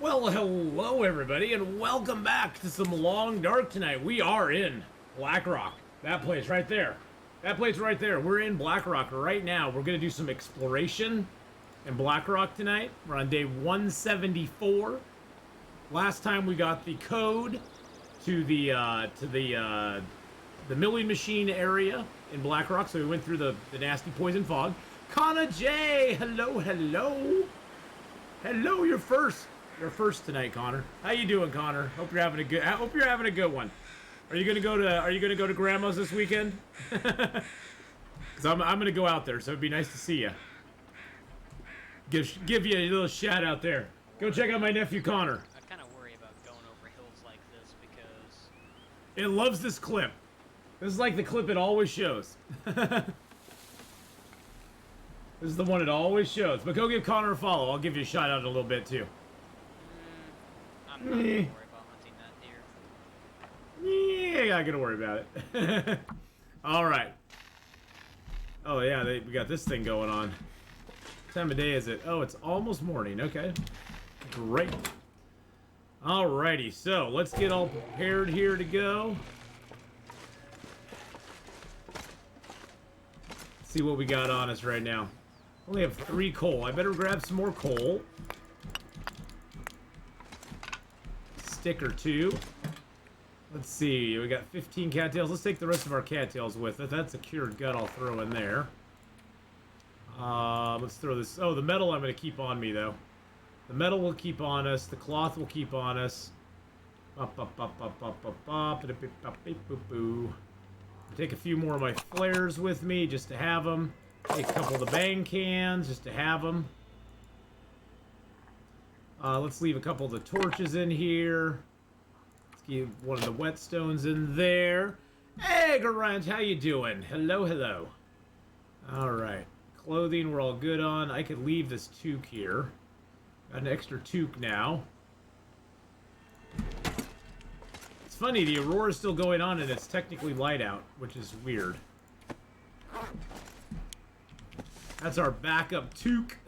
Well, hello everybody, and welcome back to some Long Dark tonight. We are in Blackrock. That place right there. That place right there. We're in Blackrock right now. We're going to do some exploration in Blackrock tonight. We're on day 174. Last time we got the code to the milling machine area in Blackrock, so we went through the nasty poison fog. Connor J, hello, hello. Hello, you're first. You're first tonight, Connor. How you doing, Connor? Hope you're having a good. I hope you're having a good one. Are you gonna go to Grandma's this weekend? Because I'm gonna go out there, so it'd be nice to see you. Give you a little shout out there. Go check out my nephew Connor. I kind of worry about going over hills like this because it loves this clip. This is like the clip it always shows. This is the one it always shows. But go give Connor a follow. I'll give you a shout out in a little bit too. I'm not gonna worry about hunting that deer. Yeah, I gotta worry about it. All right. Oh yeah, we got this thing going on. What time of day is it? Oh, it's almost morning. Okay, great. Alrighty, so let's get all prepared here to go. Let's see what we got on us right now. Only have 3 coal. I better grab some more coal. Stick or 2. Let's see, we got 15 cattails. Let's take the rest of our cattails with it. That's a cured gut I'll throw in there. Let's throw this. Oh, the metal I'm going to keep on me, though. The metal will keep on us. The cloth will keep on us. Take a few more of my flares with me just to have them. Take a couple of the bang cans just to have them. Let's leave a couple of the torches in here. Let's keep one of the whetstones in there. Hey, Garant, how you doing? Hello, hello. All right. Clothing we're all good on. I could leave this toque here. Got an extra toque now. It's funny, the Aurora is still going on and it's technically light out, which is weird. That's our backup toque.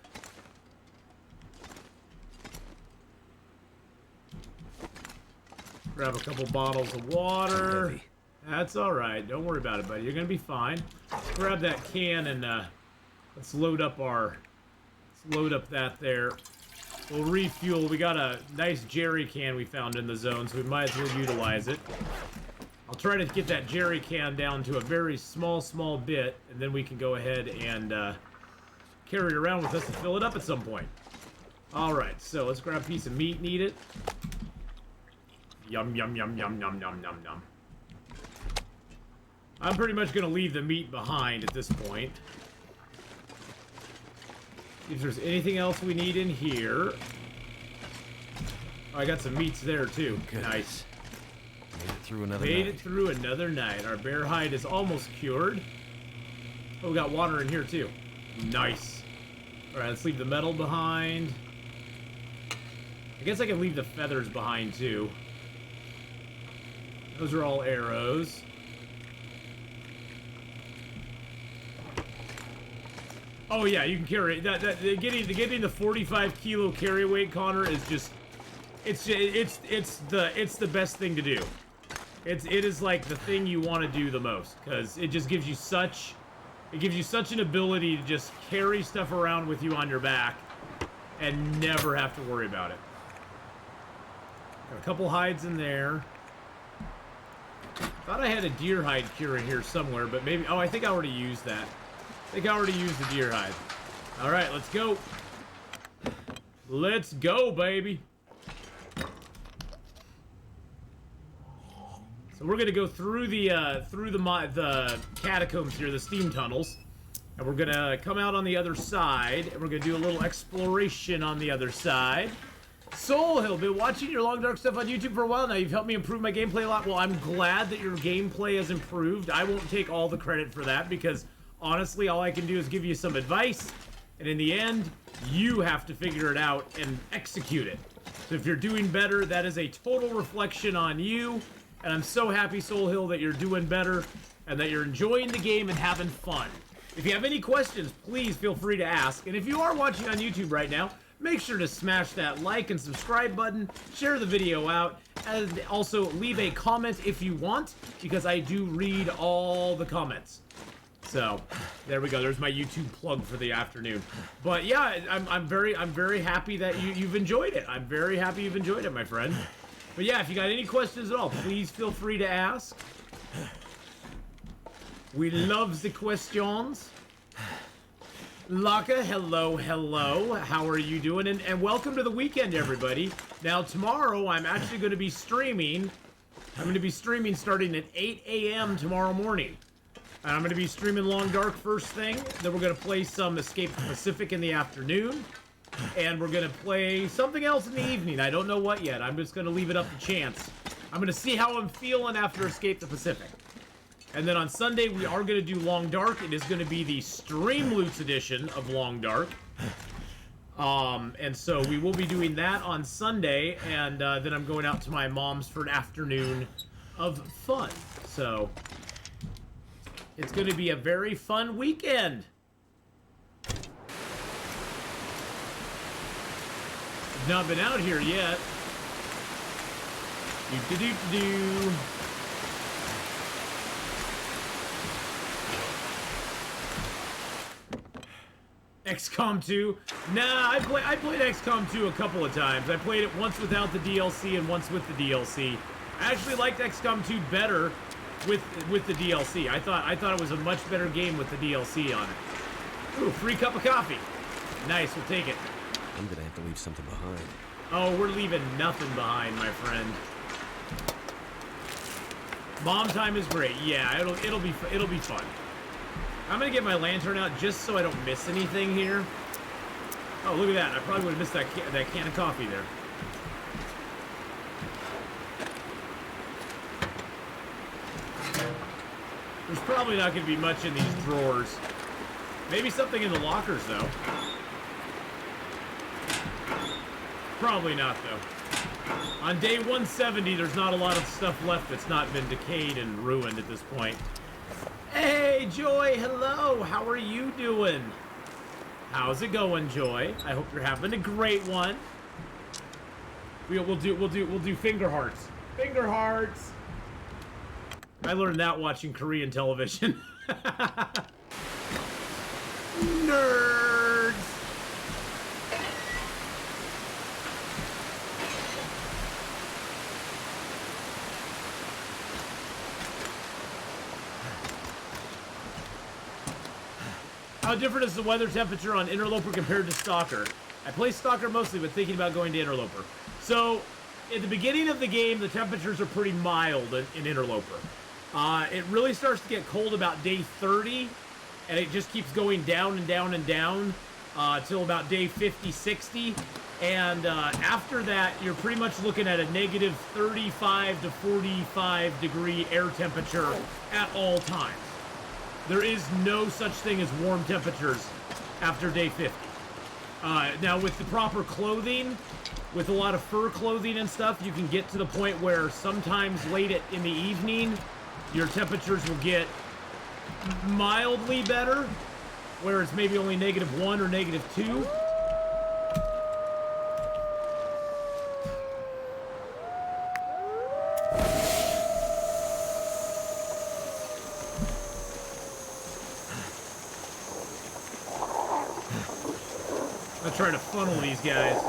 Grab a couple bottles of water. That's all right. Don't worry about it, buddy. You're gonna be fine. Let's grab that can and let's load up that there. We'll refuel. We got a nice jerry can we found in the zone, so we might as well utilize it. I'll try to get that jerry can down to a very small bit, and then we can go ahead and carry it around with us to fill it up at some point. All right, so let's grab a piece of meat and eat it. Yum, yum, yum, yum, yum, yum, yum, yum. I'm pretty much going to leave the meat behind at this point. If there's anything else we need in here. Oh, I got some meats there, too. Good. Nice. Made it through another Made night. it through another night. Our bear hide is almost cured. Oh, we got water in here, too. Nice. Alright, let's leave the metal behind. I guess I can leave the feathers behind, too. Those are all arrows. Oh yeah, you can carry it. Getting the 45 kilo carry weight, Connor, is just it's the best thing to do. It is like the thing you want to do the most because it just gives you such an ability to just carry stuff around with you on your back and never have to worry about it. Got a couple hides in there. Thought I had a deer hide cure in here somewhere, but maybe... Oh, I think I already used that. I think I already used the deer hide. All right, let's go. Let's go, baby. So we're gonna go through the catacombs here, the steam tunnels, and we're gonna come out on the other side, and we're gonna do a little exploration on the other side. Soul Hill, been watching your Long Dark stuff on YouTube for a while now. You've helped me improve my gameplay a lot. Well, I'm glad that your gameplay has improved. I won't take all the credit for that because, honestly, all I can do is give you some advice. And in the end, you have to figure it out and execute it. So if you're doing better, that is a total reflection on you. And I'm so happy, Soul Hill, that you're doing better and that you're enjoying the game and having fun. If you have any questions, please feel free to ask. And if you are watching on YouTube right now, make sure to smash that like and subscribe button, share the video out, and also leave a comment if you want, because I do read all the comments. So, there we go. There's my YouTube plug for the afternoon. But yeah, I'm very happy that you've enjoyed it. I'm very happy you've enjoyed it, my friend. But yeah, if you got any questions at all, please feel free to ask. We love the questions. Laka, hello, hello. How are you doing? And welcome to the weekend, everybody. Now, tomorrow, I'm actually going to be streaming. I'm going to be streaming starting at 8 a.m. tomorrow morning. And I'm going to be streaming Long Dark first thing. Then we're going to play some Escape the Pacific in the afternoon. And we're going to play something else in the evening. I don't know what yet. I'm just going to leave it up to chance. I'm going to see how I'm feeling after Escape the Pacific. And then on Sunday, we are going to do Long Dark. It is going to be the Stream Loots edition of Long Dark. And so we will be doing that on Sunday. And then I'm going out to my mom's for an afternoon of fun. So it's going to be a very fun weekend. Not been out here yet. Do-do-do-do-do. XCOM 2? Nah, I played XCOM 2 a couple of times. I played it once without the DLC and once with the DLC. I actually liked XCOM 2 better with the DLC. I thought it was a much better game with the DLC on it. Ooh, free cup of coffee. Nice, we'll take it. I'm gonna have to leave something behind. Oh, we're leaving nothing behind, my friend. Mom time is great. Yeah, it'll be fun. I'm gonna get my lantern out just so I don't miss anything here. Oh, look at that! I probably would have missed that can of coffee there. There's probably not gonna be much in these drawers. Maybe something in the lockers, though. Probably not, though. On day 170, there's not a lot of stuff left that's not been decayed and ruined at this point. Hey, Joy, hello. How are you doing? How's it going, Joy? I hope you're having a great one. We'll do finger hearts. Finger hearts. I learned that watching Korean television. Nerds. How different is the weather temperature on Interloper compared to Stalker? I play Stalker mostly, but thinking about going to Interloper. So, at the beginning of the game, the temperatures are pretty mild in Interloper. It really starts to get cold about day 30, and it just keeps going down and down and down till about day 50, 60. And after that, you're pretty much looking at a negative 35 to 45 degree air temperature at all times. There is no such thing as warm temperatures after day 50. Now, with the proper clothing, with a lot of fur clothing and stuff, you can get to the point where sometimes late in the evening, your temperatures will get mildly better, where it's maybe only -1 or -2. I'm trying to funnel these guys.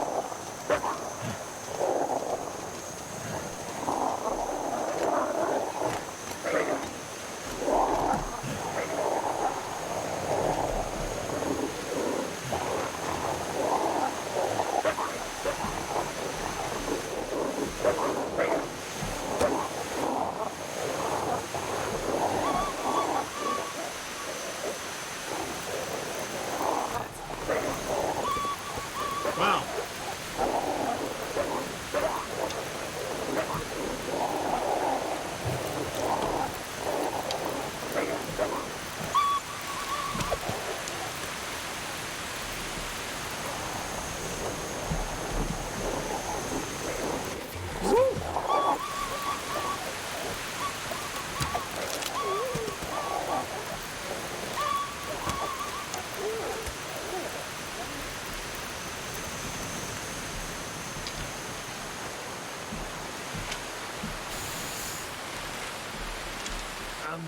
Wow.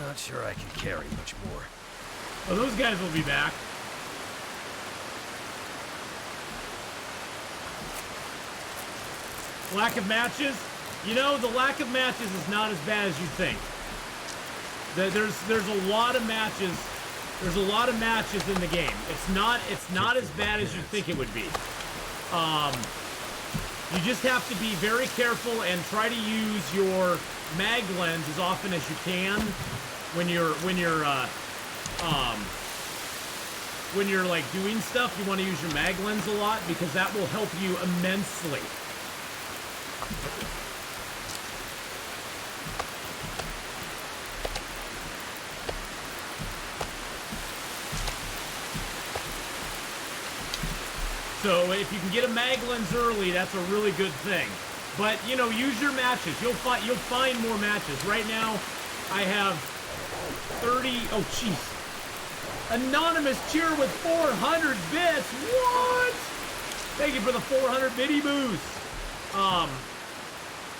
Not sure I can carry much more. Oh, those guys will be back. Lack of matches? You know, the lack of matches is not as bad as you think. There's a lot of matches. There's a lot of matches in the game. It's not as bad as you think it would be. You just have to be very careful and try to use your mag lens as often as you can when you're like doing stuff. You want to use your mag lens a lot because that will help you immensely. So if you can get a mag lens early, that's a really good thing. But you know, use your matches. You'll find more matches. Right now, I have 30. Oh, jeez. Anonymous cheer with 400 bits. What? Thank you for the 400 bitty boost.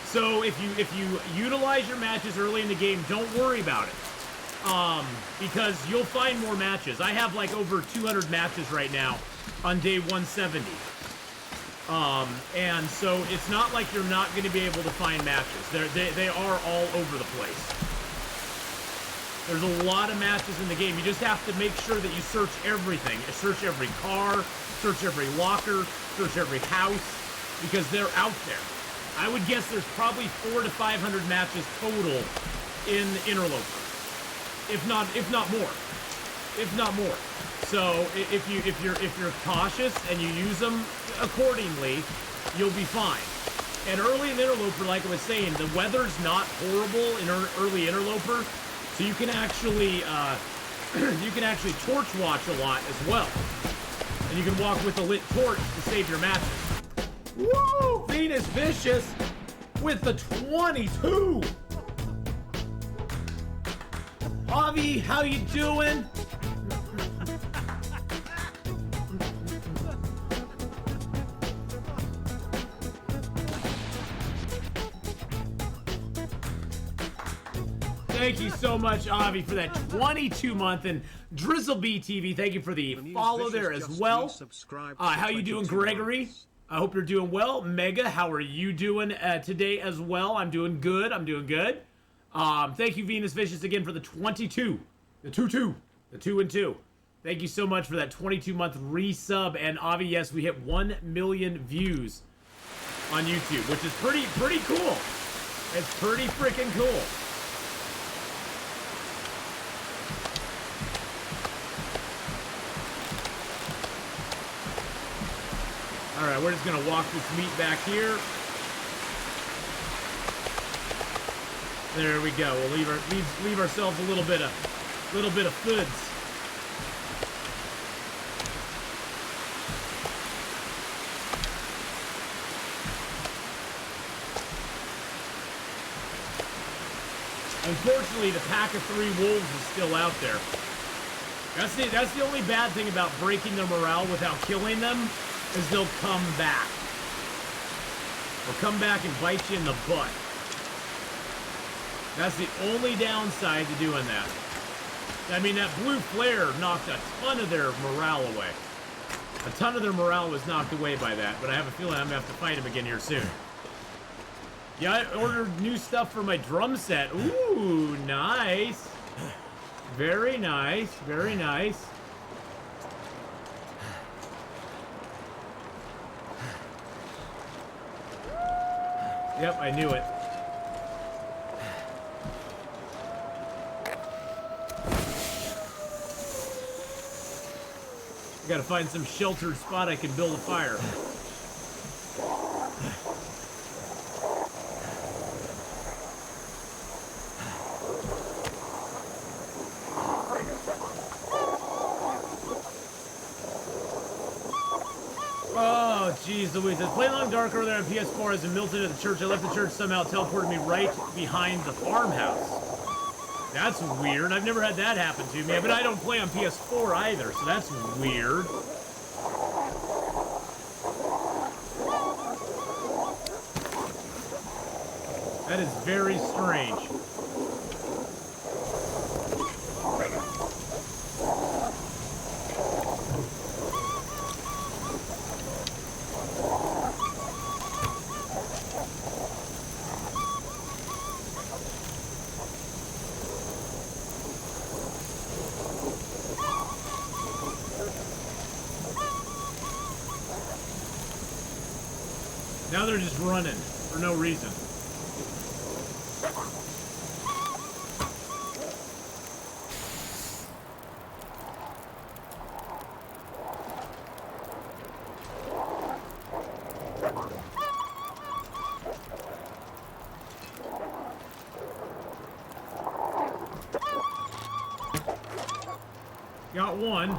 So if you utilize your matches early in the game, don't worry about it. Because you'll find more matches. I have like over 200 matches right now on day 170. And so it's not like you're not going to be able to find matches. They are all over the place. There's a lot of matches in the game. You just have to make sure that you search everything. Search every car, search every locker, search every house, because they're out there. I would guess there's probably 400 to 500 matches total in Interloper, if not more. So if you're cautious and you use them accordingly, you'll be fine. And early in Interloper, like I was saying, the weather's not horrible in early Interloper, so you can actually torch watch a lot as well, and you can walk with a lit torch to save your matches. Woo! Venus Vicious with the 22. Avi, how you doing? Thank you so much, Avi, for that 22-month, and Drizzlebee TV, thank you for the follow there as well. How you doing, Gregory? I hope you're doing well. Mega, how are you doing today as well? I'm doing good. Thank you, Venus Vicious, again for the 22. The 2-2. The 2 and 2. Thank you so much for that 22-month resub. And Avi, yes, we hit 1 million views on YouTube, which is pretty cool. It's pretty freaking cool. All right, we're just gonna walk this meat back here. There we go. We'll leave ourselves a little bit of foods. Unfortunately, the pack of 3 wolves is still out there. That's the only bad thing about breaking their morale without killing them, is they'll come back. They'll come back and bite you in the butt. That's the only downside to doing that. I mean, that blue flare knocked a ton of their morale away. A ton of their morale was knocked away by that, but I have a feeling I'm gonna have to fight him again here soon. Yeah, I ordered new stuff for my drum set. Ooh, nice. Very nice, very nice. Yep, I knew it. I gotta find some sheltered spot I can build a fire. Oh, jeez Louise. I was playing Long Dark earlier on PS4 as in Milton at the church. I left the church, somehow teleported me right behind the farmhouse. That's weird. I've never had that happen to me, but I don't play on PS4 either, so that's weird. That is very strange. Now they're just running for no reason. Got one.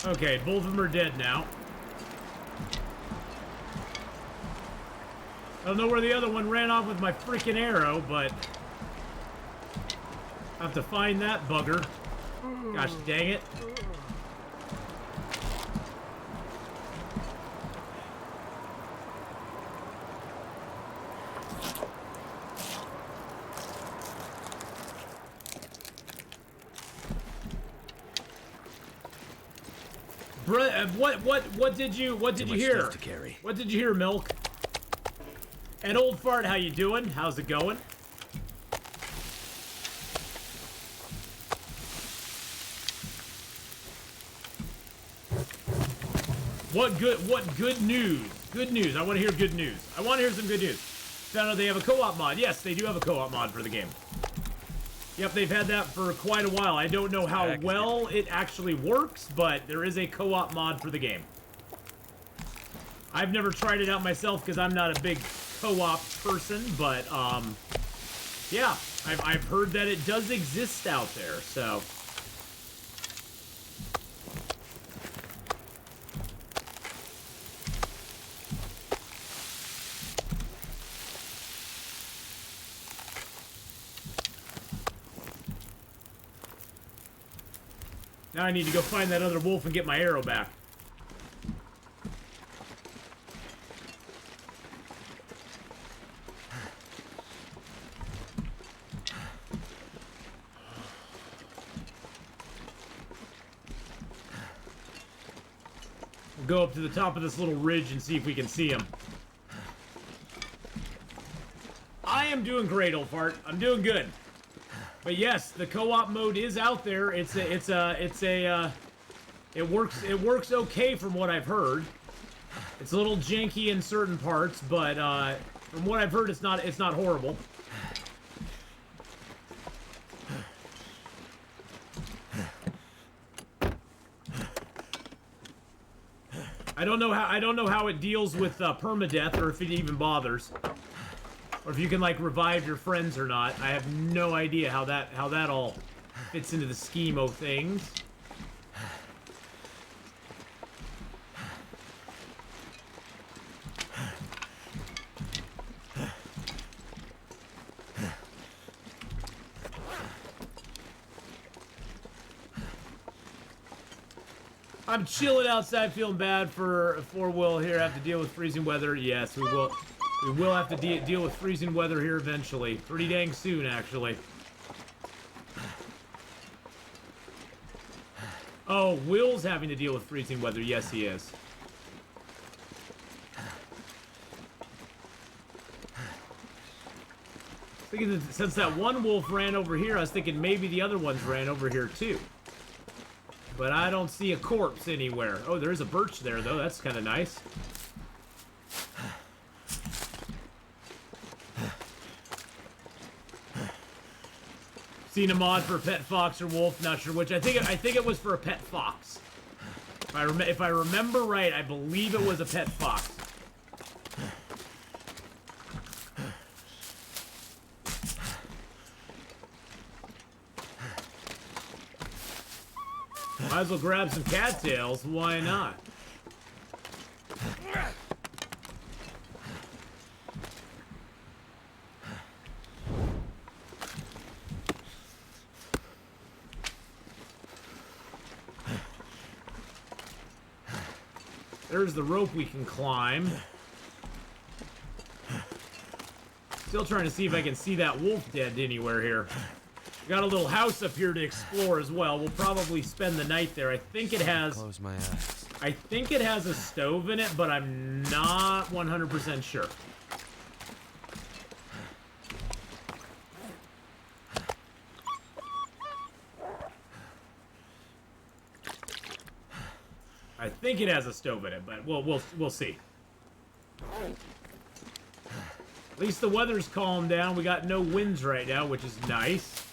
Okay, both of them are dead now. I don't know where the other one ran off with my freaking arrow, but I have to find that bugger. Gosh dang it. What did you hear? To carry. What did you hear, Milk? And Old Fart, how you doing? How's it going? What good news? Good news. I want to hear good news. I want to hear some good news. Found out they have a co-op mod. Yes, they do have a co-op mod for the game. Yep, they've had that for quite a while. I don't know how well it actually works, but there is a co-op mod for the game. I've never tried it out myself because I'm not a big co-op person, but yeah, I've heard that it does exist out there, so. Now I need to go find that other wolf and get my arrow back. We'll go up to the top of this little ridge and see if we can see him. I am doing great, Old Fart. I'm doing good. But yes, the co-op mode is out there. It works okay from what I've heard. It's a little janky in certain parts, but from what I've heard, it's not horrible. I don't know how it deals with permadeath, or if it even bothers. Or if you can, like, revive your friends or not. I have no idea how that all fits into the scheme of things. I'm chilling outside, feeling bad for we'll here have to deal with freezing weather. Yes, we will. We will have to deal with freezing weather here eventually. Pretty dang soon, actually. Oh, Will's having to deal with freezing weather. Yes, he is. Thinking that since that one wolf ran over here, I was thinking maybe the other ones ran over here too. But I don't see a corpse anywhere. Oh, there's a birch there, though. That's kind of nice. Seen a mod for a pet fox or wolf, not sure which. I think it was for a pet fox. If I remember right, I believe it was a pet fox. Might as well grab some cattails. Why not? There's the rope we can climb. Still trying to see if I can see that wolf dead anywhere here. Got a little house up here to explore as well. We'll probably spend the night there. I think it has... Close my eyes. I think it has a stove in it, but I'm not 100% sure. I think it has a stove in it, but we'll see. At least the weather's calmed down. We got no winds right now, which is nice.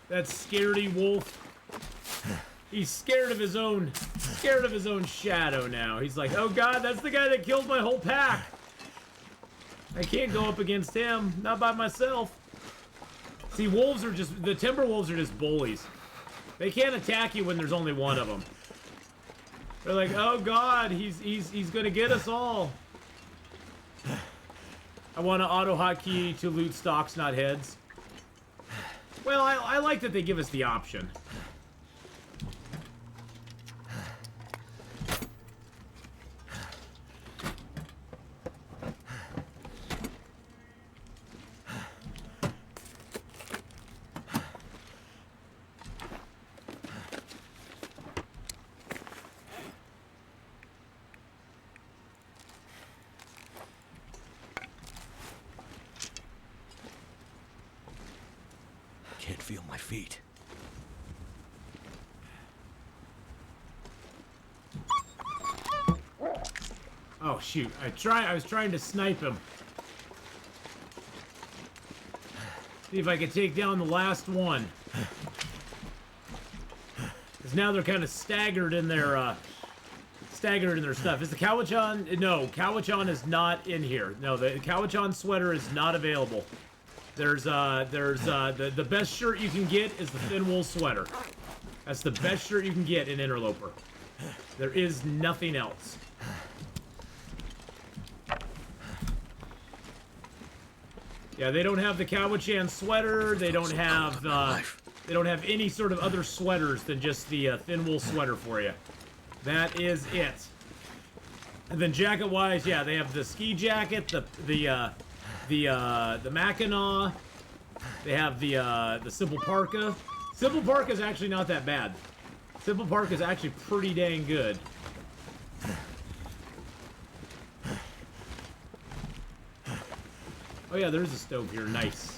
That scaredy wolf. He's scared of his own shadow now. He's like, oh god, that's the guy that killed my whole pack. I can't go up against him, not by myself. See, wolves are just, the Timberwolves are just bullies. They can't attack you when there's only one of them. They're like, oh god, he's gonna get us all. I want to auto hotkey to loot stocks, not heads. Well, I like that they give us the option. Can't feel my feet. Oh shoot! I was trying to snipe him. See if I can take down the last one. Because now they're kind of staggered in their stuff. Is the Cowichan? No, Cowichan is not in here. No, the Cowichan sweater is not available. There's the best shirt you can get is the thin wool sweater. That's the best shirt you can get in Interloper. There is nothing else. Yeah, they don't have the Cowichan sweater. They don't have any sort of other sweaters than just the thin wool sweater for you. That is it. And then jacket-wise, yeah, they have the ski jacket, the Mackinaw. They have the simple parka. Simple parka is actually not that bad. Simple parka is actually pretty dang good. Oh yeah, there's a stove here. Nice.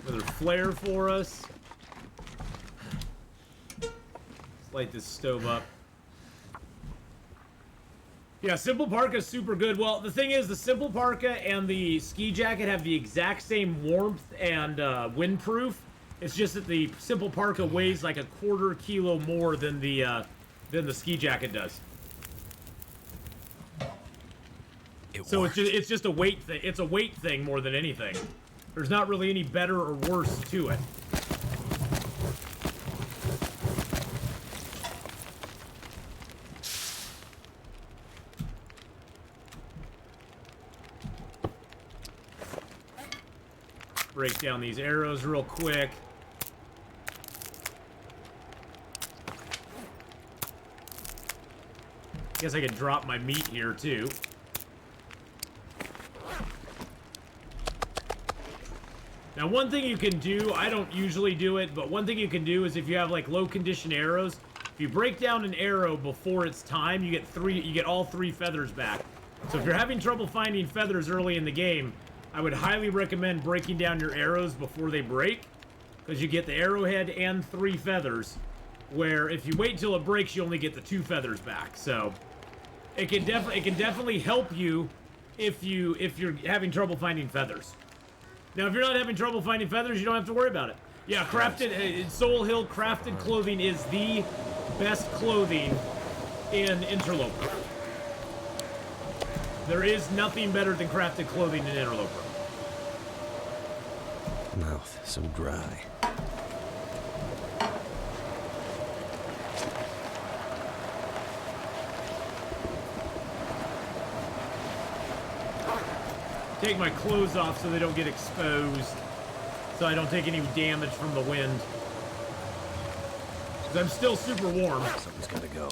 Another flare for us. Let's light this stove up. Yeah, simple parka is super good. Well, the thing is, the simple parka and the ski jacket have the exact same warmth and windproof. It's just that the simple parka weighs like a quarter kilo more than the ski jacket does. So it's just a weight thing. It's a weight thing more than anything. There's not really any better or worse to it. Break down these arrows real quick. Guess I could drop my meat here too. Now one thing you can do, I don't usually do it, but one thing you can do is if you have like low condition arrows, if you break down an arrow before it's time, you get all 3 feathers back. So if you're having trouble finding feathers early in the game, I would highly recommend breaking down your arrows before they break, because you get the arrowhead and 3 feathers, where if you wait till it breaks, you only get the 2 feathers back. So it can definitely help you if you're having trouble finding feathers. Now, if you're not having trouble finding feathers, you don't have to worry about it. Yeah, crafted Soul Hill crafted clothing is the best clothing in Interloper. There is nothing better than crafted clothing in Interloper. Mouth so dry. Take my clothes off so they don't get exposed, so I don't take any damage from the wind. 'Cause I'm still super warm. Something's gotta go.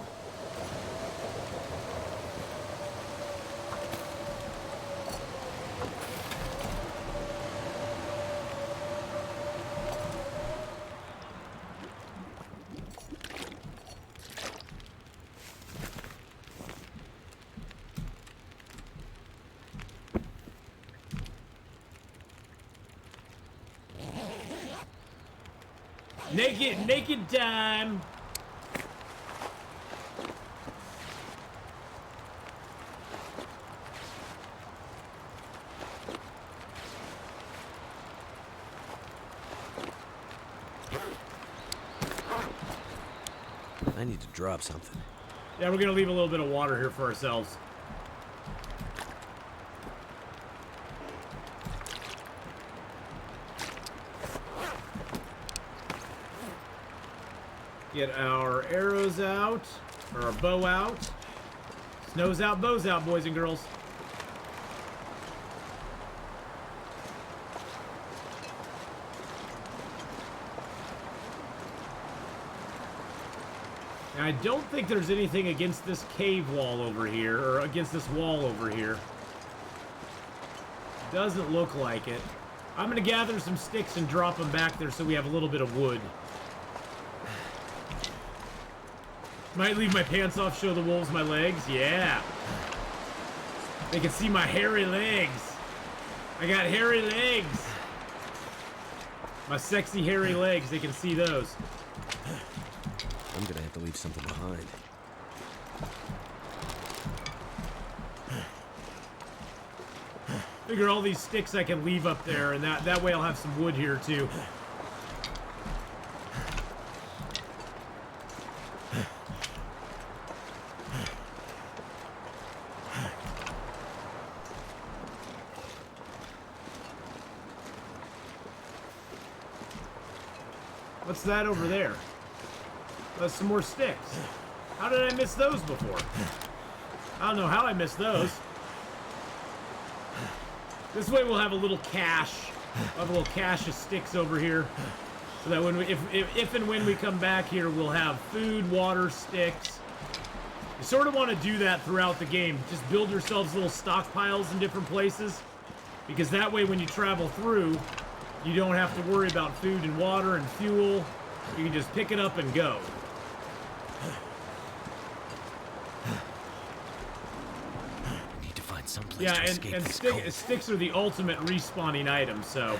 Naked time. I need to drop something. Yeah, we're gonna leave a little bit of water here for ourselves. Get our arrows out, or our bow out. Snow's out, bow's out, boys and girls. Now, I don't think there's anything against this cave wall over here, or against this wall over here. Doesn't look like it. I'm gonna gather some sticks and drop them back there so we have a little bit of wood. Might leave my pants off, show the wolves my legs. Yeah. They can see my hairy legs. I got hairy legs. My sexy hairy legs, they can see those. I'm gonna have to leave something behind. Figure all these sticks I can leave up there, and that way I'll have some wood here too. What's that over there? That's some more sticks. How did I miss those before? I don't know how I missed those. This way we'll have a little cache. We'll have a little cache of sticks over here. So that when we, if and when we come back here, we'll have food, water, sticks. You sort of want to do that throughout the game. Just build yourselves little stockpiles in different places. Because that way when you travel through, you don't have to worry about food and water and fuel. You can just pick it up and go. I need to find some place Yeah, to escape and this cold. sticks are the ultimate respawning item, so...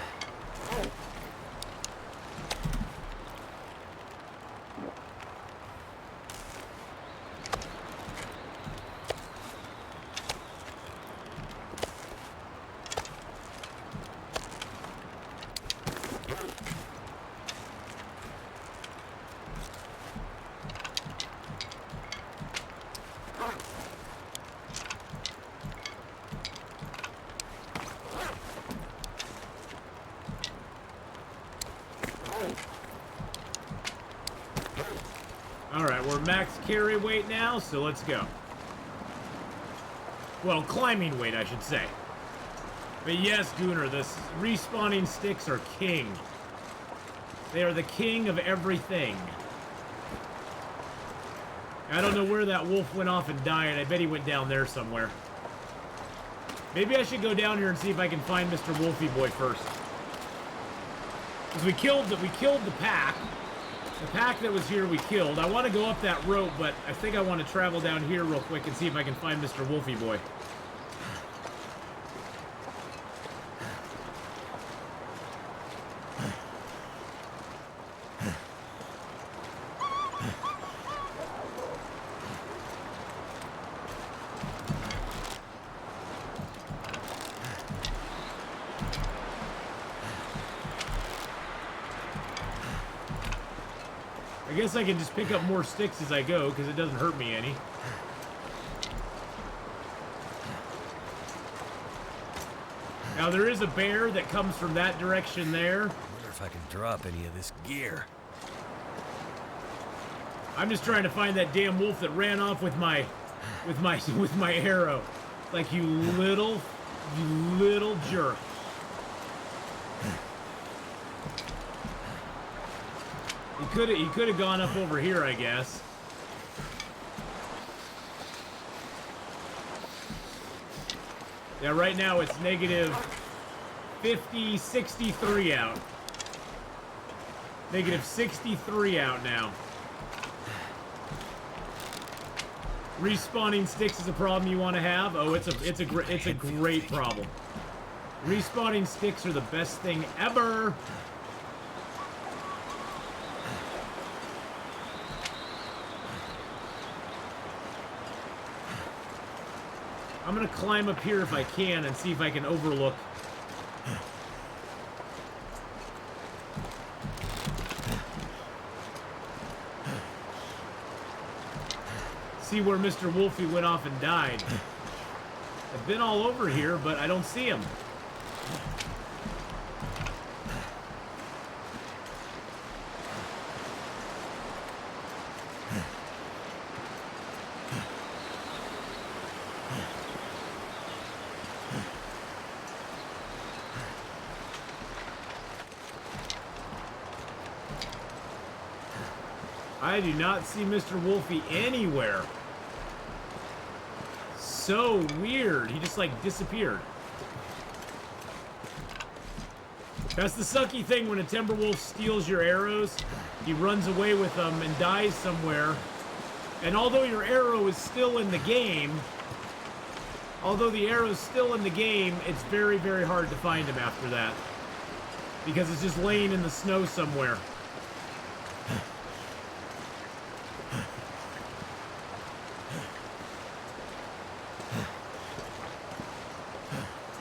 Alright, we're max carry weight now, so let's go. Well, climbing weight, I should say. But yes, Gooner, the respawning sticks are king. They are the king of everything. I don't know where that wolf went off and died. I bet he went down there somewhere. Maybe I should go down here and see if I can find Mr. Wolfie Boy first. Because we killed the pack. The pack that was here we killed. I want to go up that rope, but I think I want to travel down here real quick and see if I can find Mr. Wolfie Boy. I guess I can just pick up more sticks as I go, because it doesn't hurt me any. Now, there is a bear that comes from that direction there. I wonder if I can drop any of this gear. I'm just trying to find that damn wolf that ran off with my arrow. Like, you little jerk. He could have gone up over here, I guess. Yeah, right now it's negative 50, 63 out. Negative 63 out now. Respawning sticks is a problem you want to have. Oh, it's a great problem. Respawning sticks are the best thing ever. I'm gonna climb up here if I can and see if I can overlook. See where Mr. Wolfie went off and died. I've been all over here, but I don't see him. I do not see Mr. Wolfie anywhere. So weird. He just like disappeared. That's the sucky thing when a Timberwolf steals your arrows. He runs away with them and dies somewhere. And although your arrow is still in the game, it's very, very hard to find him after that. Because it's just laying in the snow somewhere.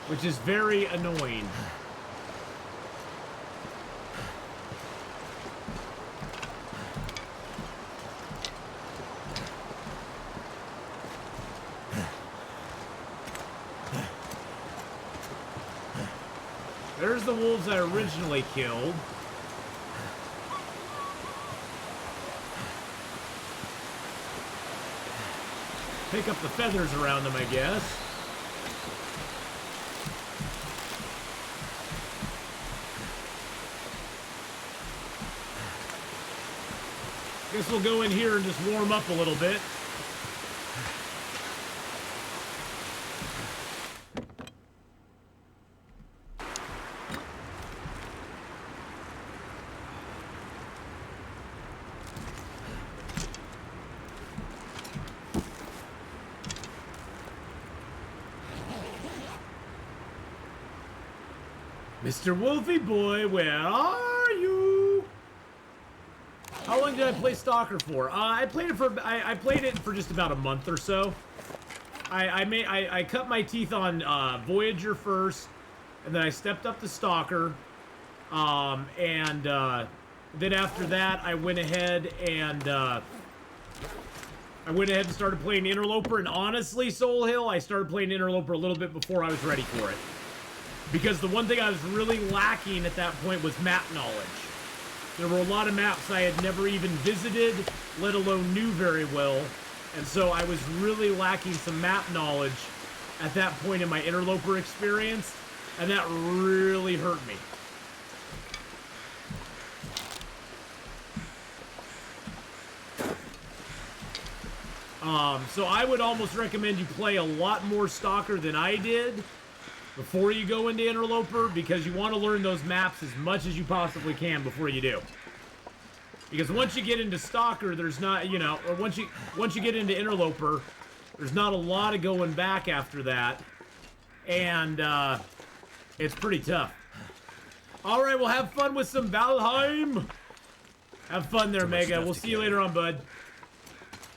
Which is very annoying. There's the wolves I originally killed. Pick up the feathers around them, I guess. Guess we'll go in here and just warm up a little bit. Mr. Wolfie boy, where are you? How long did I play Stalker for? I played it for just about a month or so. I cut my teeth on Voyager first, and then I stepped up to Stalker, and then after that I went ahead and started playing Interloper. And honestly, Soul Hill, I started playing Interloper a little bit before I was ready for it, because the one thing I was really lacking at that point was map knowledge. There were a lot of maps I had never even visited, let alone knew very well. And so I was really lacking some map knowledge at that point in my Interloper experience. And that really hurt me. So I would almost recommend you play a lot more Stalker than I did before you go into Interloper, because you want to learn those maps as much as you possibly can before you do. Because once you get into Stalker, there's not, you know, or once you get into Interloper, there's not a lot of going back after that. And it's pretty tough. All right, well, have fun with some Valheim. Have fun there, Mega. We'll see you later on, bud.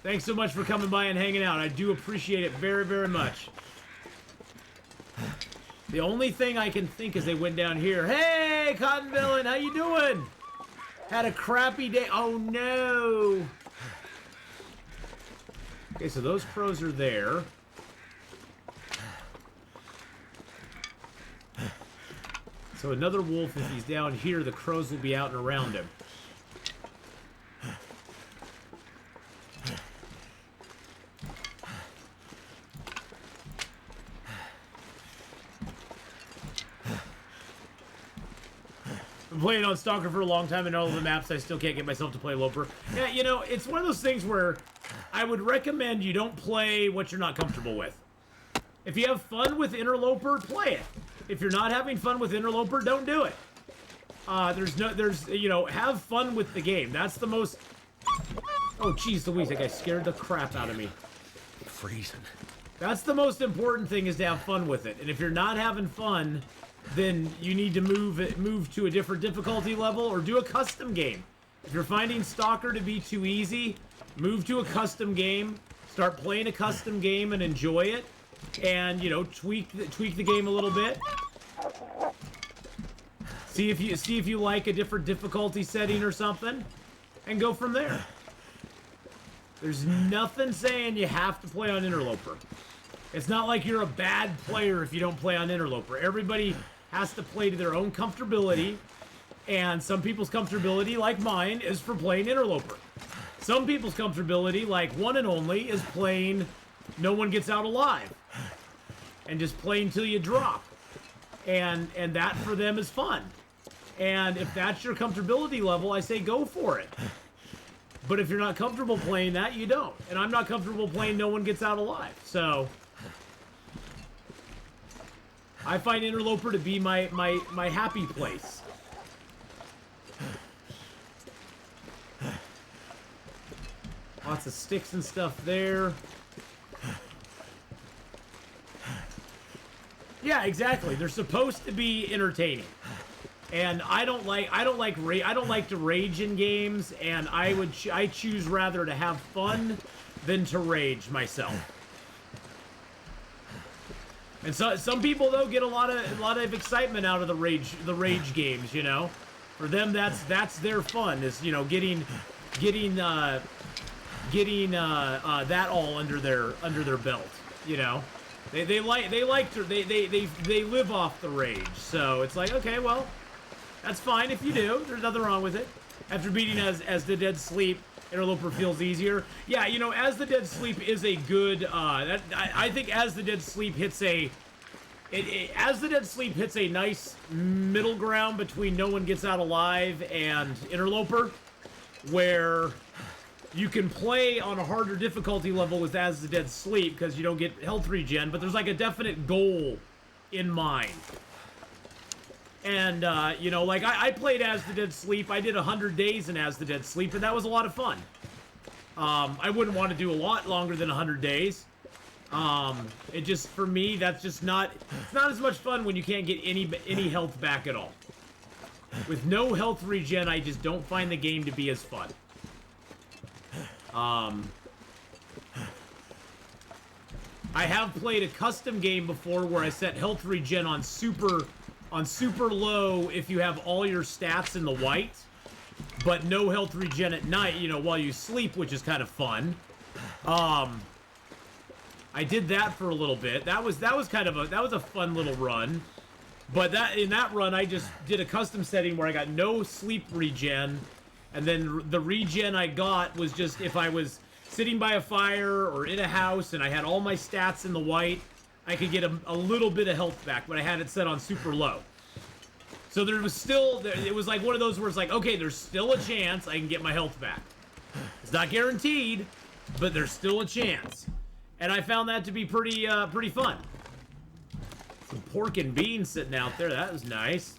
Thanks so much for coming by and hanging out. I do appreciate it very, very much. The only thing I can think is they went down here. Hey, Cotton Villain, how you doing? Had a crappy day. Oh, no. Okay, so those crows are there. So another wolf, if he's down here, the crows will be out and around him. Been playing on Stalker for a long time, and all of the maps I still can't get myself to play Loper. Yeah, you know, it's one of those things where I would recommend you don't play what you're not comfortable with. If you have fun with Interloper, play it. If you're not having fun with Interloper, don't do it. You know, have fun with the game. That's the most... Oh, jeez Louise, that guy scared the crap out of me. Freezing. That's the most important thing, is to have fun with it. And if you're not having fun, then you need to move to a different difficulty level or do a custom game. If you're finding Stalker to be too easy, move to a custom game. Start playing a custom game and enjoy it. and you know, tweak the game a little bit. See if you like a different difficulty setting or something, and go from there. There's nothing saying you have to play on Interloper. It's not like you're a bad player if you don't play on Interloper. Everybody has to play to their own comfortability, and some people's comfortability, like mine, is for playing Interloper. Some people's comfortability, like one and only, is playing No One Gets Out Alive, and just playing till you drop, and that for them is fun. And if that's your comfortability level, I say go for it. But if you're not comfortable playing that, you don't. And I'm not comfortable playing No One Gets Out Alive, so I find Interloper to be my happy place. Lots of sticks and stuff there. Yeah, exactly. They're supposed to be entertaining. And I don't like to rage in games, and I choose rather to have fun than to rage myself. And so some people though get a lot of excitement out of the rage games, you know. For them that's their fun, is, you know, getting that all under their belt, you know. They live off the rage. So it's like, okay, well, that's fine if you do. There's nothing wrong with it. After beating as the Dead Sleep, Interloper feels easier. Yeah, you know, As the Dead Sleep is a good. I think As the Dead Sleep hits As the Dead Sleep hits a nice middle ground between No One Gets Out Alive and Interloper, where you can play on a harder difficulty level with As the Dead Sleep because you don't get health regen, but there's like a definite goal in mind. And, you know, like, I played As the Dead Sleep. I did 100 days in As the Dead Sleep, and that was a lot of fun. I wouldn't want to do a lot longer than 100 days. It just, for me, that's just not, it's not as much fun when you can't get any health back at all. With no health regen, I just don't find the game to be as fun. I have played a custom game before where I set health regen on super low if you have all your stats in the white, but no health regen at night, you know, while you sleep, which is kind of fun. I did that for a little bit. That was a fun little run. But in that run, I just did a custom setting where I got no sleep regen, and then the regen I got was just if I was sitting by a fire or in a house and I had all my stats in the white, I could get a little bit of health back, but I had it set on super low. So there was still, it was like one of those where it's like, okay, there's still a chance I can get my health back. It's not guaranteed, but there's still a chance. And I found that to be pretty fun. Some pork and beans sitting out there, that was nice.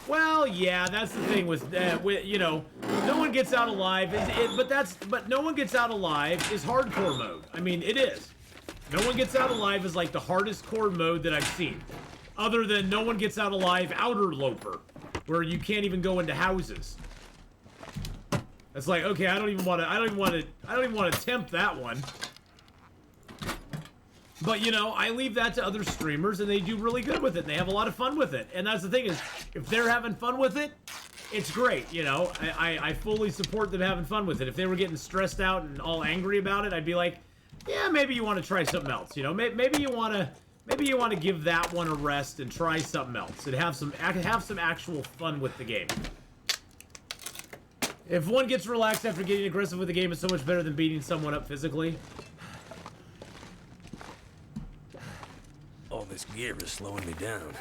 Well, yeah, that's the thing with you know, No One Gets Out Alive, but No One Gets Out Alive is hardcore mode. I mean, it is. No One Gets Out Alive is like the hardest core mode that I've seen, other than No One Gets Out Alive Outer Loper, where you can't even go into houses. It's like, okay, I don't even want to attempt that one. But, you know, I leave that to other streamers, and they do really good with it, and they have a lot of fun with it. And that's the thing is, if they're having fun with it, it's great, you know. I fully support them having fun with it. If they were getting stressed out and all angry about it, I'd be like, yeah, maybe you want to try something else, you know. Maybe you want to give that one a rest and try something else and have some actual fun with the game. If one gets relaxed after getting aggressive with the game, it's so much better than beating someone up physically. All this gear is slowing me down.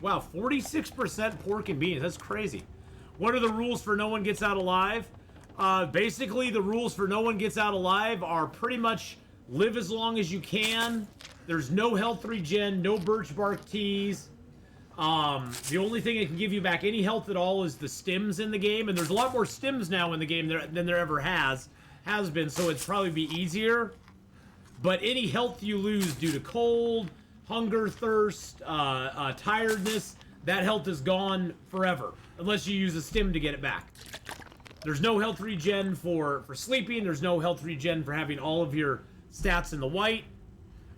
Wow, 46% pork and beans. That's crazy. What are the rules for No One Gets Out Alive? Basically, the rules for No One Gets Out Alive are pretty much live as long as you can. There's no health regen, no birch bark teas. The only thing that can give you back any health at all is the stims in the game, and there's a lot more stims now in the game than there ever has been, so it'd probably be easier. But any health you lose due to cold, hunger, thirst, tiredness, that health is gone forever, unless you use a stim to get it back. There's no health regen for sleeping. There's no health regen for having all of your stats in the white.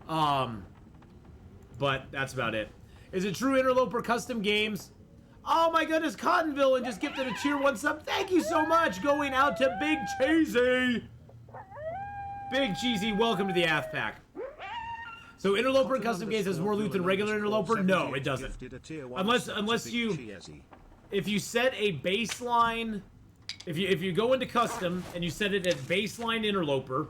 But that's about it. Is it true Interloper custom games? Oh my goodness, Cottonville and just gifted a tier 1 sub. Thank you so much. Going out to Big Cheesy. Big Cheesy, welcome to the Ath Pack. So Interloper custom games has more loot than regular Interloper? No, it doesn't. Unless you, if you set a baseline, if you go into custom and you set it at baseline Interloper,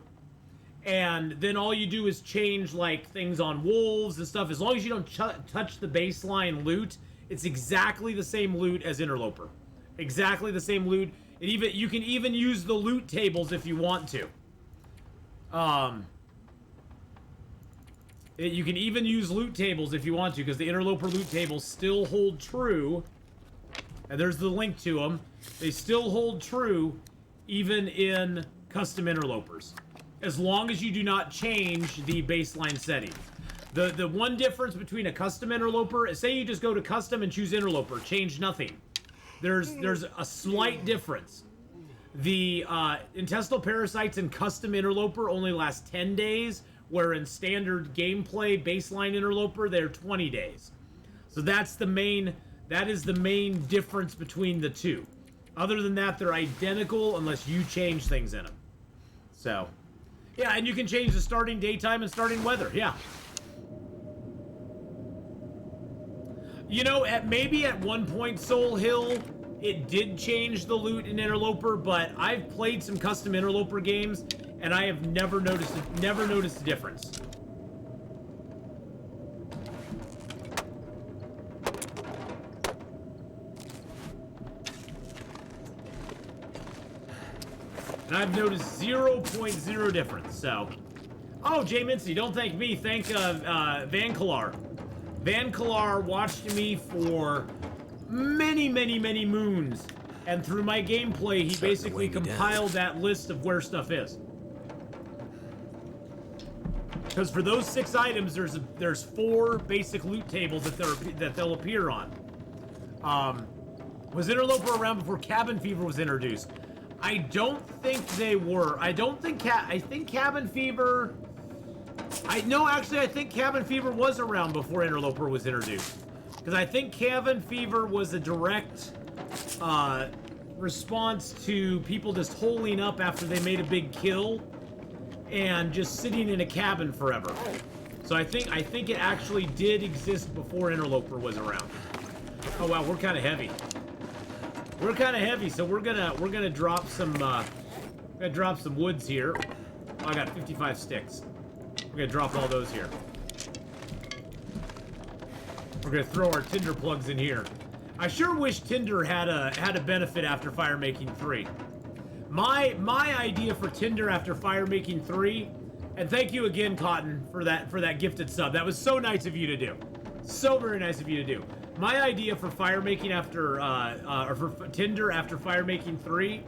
and then all you do is change like things on wolves and stuff, as long as you don't touch the baseline loot, it's exactly the same loot as Interloper. Exactly the same loot. You can even use the loot tables if you want to. You can even use loot tables if you want to, because the Interloper loot tables still hold true. And there's the link to them. They still hold true even in custom Interlopers, as long as you do not change the baseline settings. The one difference between a custom Interloper is, say you just go to custom and choose Interloper, change nothing. There's a slight difference. The intestinal parasites in custom Interloper only last 10 days, where in standard gameplay baseline Interloper they're 20 days. So that is the main difference between the two. Other than that, they're identical unless you change things in them. So, yeah, and you can change the starting daytime and starting weather. Yeah. You know, maybe at one point, Soul Hill, it did change the loot in Interloper, but I've played some custom Interloper games, and I have never noticed a difference. And I've noticed 0.0 difference, so. Oh, Jay Mincy, don't thank me, thank Van Kalar. Van Kalar watched me for many moons, and through my gameplay, he basically compiled that list of where stuff is. Because for those 6 items, there's 4 basic loot tables that they'll appear on. Was Interloper around before Cabin Fever was introduced? I don't think they were. I think Cabin Fever. I think Cabin Fever was around before Interloper was introduced. Because I think Cabin Fever was a direct response to people just holing up after they made a big kill and just sitting in a cabin forever. So I think it actually did exist before Interloper was around. Oh wow, we're kind of heavy. We're kind of heavy, so we're gonna drop some woods here. Oh, I got 55 sticks. We're gonna drop all those here. We're gonna throw our tinder plugs in here. I sure wish Tinder had a benefit after Fire Making 3. My idea for Tinder after Fire Making 3, and thank you again, Cotton, for that gifted sub. That was so nice of you to do. So very nice of you to do. My idea for Fire Making after or for Tinder after Fire Making 3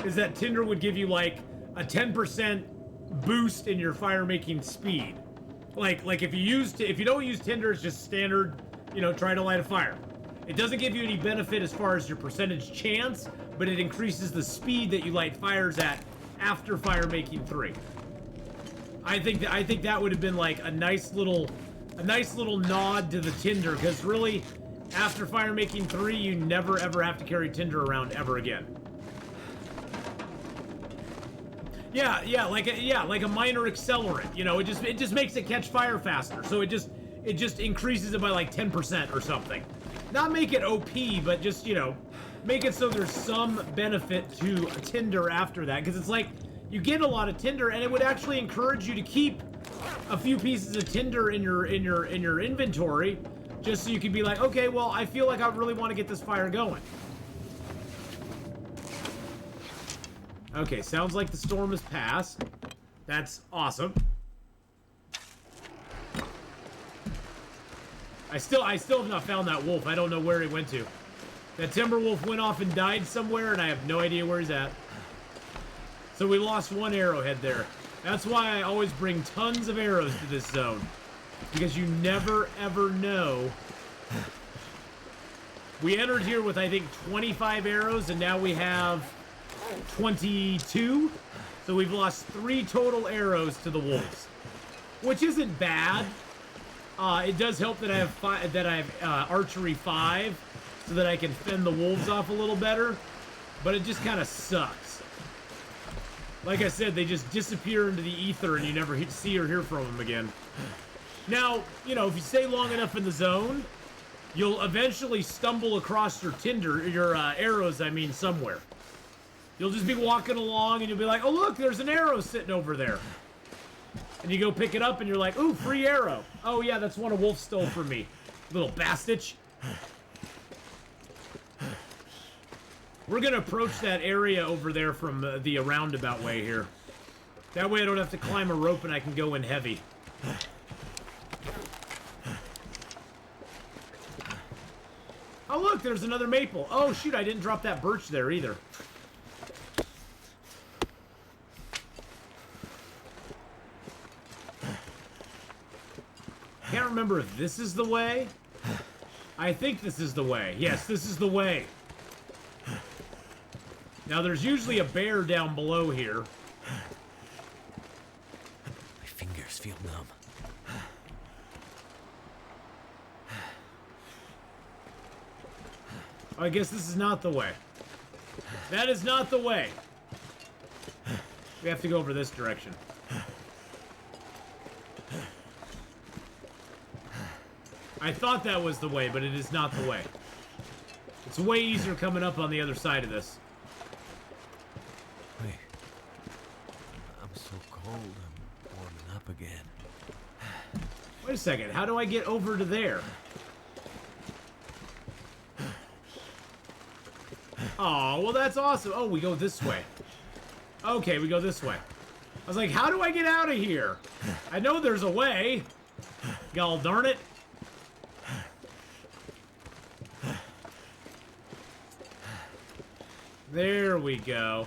is that Tinder would give you like a 10% boost in your fire making speed. Like if you don't use Tinder, it's just standard, try to light a fire. It doesn't give you any benefit as far as your percentage chance, but it increases the speed that you light fires at after Fire Making 3. I think that would have been like a nice little nod to the Tinder, because really, after Fire Making 3, you never ever have to carry Tinder around ever again. Yeah, like a minor accelerant. It just makes it catch fire faster. So it just increases it by like 10% or something. Not make it OP, but just make it so there's some benefit to Tinder after that, because it's like you get a lot of Tinder, and it would actually encourage you to keep a few pieces of Tinder in your inventory, just so you could be like, okay, well, I feel like I really want to get this fire going. Okay, sounds like the storm has passed. That's awesome. I still have not found that wolf. I don't know where he went to. That Timberwolf went off and died somewhere, and I have no idea where he's at. So we lost one arrowhead there. That's why I always bring tons of arrows to this zone, because you never ever know We entered here with, I think, 25 arrows, and now we have 22. So we've lost 3 total arrows to the wolves, which isn't bad. It does help that I have archery 5, so that I can fend the wolves off a little better. But it just kind of sucks. Like I said, they just disappear into the ether, and you never see or hear from them again. Now, you know, if you stay long enough in the zone, you'll eventually stumble across your arrows, somewhere. You'll just be walking along and you'll be like, oh look, there's an arrow sitting over there. And you go pick it up and you're like, ooh, free arrow. Oh yeah, that's one a wolf stole from me. Little bastard. We're gonna approach that area over there from the roundabout way here. That way I don't have to climb a rope and I can go in heavy. Oh look, there's another maple. Oh shoot, I didn't drop that birch there either. Can't remember if this is the way. I think this is the way. Yes, this is the way. Now there's usually a bear down below here. My fingers feel numb. I guess this is not the way. That is not the way. We have to go over this direction. I thought that was the way, but it is not the way. It's way easier coming up on the other side of this. Wait. I'm so cold, I'm warming up again. Wait a second, how do I get over to there? Oh, well that's awesome. Oh, we go this way. Okay, we go this way. I was like, how do I get out of here? I know there's a way. Gall darn it. There we go.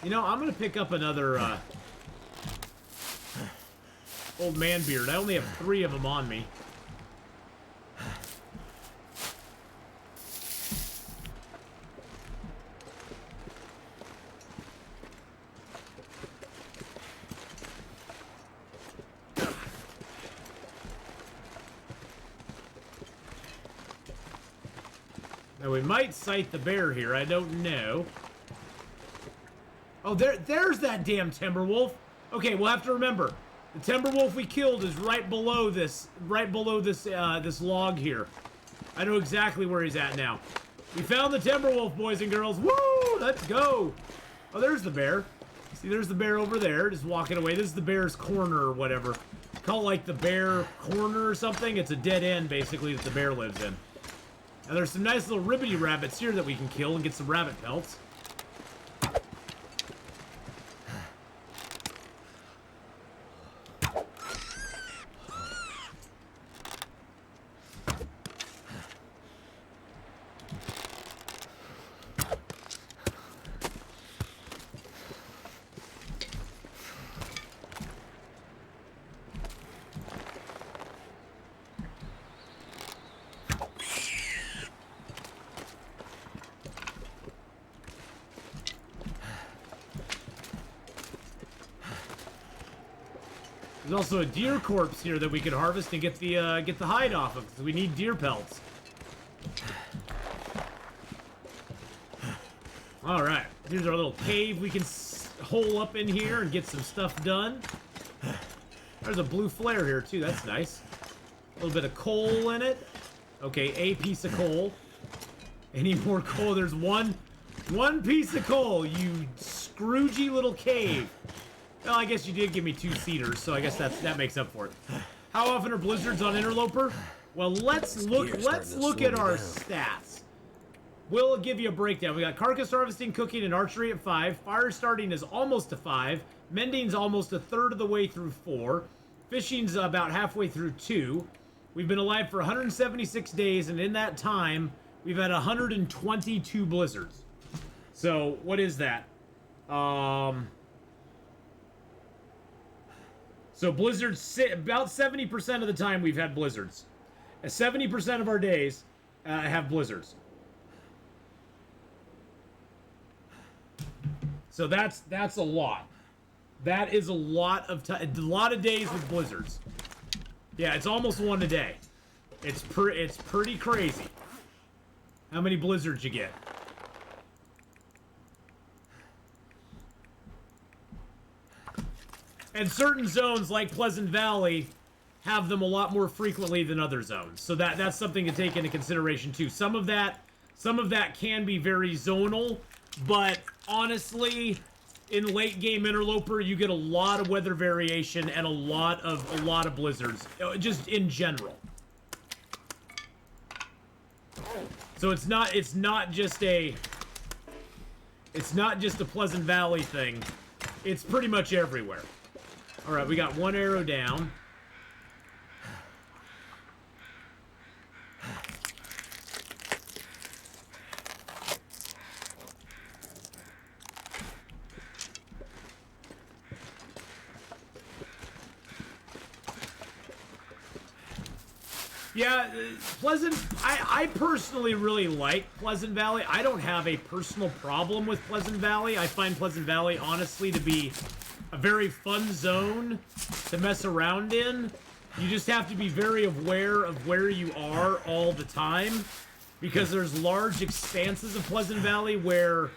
You know, I'm gonna pick up another, old man beard. I only have 3 of them on me. Now we might sight the bear here. I don't know. Oh, there's that damn Timberwolf. Okay, we'll have to remember. The Timberwolf we killed is right below this this log here. I know exactly where he's at now. We found the Timberwolf, boys and girls. Woo! Let's go. Oh, there's the bear. See, there's the bear over there, just walking away. This is the bear's corner or whatever. Call it like the bear corner or something. It's a dead end, basically, that the bear lives in. Now, there's some nice little ribbity rabbits here that we can kill and get some rabbit pelts. There's also a deer corpse here that we could harvest and get the hide off of, because we need deer pelts. All right, here's our little cave. We can hole up in here and get some stuff done. There's a blue flare here too. That's nice. A little bit of coal in it. Okay, a piece of coal. Any more coal? There's one piece of coal. You Scroogey little cave. Well, I guess you did give me 2 cedars, so I guess that makes up for it. How often are blizzards on Interloper? Well, let's look at our stats. We'll give you a breakdown. We got carcass harvesting, cooking, and archery at 5. Fire starting is almost to 5. Mending's almost a third of the way through 4. Fishing's about halfway through 2. We've been alive for 176 days, and in that time, we've had 122 blizzards. So, what is that? So blizzards, about 70% of the time we've had blizzards. 70% of our days have blizzards. So that's a lot. That is a lot of days with blizzards. Yeah, it's almost one a day. It's pretty crazy how many blizzards you get. And certain zones like Pleasant Valley have them a lot more frequently than other zones. So that's something to take into consideration too. Some of that can be very zonal, but honestly, in late game Interloper, you get a lot of weather variation and a lot of blizzards, just in general. So it's not just a Pleasant Valley thing. It's pretty much everywhere. All right, we got one arrow down. Yeah, Pleasant, I personally really like Pleasant Valley. I don't have a personal problem with Pleasant Valley. I find Pleasant Valley, honestly, to be a very fun zone to mess around in. You just have to be very aware of where you are all the time, because there's large expanses of Pleasant Valley where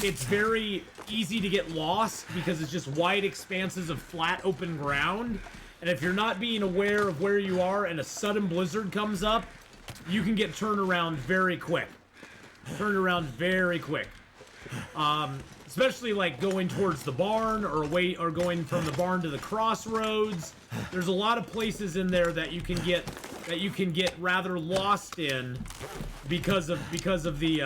it's very easy to get lost because it's just wide expanses of flat open ground. And if you're not being aware of where you are and a sudden blizzard comes up, you can get turned around very quick. Especially like going towards the barn or going from the barn to the crossroads. There's a lot of places in there that you can get rather lost in because of the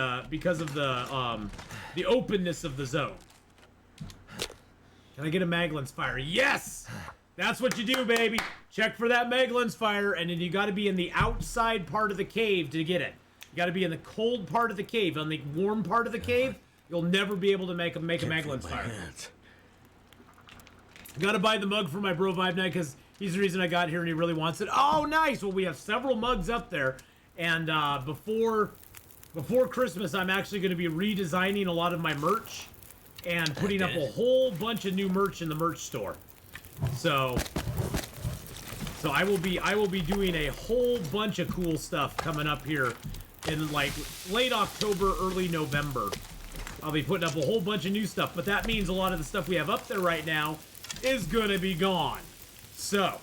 openness of the zone. Can I get a Maglin's Fire? Yes! That's what you do, baby. Check for that Maglin's Fire, and then you got to be in the outside part of the cave to get it. You got to be in the cold part of the cave. On the warm part of the cave, you'll never be able to make a Maglin's Fire. Got to buy the mug for my bro Vibe Night because he's the reason I got here and he really wants it. Oh, nice. Well, we have several mugs up there, and before Christmas, I'm actually going to be redesigning a lot of my merch and putting up a whole bunch of new merch in the merch store. So I will be doing a whole bunch of cool stuff coming up here in like late October, early November. I'll be putting up a whole bunch of new stuff, but that means a lot of the stuff we have up there right now is gonna be gone. So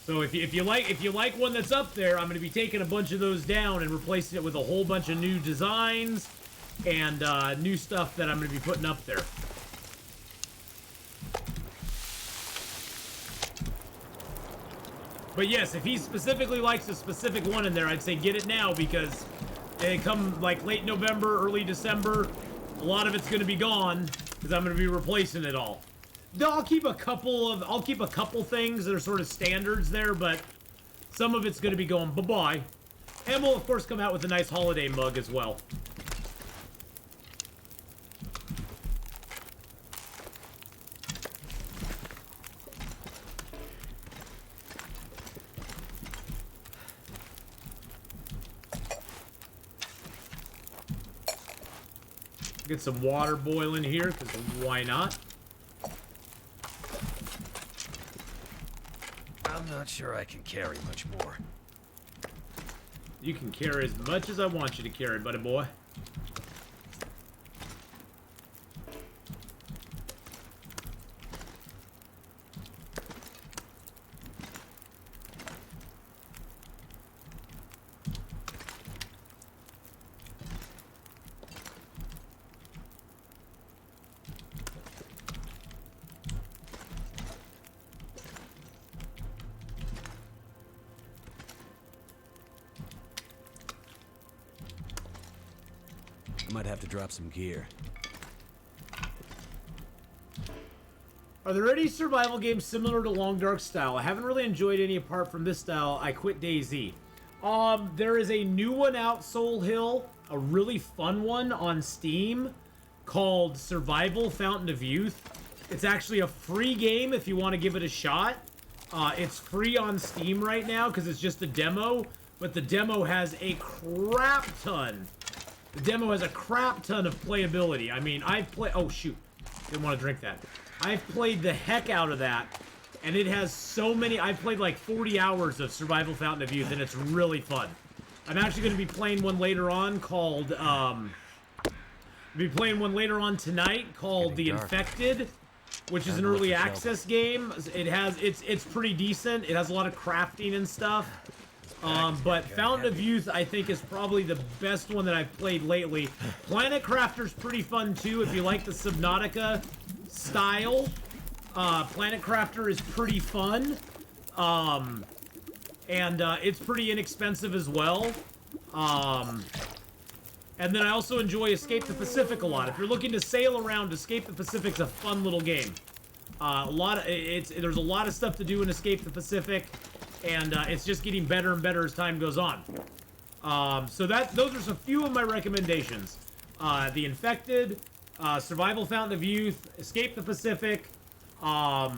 if you like one that's up there, I'm gonna be taking a bunch of those down and replacing it with a whole bunch of new designs and new stuff that I'm gonna be putting up there. But yes, if he specifically likes a specific one in there, I'd say get it now, because they come like late November, early December. A lot of it's going to be gone because I'm going to be replacing it all. I'll keep a couple things that are sort of standards there, but some of it's going to be going bye-bye. And we'll of course come out with a nice holiday mug as well. Get some water boiling here, because why not? I'm not sure I can carry much more. You can carry as much as I want you to carry, buddy boy. I might have to drop some gear. Are there any survival games similar to Long Dark style? I haven't really enjoyed any apart from this style. I quit DayZ. There is a new one out, Soul Hill, a really fun one on Steam called Survival Fountain of Youth. It's actually a free game if you want to give it a shot. It's free on Steam right now because it's just a demo, but the demo has a crap ton. The demo has a crap ton of playability. I mean, I've played... Oh, shoot. Didn't want to drink that. I've played the heck out of that, and it has so many... I've played like 40 hours of Survival Fountain of Youth, and it's really fun. I'm actually going to be playing one later on called... I'll be playing one later on tonight called The Infected, which is an early access game. It's pretty decent. It has a lot of crafting and stuff. But Fountain of Youth, I think, is probably the best one that I've played lately. Planet Crafter's pretty fun, too, if you like the Subnautica style. Planet Crafter is pretty fun. It's pretty inexpensive as well. And then I also enjoy Escape the Pacific a lot. If you're looking to sail around, Escape the Pacific's a fun little game. There's a lot of stuff to do in Escape the Pacific, and it's just getting better and better as time goes on. So those are some few of my recommendations. The Infected, Survival Fountain of Youth, Escape the Pacific, what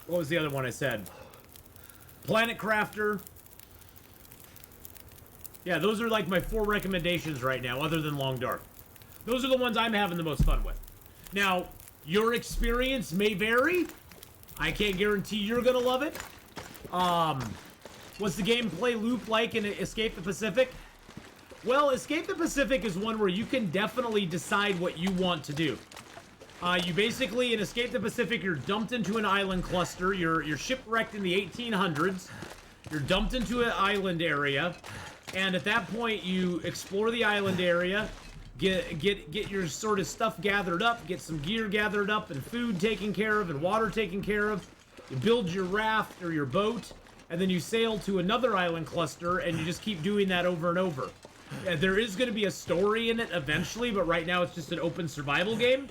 was the other one I said? Planet Crafter. Yeah, those are like my 4 recommendations right now, other than Long Dark. Those are the ones I'm having the most fun with. Now, your experience may vary. I can't guarantee you're gonna love it. What's the gameplay loop like in Escape the Pacific? Well, Escape the Pacific is one where you can definitely decide what you want to do. You basically, in Escape the Pacific, you're dumped into an island cluster. You're shipwrecked in the 1800s. You're dumped into an island area. And at that point, you explore the island area, get your sort of stuff gathered up, get some gear gathered up, and food taken care of, and water taken care of. You build your raft or your boat, and then you sail to another island cluster, and you just keep doing that over and over. There is going to be a story in it eventually, but right now it's just an open survival game.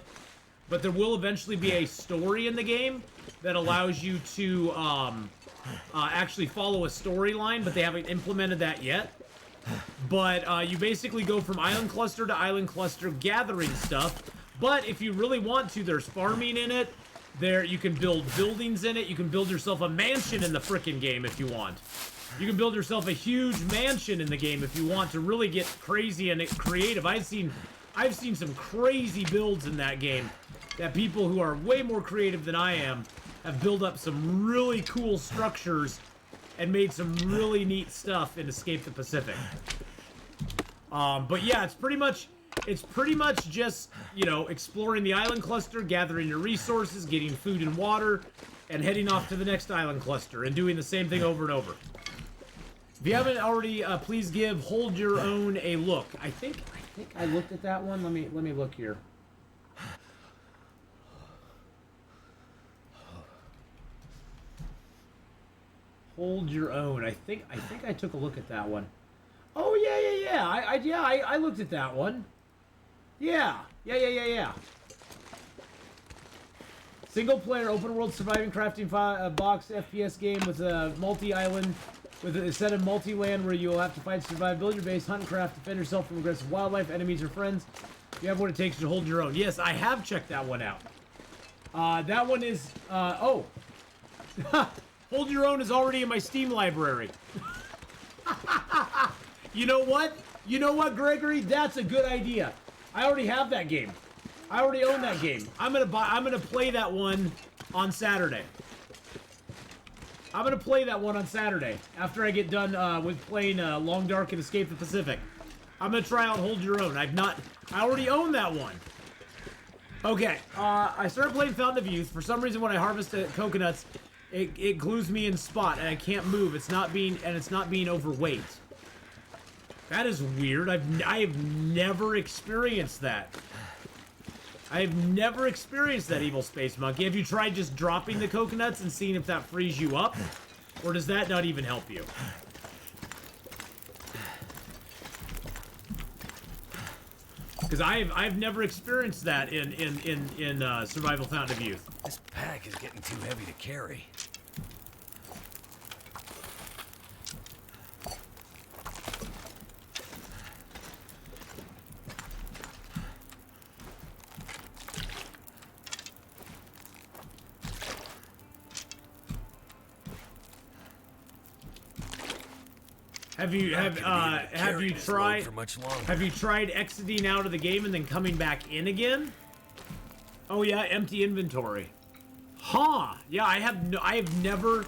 But there will eventually be a story in the game that allows you to actually follow a storyline, but they haven't implemented that yet. But you basically go from island cluster to island cluster gathering stuff. But if you really want to, there's farming in it. You can build buildings in it. You can build yourself a mansion in the frickin' game if you want. You can build yourself a huge mansion in the game if you want to really get crazy and creative. I've seen some crazy builds in that game that people who are way more creative than I am have built up some really cool structures and made some really neat stuff in Escape the Pacific. But yeah, it's pretty much just, you know, exploring the island cluster, gathering your resources, getting food and water, and heading off to the next island cluster and doing the same thing over and over. If you haven't already, please give Hold Your Own a look. I think I looked at that one. Let me look here. Hold Your Own. I think I took a look at that one. Oh yeah. I looked at that one. Yeah. Single player open world surviving crafting box FPS game with a multi-island with a set of multi-land where you will have to fight, survive, build your base, hunt and craft, defend yourself from aggressive wildlife, enemies, or friends. You have what it takes to hold your own. Yes, I have checked that one out. That one is Hold Your Own is already in my Steam library. You know what? You know what, Gregory? That's a good idea. I already have that game. I already own that game. I'm gonna play that one on Saturday. I'm gonna play that one on Saturday after I get done with playing Long Dark and Escape the Pacific. I'm gonna try out Hold Your Own. I already own that one. Okay, I started playing Fountain of Youth. For some reason, when I harvest coconuts, it glues me in spot and I can't move. It's not being overweight. That is weird. I have never experienced that. I have never experienced that, Evil Space Monkey. Have you tried just dropping the coconuts and seeing if that frees you up? Or does that not even help you? Because I've never experienced that in Survival Fountain of Youth. This pack is getting too heavy to carry. Have you tried for much longer. have you tried exiting out of the game and then coming back in again? Oh yeah, empty inventory. Huh? Yeah, I've never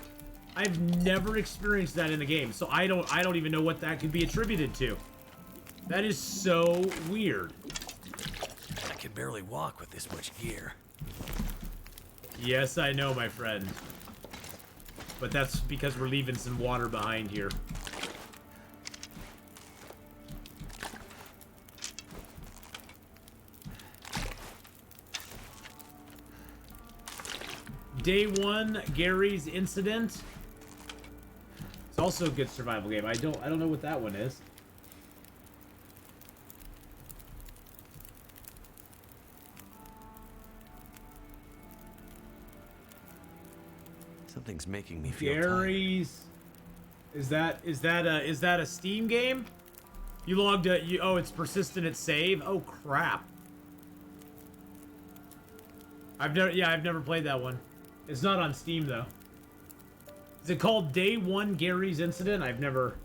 experienced that in the game, so I don't even know what that could be attributed to. That is so weird. I can barely walk with this much gear. Yes, I know, my friend. But that's because we're leaving some water behind here. Day 1, Gary's Incident. It's also a good survival game. I don't know what that one is. Something's making me feel Gary's. Is that a Steam game? You logged oh, it's persistent at save. Oh crap. I've never played that one. It's not on Steam though. Is it called Day 1 Gary's Incident? I've never.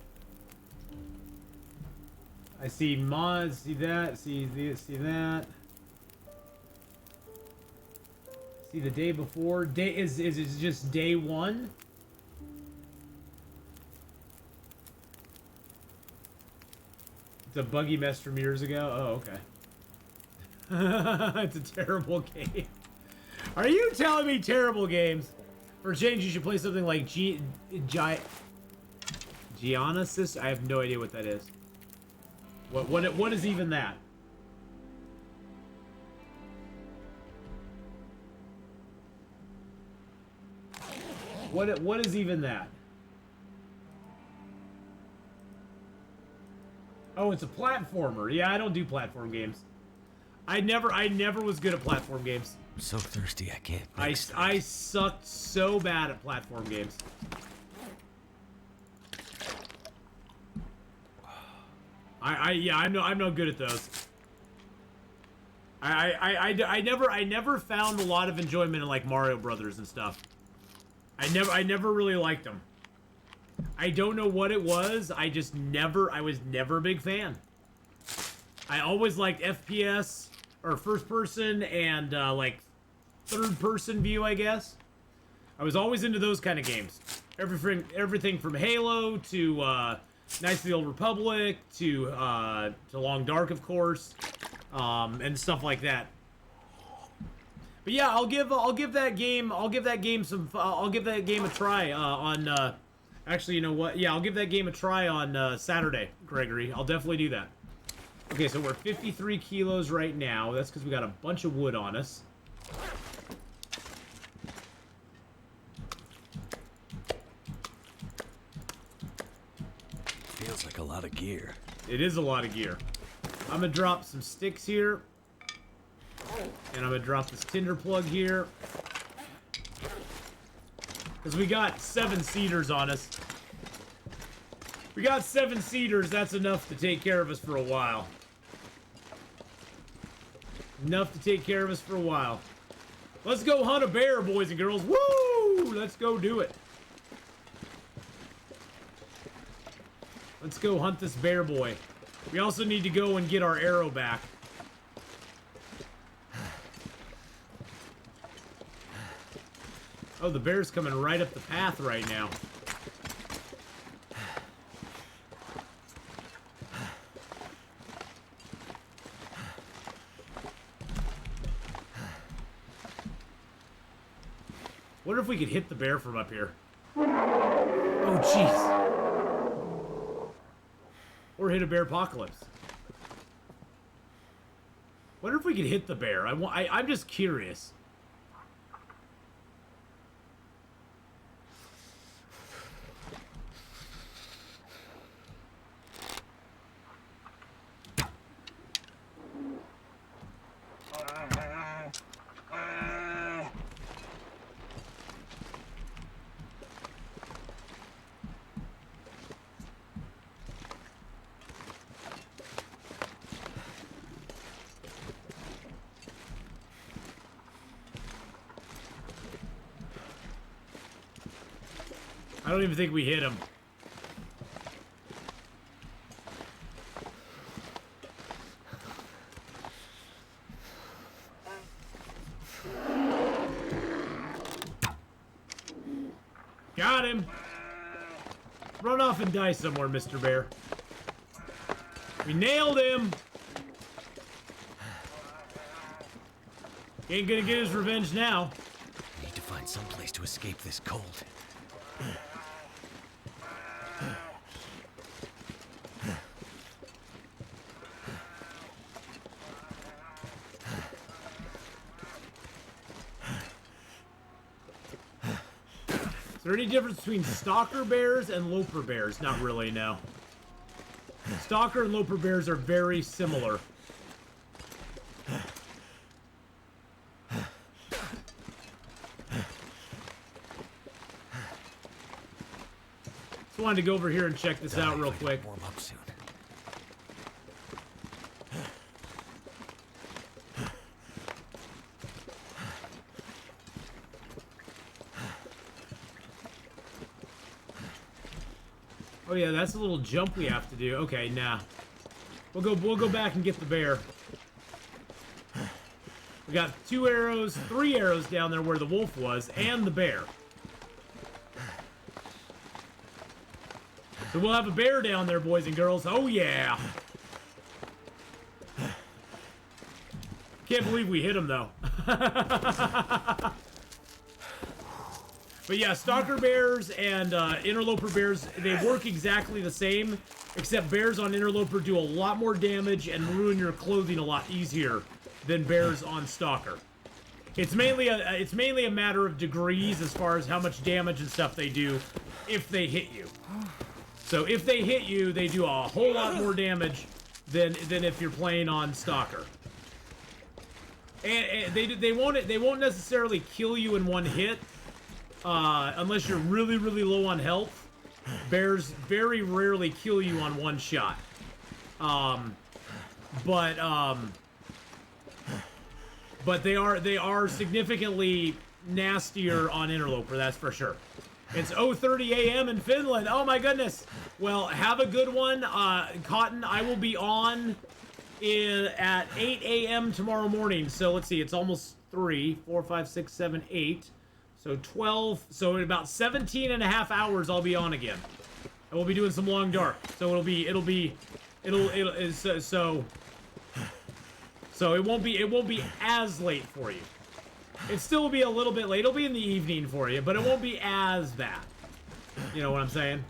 I see mods, see that, see that. See the day before. Is it just day 1? It's a buggy mess from years ago. Oh, okay. It's a terrible game. Are you telling me terrible games? For a change, you should play something like Geonesis? I have no idea what that is. What is even that? What is even that? Oh, it's a platformer. Yeah, I don't do platform games. I never was good at platform games. I'm so thirsty I can't. I sucked so bad at platform games. I'm no good at those. I never found a lot of enjoyment in like Mario Brothers and stuff. I never really liked them. I don't know what it was. I was never a big fan. I always liked FPS or first person and like third person view, I guess. I was always into those kind of games. Everything from Halo to Knights of the Old Republic to Long Dark, of course, and stuff like that. But yeah, I'll give that game a try on. Actually, you know what? Yeah, I'll give that game a try on Saturday, Gregory. I'll definitely do that. Okay, so we're 53 kilos right now. That's because we got a bunch of wood on us. Feels like a lot of gear. It is a lot of gear. I'm gonna drop some sticks here. And I'm gonna drop this tinder plug here. Because we got 7 cedars on us. We got 7 cedars, that's enough to take care of us for a while. Enough to take care of us for a while. Let's go hunt a bear, boys and girls. Woo! Let's go do it. Let's go hunt this bear boy. We also need to go and get our arrow back. Oh, the bear's coming right up the path right now. Wonder if we could hit the bear from up here. Oh, jeez. Or hit a bear apocalypse. Wonder if we could hit the bear. I'm just curious. I don't even think we hit him. Got him. Run off and die somewhere, Mr. Bear. We nailed him. Ain't gonna get his revenge now. I need to find some place to escape this cold. Is there any difference between stalker bears and loper bears? Not really, no. Stalker and loper bears are very similar. Just wanted to go over here and check this out real quick. Warm up soon. Oh yeah, that's a little jump we have to do. Okay, nah. We'll go back and get the bear. We got 2 arrows, 3 arrows down there where the wolf was, and the bear. So we'll have a bear down there, boys and girls. Oh yeah. Can't believe we hit him though. But yeah, stalker bears and interloper bears, they work exactly the same, except bears on interloper do a lot more damage and ruin your clothing a lot easier than bears on stalker. It's mainly a matter of degrees as far as how much damage and stuff they do if they hit you. So if they hit you, they do a whole lot more damage than if you're playing on stalker. And they won't necessarily kill you in one hit. Unless you're really, really low on health, bears very rarely kill you on one shot. But they are significantly nastier on interloper, that's for sure. It's 0:30 a.m. in Finland. Oh my goodness. Well, have a good one, Cotton. I will be on at 8 a.m. tomorrow morning. So let's see, it's almost 3, 4, 5, 6, 7, 8. So 12, so in about 17 and a half hours I'll be on again. And we'll be doing some Long Dark. So it won't be as late for you. It still will be a little bit late. It'll be in the evening for you, but it won't be as bad. You know what I'm saying?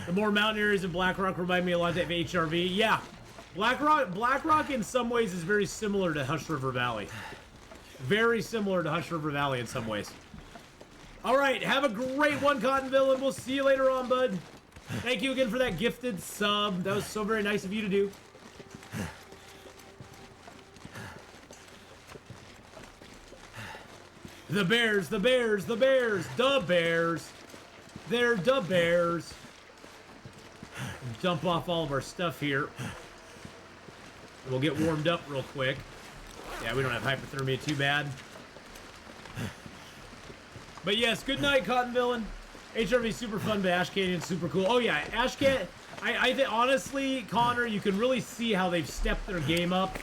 The more mountain areas in Blackrock remind me a lot of HRV. Yeah, Blackrock in some ways is very similar to Hush River Valley. Very similar to Hush River Valley in some ways. All right, have a great one, Cottonville, and we'll see you later on, bud. Thank you again for that gifted sub. That was so very nice of you to do. The bears, the bears, the bears, the bears. They're the bears. Dump off all of our stuff here. We'll get warmed up real quick. Yeah, we don't have hypothermia too bad. But yes, good night, Cotton Villain. HRV super fun, but Ash Canyon super cool. Oh yeah, Ash Canyon. I think honestly, Connor, you can really see how they've stepped their game up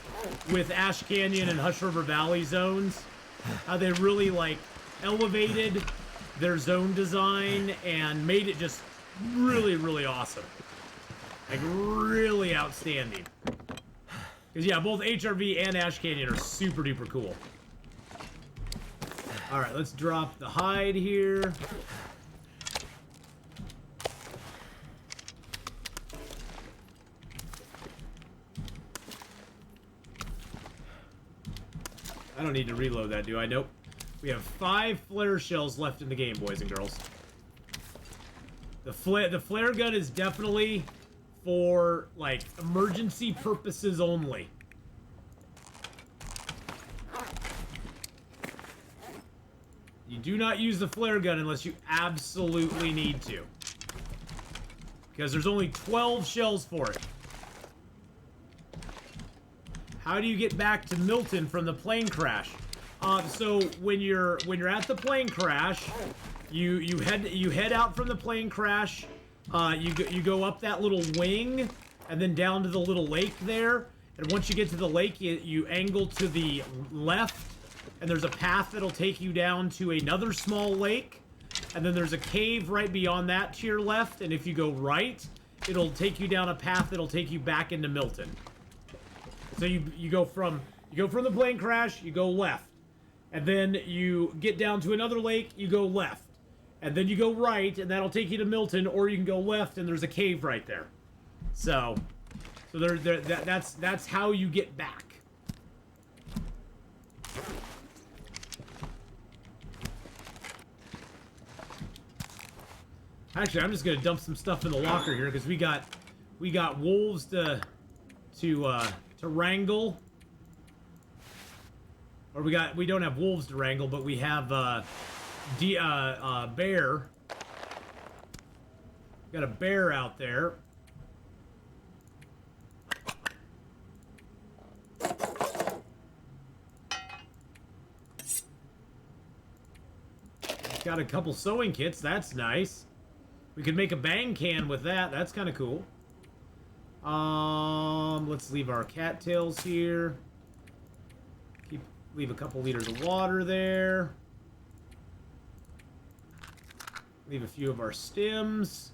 with Ash Canyon and Hush River Valley zones. How they really like elevated their zone design and made it just really, really awesome. Like, really outstanding. Because, yeah, both HRV and Ash Canyon are super duper cool. Alright, let's drop the hide here. I don't need to reload that, do I? Nope. We have 5 flare shells left in the game, boys and girls. The flare gun is definitely for, like, emergency purposes only. You do not use the flare gun unless you absolutely need to. Because there's only 12 shells for it. How do you get back to Milton from the plane crash? So when you're at the plane crash, you head out from the plane crash you go up that little wing, and then down to the little lake there. And once you get to the lake, you angle to the left, and there's a path that'll take you down to another small lake. And then there's a cave right beyond that to your left, and if you go right, it'll take you down a path that'll take you back into Milton. So you go from the plane crash, you go left. And then you get down to another lake, you go left. And then you go right, and that'll take you to Milton, or you can go left, and there's a cave right there. So that's how you get back. Actually, I'm just gonna dump some stuff in the locker here because we got wolves to wrangle. Or we don't have wolves to wrangle, but we have bear. Got a bear out there. Got a couple sewing kits. That's nice. We could make a bang can with that. That's kind of cool. Let's leave our cattails here. Leave a couple liters of water there. Leave a few of our stems.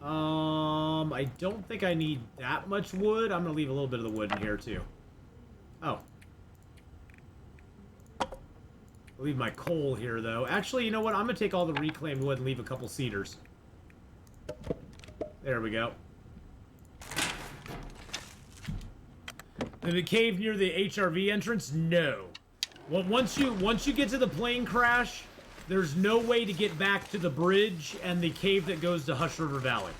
I don't think I need that much wood. I'm gonna leave a little bit of the wood in here too. Oh. I'll leave my coal here though. Actually, you know what? I'm gonna take all the reclaimed wood and leave a couple cedars. There we go. The cave near the HRV entrance? No. Well, once you get to the plane crash, there's no way to get back to the bridge and the cave that goes to Hush River Valley.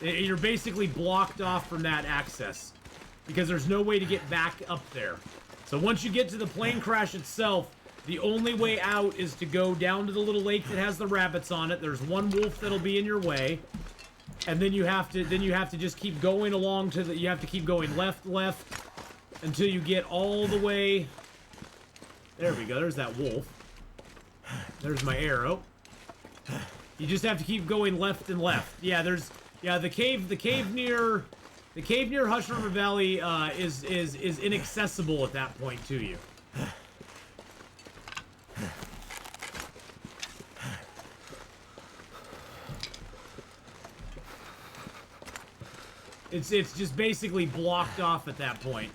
You're basically blocked off from that access because there's no way to get back up there. So once you get to the plane crash itself, the only way out is to go down to the little lake that has the rabbits on it. There's one wolf that'll be in your way. And then you have to just keep going along to the, you have to keep going left, until you get all the way. There we go. There's that wolf. There's my arrow. You just have to keep going left and left. Yeah, the cave near Hush River Valley is inaccessible at that point to you. It's just basically blocked off at that point.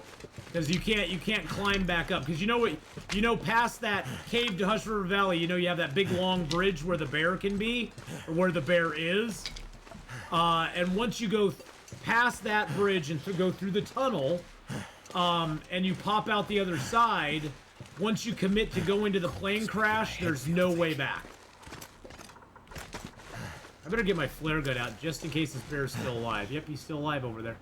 Because you can't climb back up. Because you know past that cave to Hush River Valley, you have that big long bridge where the bear can be, or where the bear is. And once you go past that bridge and go through the tunnel, and you pop out the other side, once you commit to going to the plane crash, there's no way back. I better get my flare gun out just in case this bear's still alive. Yep, he's still alive over there.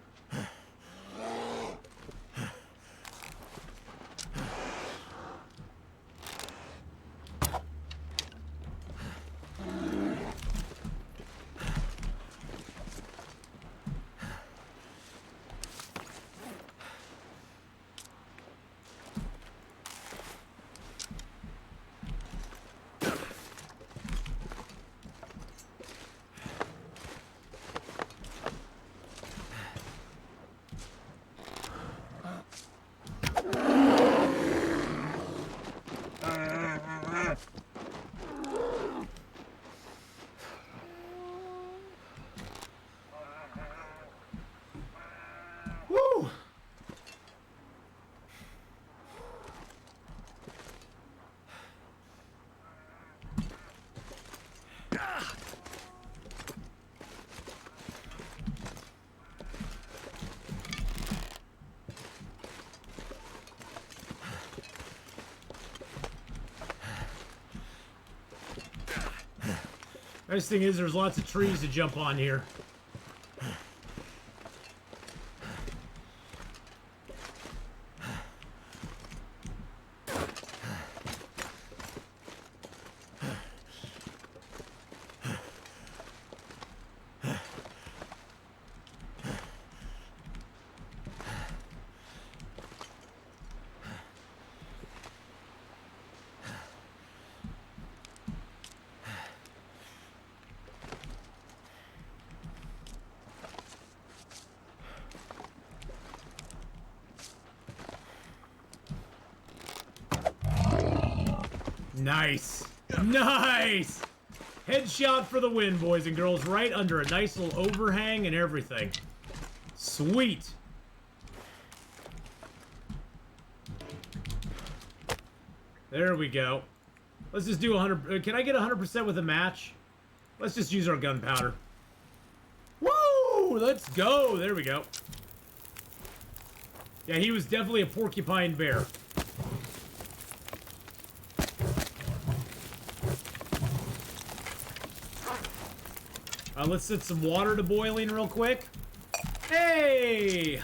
Nice thing is there's lots of trees to jump on here. Nice. Nice! Headshot for the win, boys and girls. Right under a nice little overhang and everything. Sweet. There we go. Let's just do 100. Can I get 100% with a match? Let's just use our gunpowder. Woo! Let's go. There we go. Yeah, he was definitely a porcupine bear. Let's set some water to boiling real quick. Hey!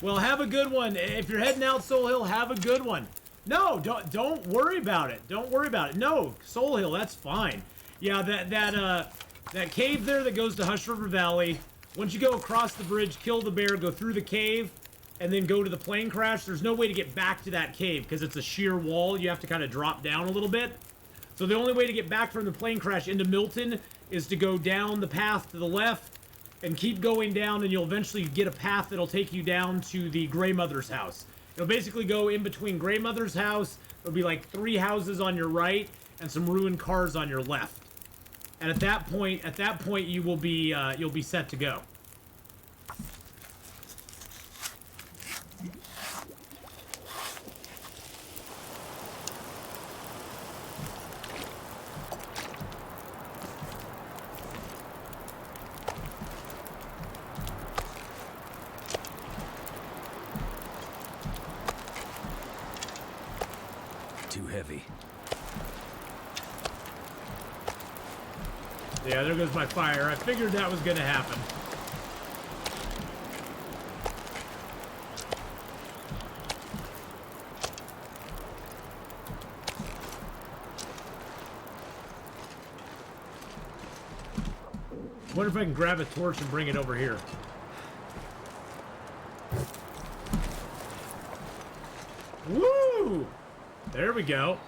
Well, have a good one. If you're heading out Soul Hill, have a good one. No, don't worry about it. Don't worry about it. No, Soul Hill, that's fine. Yeah, that cave there that goes to Hush River Valley. Once you go across the bridge, kill the bear, go through the cave, and then go to the plane crash. There's no way to get back to that cave because it's a sheer wall. You have to kind of drop down a little bit. So the only way to get back from the plane crash into Milton is to go down the path to the left and keep going down, and you'll eventually get a path that'll take you down to the Grey Mother's house. It'll basically go in between Grey Mother's house. There'll be like 3 houses on your right and some ruined cars on your left. And at that point, you will be you'll be set to go. Too heavy. Yeah, there goes my fire. I figured that was gonna happen. Wonder if I can grab a torch and bring it over here. Woo! There we go.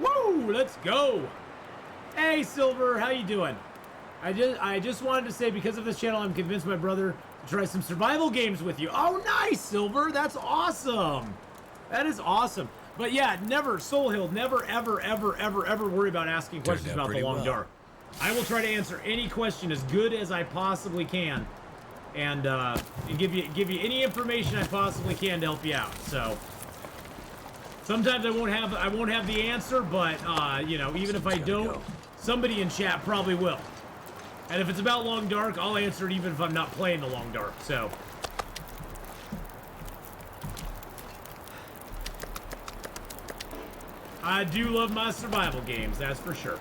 Woo! Let's go. Hey, Silver, how you doing? I just wanted to say, because of this channel, I'm convinced my brother to try some survival games with you. Oh, nice, Silver. That's awesome. That is awesome. But yeah, never, Soul Hill, never, ever, ever, ever, ever worry about asking questions about the Long Dark. I will try to answer any question as good as I possibly can, and give you any information I possibly can to help you out. So sometimes I won't have the answer, but you know, even if I don't, somebody in chat probably will. And if it's about Long Dark, I'll answer it even if I'm not playing the Long Dark. So. I do love my survival games, that's for sure.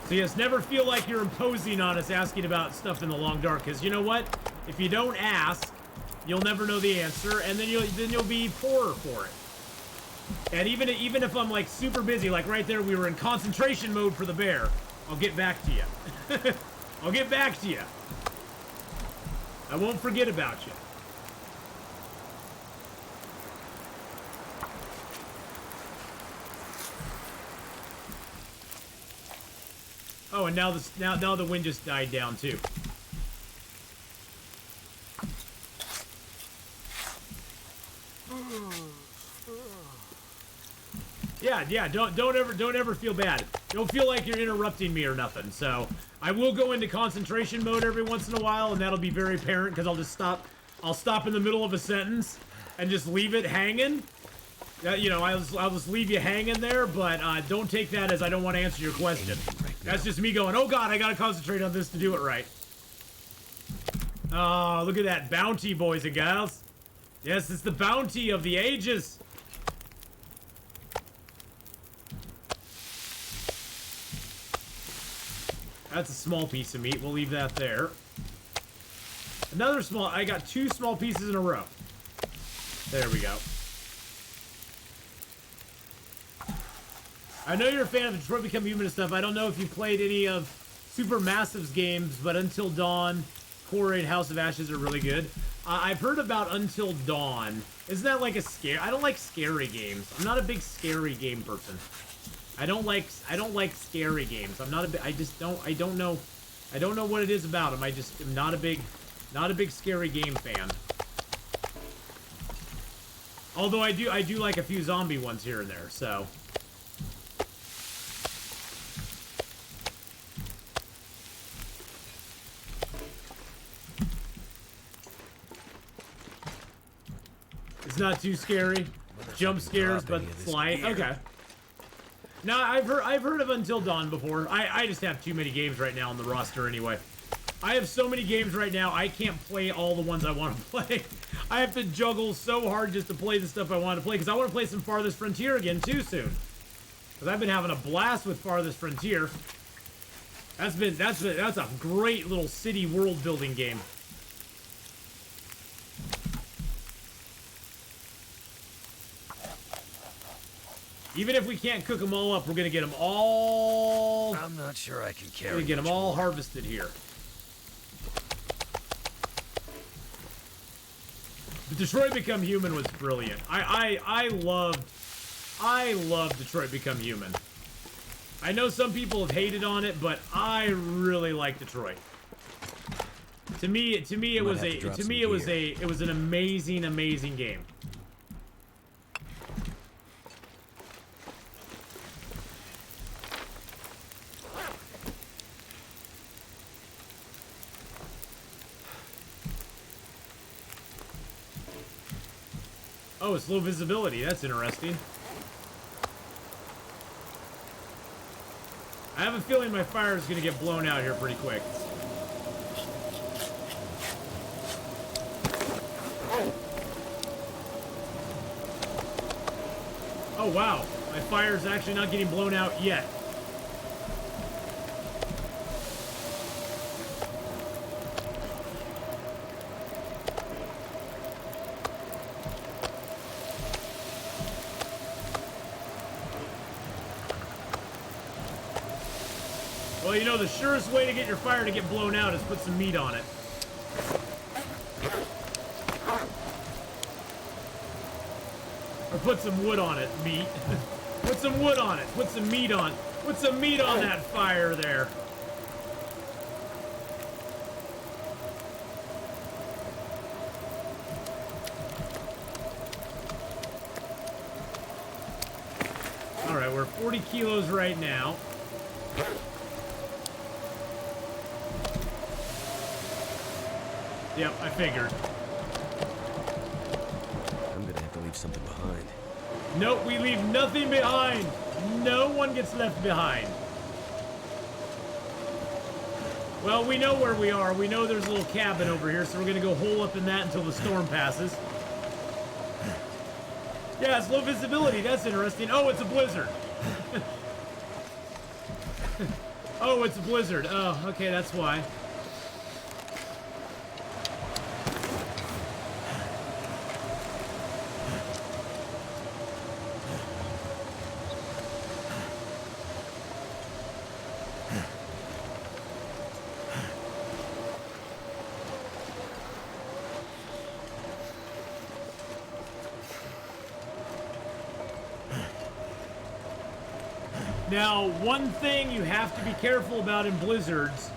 So yes, never feel like you're imposing on us asking about stuff in the Long Dark, because you know what? If you don't ask, you'll never know the answer, and then you'll be poorer for it. And even if I'm like super busy, like right there, we were in concentration mode for the bear, I'll get back to you. I'll get back to you. I won't forget about you. Oh, and now the wind just died down too. Yeah. Don't ever feel bad. Don't feel like you're interrupting me or nothing. So I will go into concentration mode every once in a while, and that'll be very apparent because I'll just stop. I'll stop in the middle of a sentence and just leave it hanging. You know, I'll just leave you hanging there, but don't take that as I don't want to answer your question. That's just me going, oh god, I gotta concentrate on this to do it right. Oh, look at that bounty, boys and gals. Yes, it's the bounty of the ages. That's a small piece of meat. We'll leave that there. Another small. I got 2 small pieces in a row. There we go. I know you're a fan of Detroit Become Human and stuff. I don't know if you played any of Supermassive's games, but Until Dawn, Core, and House of Ashes are really good. I've heard about Until Dawn. Isn't that like a scare? I don't like scary games. I'm not a big scary game person. I don't like scary games. I'm not a bit. I don't know. I don't know what it is about them. I just am not a big scary game fan. Although I do like a few zombie ones here and there, so. It's not too scary. Jump scares, but slight. Okay. Now I've heard of Until Dawn before. I just have too many games right now on the roster anyway. I have so many games right now, I can't play all the ones I want to play. I have to juggle so hard just to play the stuff I want to play, because I want to play some Farthest Frontier again too soon. Because I've been having a blast with Farthest Frontier. That's a great little city world building game. Even if we can't cook them all up, we're gonna get them all. I'm not sure I can carry. We're gonna get them all harvested here. But Detroit Become Human was brilliant. I loved Detroit Become Human. I know some people have hated on it, but I really like Detroit. To me it was an amazing game. Oh, it's low visibility. That's interesting. I have a feeling my fire is going to get blown out here pretty quick. Oh, wow. My fire is actually not getting blown out yet. Well, you know, the surest way to get your fire to get blown out is put some meat on it. Or put some wood on it, meat. Put some wood on it. Put some meat on. Put some meat on that fire there. All right, we're 40 kilos right now. Yep, I figured. I'm gonna have to leave something behind. Nope, we leave nothing behind. No one gets left behind. Well, we know where we are. We know there's a little cabin over here, so we're gonna go hole up in that until the storm passes. Yeah, it's low visibility. That's interesting. Oh, it's a blizzard. Oh, it's a blizzard. Oh, okay, that's why. Now, one thing you have to be careful about in blizzards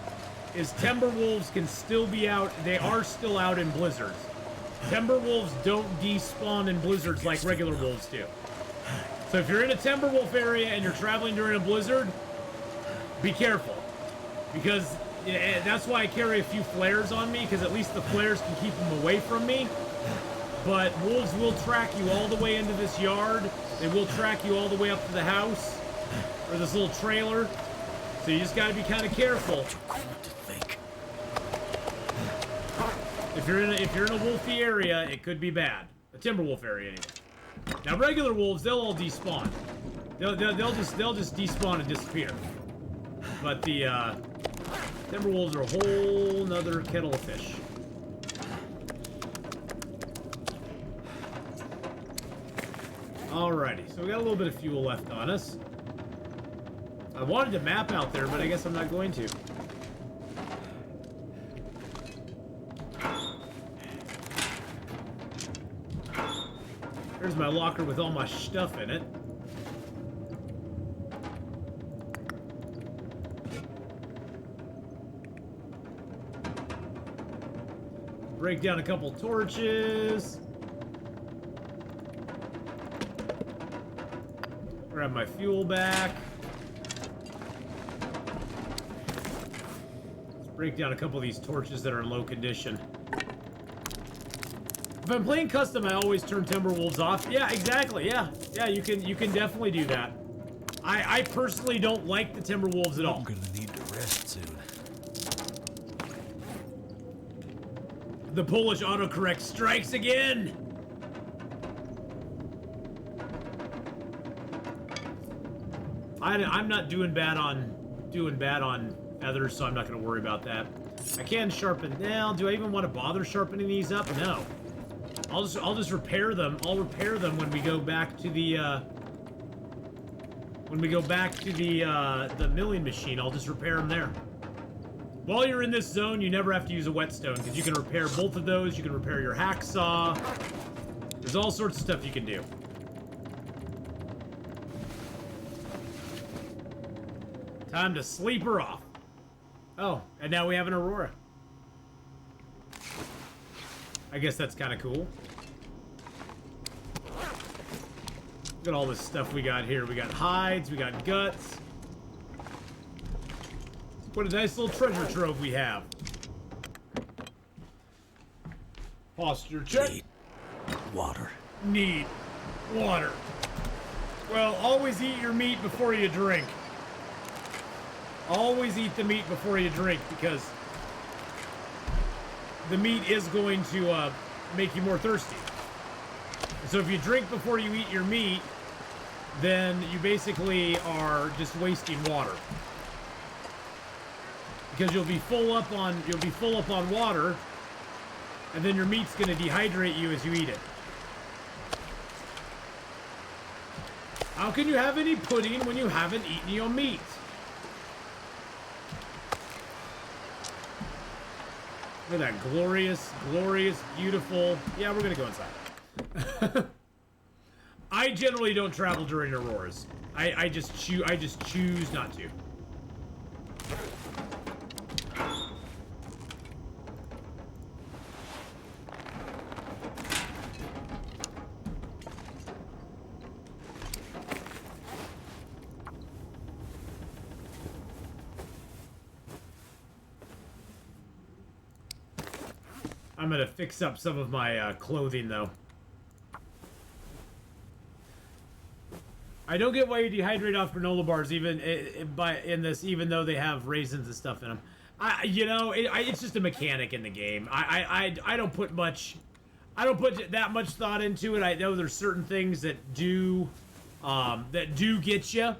is Timberwolves can still be out. They are still out in blizzards. Timberwolves don't despawn in blizzards like regular wolves do. So if you're in a Timberwolf area and you're traveling during a blizzard, be careful. Because that's why I carry a few flares on me, because at least the flares can keep them away from me. But wolves will track you all the way into this yard. They will track you all the way up to the house. Or this little trailer, so you just gotta be kind of careful. If you're in a wolfy area, it could be bad. A timberwolf area, anyway. Now regular wolves, they'll all despawn. They'll just despawn and disappear. But the timberwolves are a whole nother kettle of fish. Alrighty, so we got a little bit of fuel left on us. I wanted to map out there, but I guess I'm not going to. There's my locker with all my stuff in it. break down a couple torches. Grab my fuel back. Let's break down a couple of these torches that are in low condition. If I'm playing custom, I always turn Timberwolves off. Yeah, exactly. Yeah, you can definitely do that. I personally don't like the Timberwolves at all. I'm gonna need to rest soon. The Polish autocorrect strikes again. I'm not doing bad on feathers, so I'm not going to worry about that. I can sharpen now. Do I even want to bother sharpening these up? No. I'll just repair them. I'll repair them when we go back to the the milling machine. I'll just repair them there. While you're in this zone, you never have to use a whetstone because you can repair both of those. You can repair your hacksaw. There's all sorts of stuff you can do. Time to sleep her off. Oh, and now we have an Aurora. I guess that's kind of cool. Look at all this stuff we got here. We got hides, we got guts. What a nice little treasure trove we have. Posture check. Need water. Need water. Well, always eat your meat before you drink. Always eat the meat before you drink because the meat is going to make you more thirsty. So if you drink before you eat your meat, then you basically are just wasting water. Because you'll be full up on water, and then your meat's going to dehydrate you as you eat it. How can you have any pudding when you haven't eaten your meat? Look at that glorious, glorious, beautiful. Yeah, we're gonna go inside. I generally don't travel during auroras. I just choose not to. I'm gonna fix up some of my clothing, though. I don't get why you dehydrate off granola bars, even even though they have raisins and stuff in them. It's just a mechanic in the game. I don't put that much thought into it. I know there's certain things that do get you.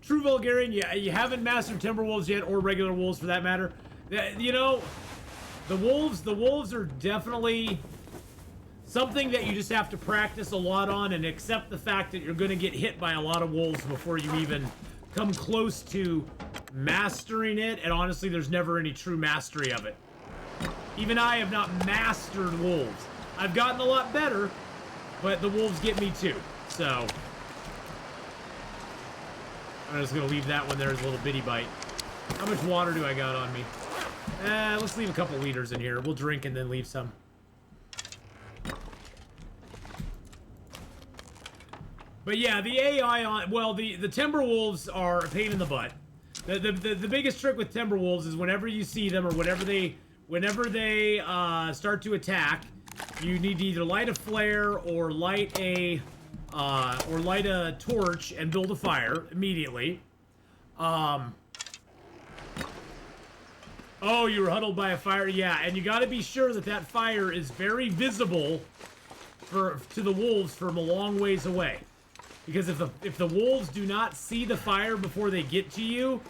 True Vulgarian, you haven't mastered Timberwolves yet, or regular wolves for that matter. The wolves are definitely something that you just have to practice a lot on and accept the fact that you're going to get hit by a lot of wolves before you even come close to mastering it. And honestly, there's never any true mastery of it. Even I have not mastered wolves. I've gotten a lot better, but the wolves get me too. So I'm just going to leave that one there as a little bitty bite. How much water do I got on me? Let's leave a couple liters in here. We'll drink and then leave some. But yeah, the AI on... Well, the Timberwolves are a pain in the butt. The biggest trick with Timberwolves is whenever you see them or whenever they start to attack, you need to either light a flare or light a torch and build a fire immediately. Oh, you were huddled by a fire? Yeah, and you got to be sure that that fire is very visible to the wolves from a long ways away. Because if the wolves do not see the fire before they get to you,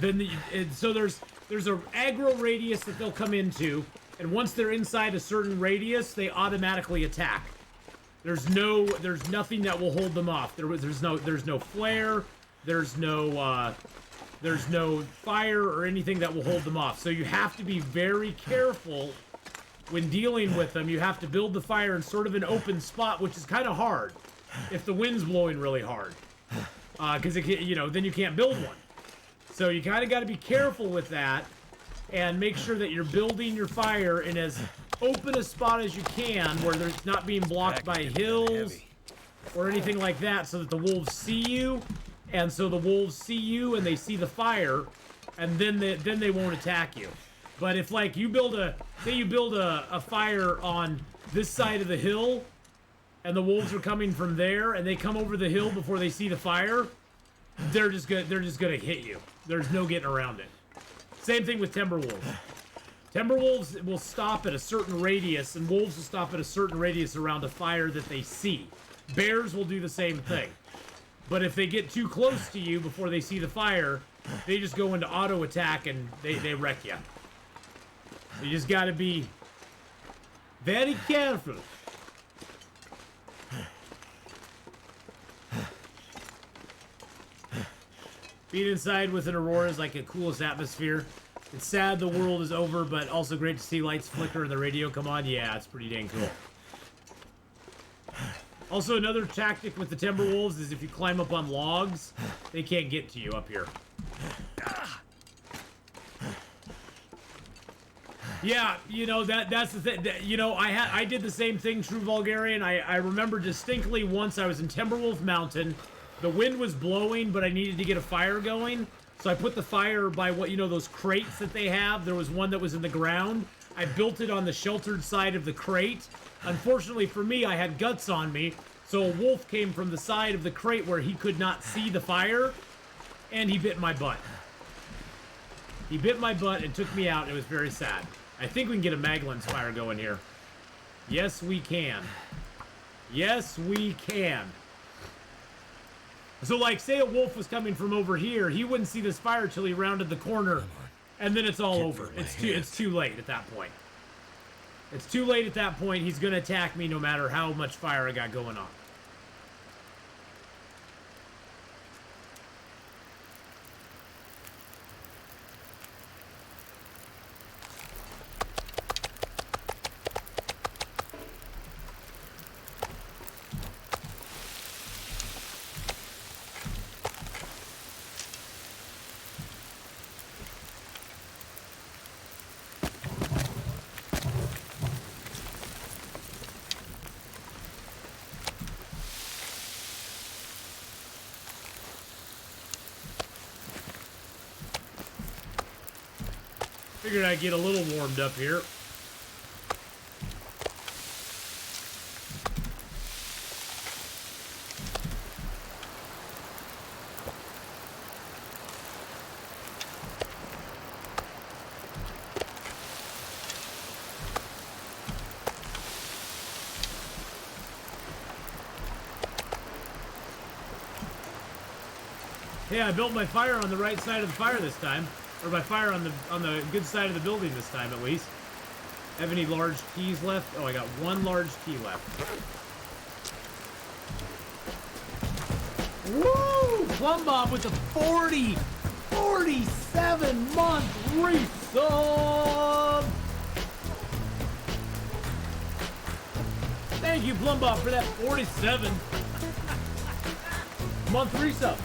then so there's an aggro radius that they'll come into, and once they're inside a certain radius, they automatically attack. There's nothing that will hold them off. There's no flare. There's no fire or anything that will hold them off. So you have to be very careful when dealing with them. You have to build the fire in sort of an open spot, which is kind of hard if the wind's blowing really hard. Because then you can't build one. So you kind of got to be careful with that. and make sure that you're building your fire in as open a spot as you can where it's not being blocked by hills or anything like that, so that the wolves see you, and so the wolves see you and they see the fire, and then they won't attack you. But if like you build a fire on this side of the hill, and the wolves are coming from there, and they come over the hill before they see the fire, they're just gonna hit you. There's no getting around it. Same thing with Timberwolves. Timberwolves will stop at a certain radius, and wolves will stop at a certain radius around a fire that they see. Bears will do the same thing. But if they get too close to you before they see the fire, they just go into auto attack and they wreck you. You just gotta be very careful. Being inside with an Aurora is like a coolest atmosphere. It's sad the world is over, but also great to see lights flicker and the radio come on. Yeah, it's pretty dang cool. Also, another tactic with the Timberwolves is if you climb up on logs, they can't get to you up here. Yeah, you know, that's the thing. You know, I did the same thing, True Vulgarian. I remember distinctly once I was in Timberwolf Mountain. The wind was blowing, but I needed to get a fire going. So I put the fire by those crates that they have. There was one that was in the ground. I built it on the sheltered side of the crate. Unfortunately for me, I had guts on me. So a wolf came from the side of the crate where he could not see the fire. And he bit my butt. He bit my butt and took me out. It was very sad. I think we can get a Maglin's fire going here. Yes, we can. Yes, we can. So, like, say a wolf was coming from over here, he wouldn't see this fire till he rounded the corner, and then it's all over. It's too late at that point. It's too late at that point. He's gonna attack me no matter how much fire I got going on. Figured I'd get a little warmed up here. Yeah, I built my fire on the right side of the fire this time. Or my fire on the good side of the building this time, at least. Have any large keys left? Oh, I got one large key left. Woo! Plum Bob with the 47-month resub! Thank you, Plum Bob, for that 47-month resub.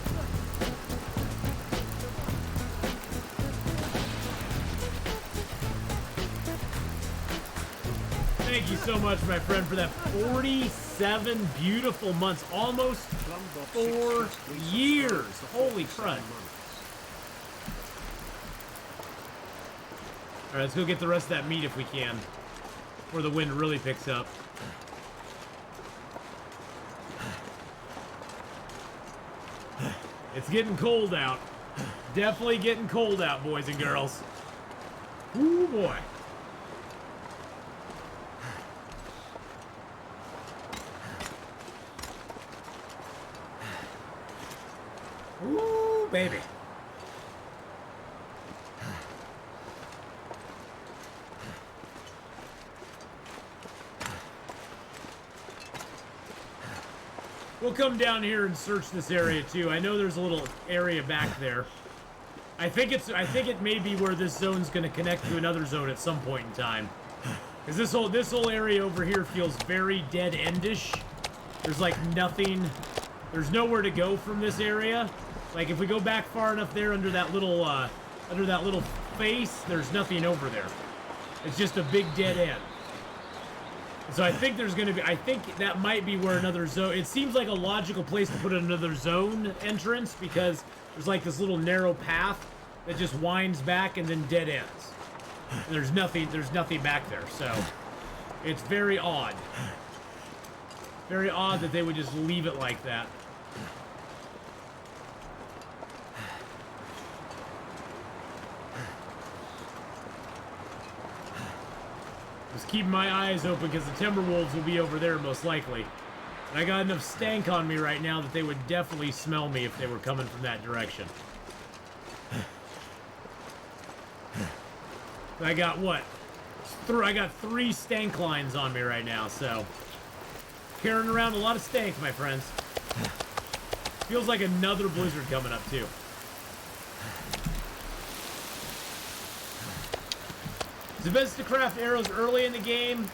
Thank you so much, my friend, for that 47 beautiful months. Almost 4 years. Holy crud. Alright, let's go get the rest of that meat if we can. Before the wind really picks up. It's getting cold out. Definitely getting cold out, boys and girls. Ooh, boy. Ooh, baby. We'll come down here and search this area too. I know there's a little area back there. I think it may be where this zone's going to connect to another zone at some point in time. Because this whole area over here feels very dead-endish. There's like nothing. There's nowhere to go from this area. Like if we go back far enough there under that little face, there's nothing over there. It's just a big dead end. So I think there's gonna be, I think that might be where another zone, it seems like a logical place to put another zone entrance because there's like this little narrow path that just winds back and then dead ends. And there's nothing back there, so it's very odd. Very odd that they would just leave it like that. Just keeping my eyes open because the Timberwolves will be over there most likely. And I got enough stank on me right now that they would definitely smell me if they were coming from that direction. I got what? I got 3 stank lines on me right now, so... Carrying around a lot of stank, my friends. Feels like another blizzard coming up, too. Is it best to craft arrows early in the game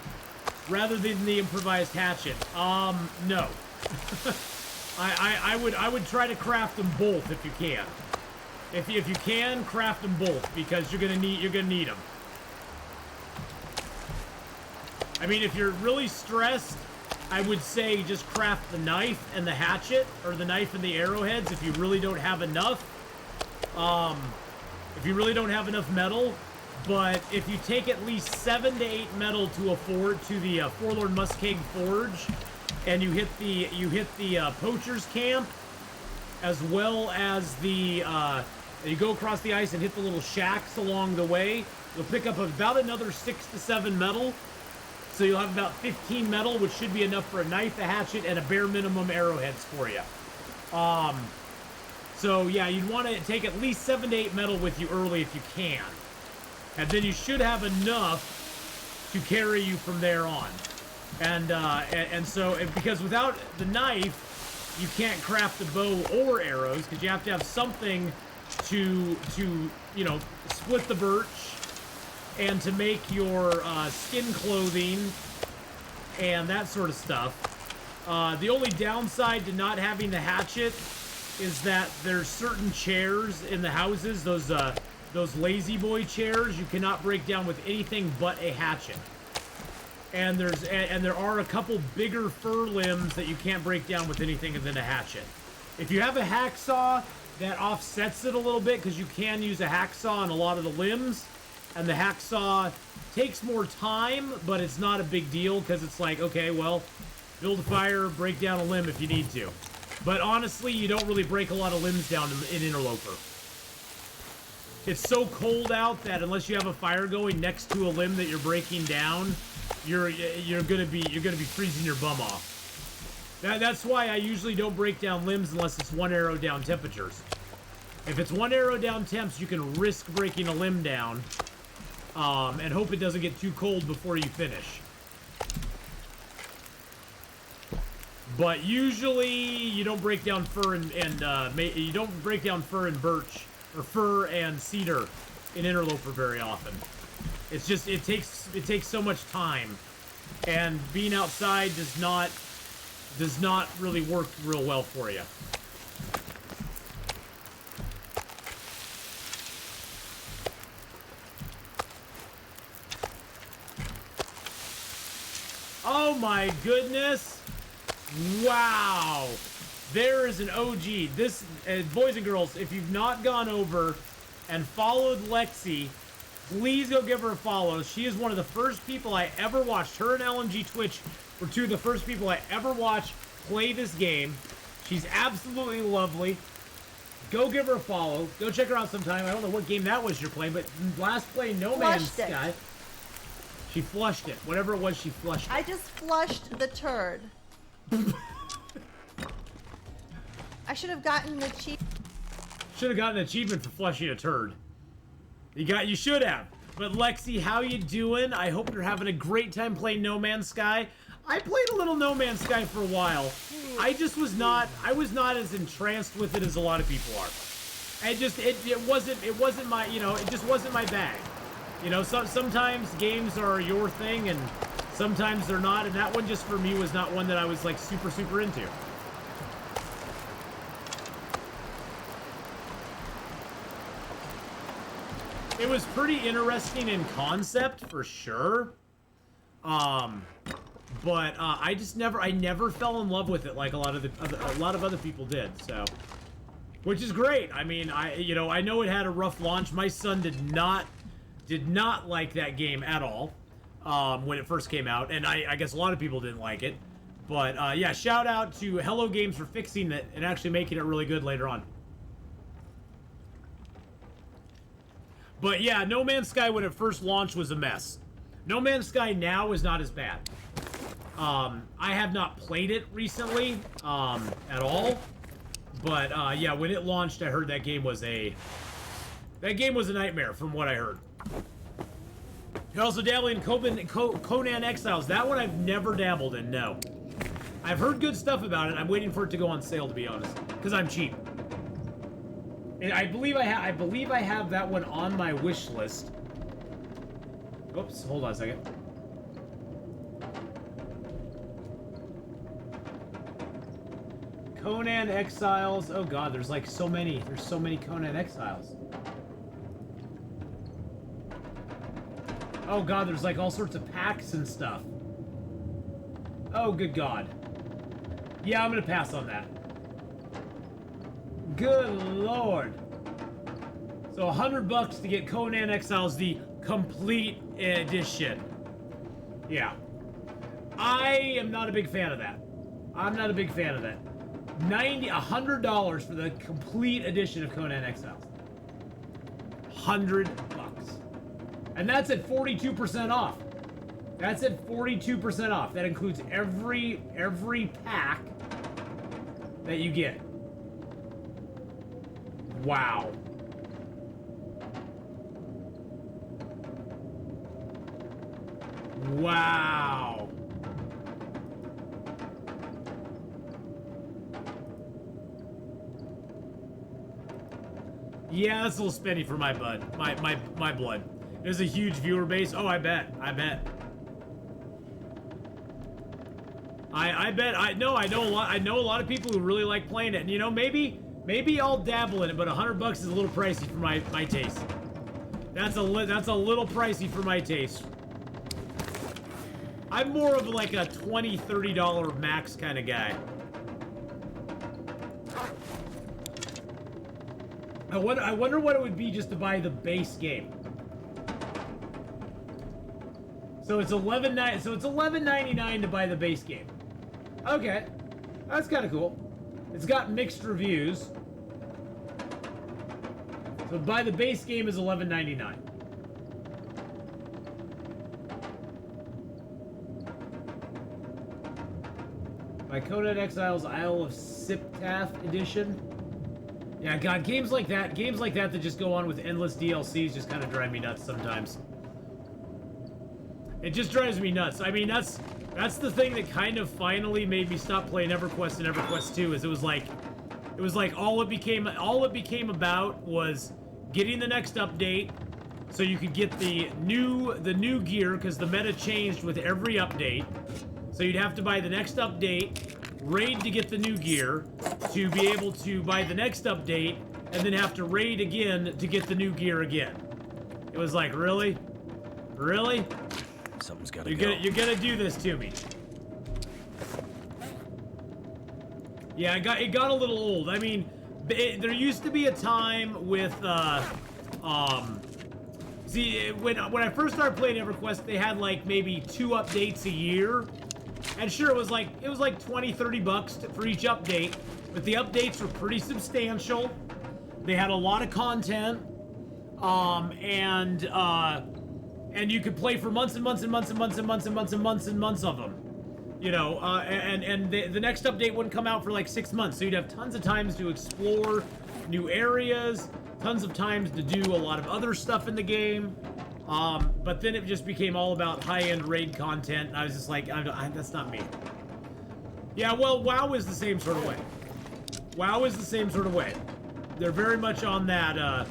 rather than the improvised hatchet? No. I would try to craft them both if you can. If you can, craft them both because you're gonna need them. I mean, if you're really stressed, I would say just craft the knife and the hatchet, or the knife and the arrowheads if you really don't have enough. If you really don't have enough metal. But if you take at least 7 to 8 metal to the Forlorn Muskeg forge, and you hit the poacher's camp, as well as the you go across the ice and hit the little shacks along the way, you'll pick up about another 6 to 7 metal. So you'll have about 15 metal, which should be enough for a knife, a hatchet, and a bare minimum arrowheads for you. So yeah, you'd want to take at least 7 to 8 metal with you early if you can. And then you should have enough to carry you from there on. And so, because without the knife, you can't craft the bow or arrows, because you have to have something to you know, split the birch, and to make your skin clothing, and that sort of stuff. The only downside to not having the hatchet is that there's certain chairs in the houses, those lazy boy chairs, you cannot break down with anything but a hatchet. And there are a couple bigger fir limbs that you can't break down with anything than a hatchet. If you have a hacksaw, that offsets it a little bit because you can use a hacksaw on a lot of the limbs. And the hacksaw takes more time, but it's not a big deal because it's like, okay, well, build a fire, break down a limb if you need to. But honestly, you don't really break a lot of limbs down in Interloper. It's so cold out that unless you have a fire going next to a limb that you're breaking down, you're gonna be freezing your bum off. That's why I usually don't break down limbs unless it's 1 arrow down temperatures. If it's 1 arrow down temps, you can risk breaking a limb down, and hope it doesn't get too cold before you finish. But usually you don't break down fir and you don't break down fir and birch. Or fir and cedar in Interloper very often. It's just it takes so much time, and being outside does not really work real well for you. Oh my goodness! Wow! There is an OG. This, boys and girls, if you've not gone over and followed Lexi, please go give her a follow. She is one of the first people I ever watched. Her and LMG Twitch were 2 of the first people I ever watched play this game. She's absolutely lovely. Go give her a follow. Go check her out sometime. I don't know what game that was you're playing, but last play No Man's Sky. She flushed it. Whatever it was, she flushed it. I just flushed the turd. I should have gotten the cheap. Should have gotten an achievement for flushing a turd. You should have. But Lexi, how you doing? I hope you're having a great time playing No Man's Sky. I played a little No Man's Sky for a while. I was not as entranced with it as a lot of people are. It wasn't my, you know, it just wasn't my bag. You know, sometimes games are your thing and sometimes they're not, and that one just for me was not one that I was like super into. it was pretty interesting in concept for sure. But I never fell in love with it like a lot of other people did. So, which is great. I mean, I know it had a rough launch. My son did not like that game at all when it first came out, and I guess a lot of people didn't like it. But yeah, shout out to Hello Games for fixing it and actually making it really good later on. But yeah, No Man's Sky when it first launched was a mess. No Man's Sky now is not as bad. I have not played it recently at all. But yeah, when it launched, I heard that game was a nightmare from what I heard. You're also dabbling in Conan Exiles. That one I've never dabbled in, no. I've heard good stuff about it. I'm waiting for it to go on sale, to be honest, because I'm cheap. And I believe I have that one on my wish list. Oops, hold on a second. Conan Exiles. Oh god, there's like so many. There's so many Conan Exiles. Oh god, there's like all sorts of packs and stuff. Oh good god. Yeah, I'm gonna pass on that. Good lord. So $100 to get Conan Exiles, the complete edition. Yeah. I am not a big fan of that. I'm not a big fan of that. $100 for the complete edition of Conan Exiles. $100. And that's at 42% off. That's at 42% off. That includes every pack that you get. Wow. Wow. Yeah, that's a little spendy for my blood. There's a huge viewer base. Oh, I bet. I know a lot of people who really like playing it. And you know, maybe I'll dabble in it, but $100 is a little pricey for my taste. That's a little pricey for my taste. I'm more of like a $20, $30 max kind of guy. I wonder what it would be just to buy the base game. So it's $11.99 to buy the base game. Okay, that's kind of cool. It's got mixed reviews. So buy the base game is $11.99. By Conan Exiles Isle of Siptath edition. Yeah, God, games like that that just go on with endless DLCs just kind of drive me nuts sometimes. It just drives me nuts. I mean, that's the thing that kind of finally made me stop playing EverQuest and EverQuest 2. Is it was like all it became about was getting the next update, so you could get the new gear because the meta changed with every update. So you'd have to buy the next update, raid to get the new gear, to be able to buy the next update, and then have to raid again to get the new gear again. It was like, really? Really? Something's gotta go. You're gonna do this to me. Yeah, it got a little old. I mean, there used to be a time with, see, when I first started playing EverQuest, they had like maybe 2 updates a year. And sure, it was like $20, $30 for each update, but the updates were pretty substantial. They had a lot of content, and you could play for months and months and months and months and months and months and months and months of them. You know, and the next update wouldn't come out for like 6 months, so you'd have tons of times to explore new areas, tons of times to do a lot of other stuff in the game. But then it just became all about high-end raid content, and I was just like, that's not me. Yeah, well, WoW is the same sort of way. WoW is the same sort of way. They're very much on that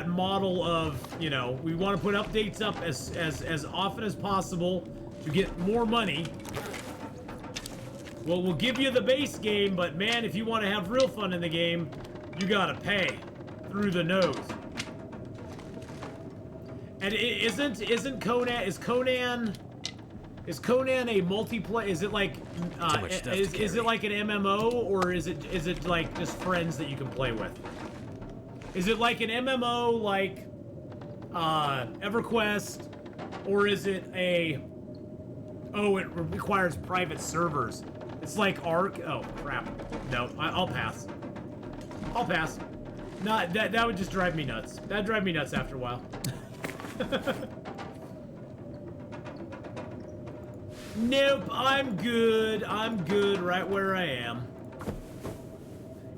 model of, you know, we want to put updates up as often as possible to get more money. Well, we'll give you the base game, but man, if you want to have real fun in the game, you gotta pay through the nose. And isn't Conan is Conan a multiplayer? Is it like is it like an MMO, or is it like just friends that you can play with? Is it like an MMO like EverQuest, or is it a it requires private servers? It's like Ark. Oh crap! No, I'll pass. I'll pass. Not that would just drive me nuts. That'd drive me nuts after a while. Nope, I'm good. I'm good right where I am.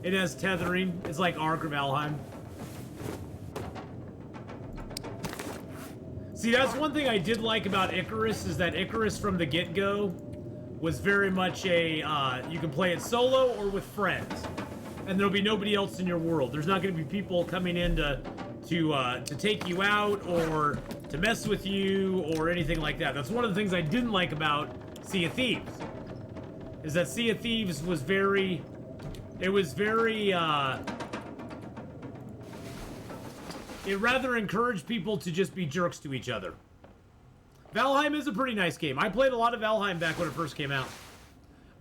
It has tethering. It's like Ark or Valheim. See, that's one thing I did like about Icarus, is that Icarus from the get-go was very much a, you can play it solo or with friends. And there'll be nobody else in your world. There's not going to be people coming in to take you out or to mess with you or anything like that. That's one of the things I didn't like about Sea of Thieves. Is that Sea of Thieves was very... It rather encouraged people to just be jerks to each other. Valheim is a pretty nice game. I played a lot of Valheim back when it first came out.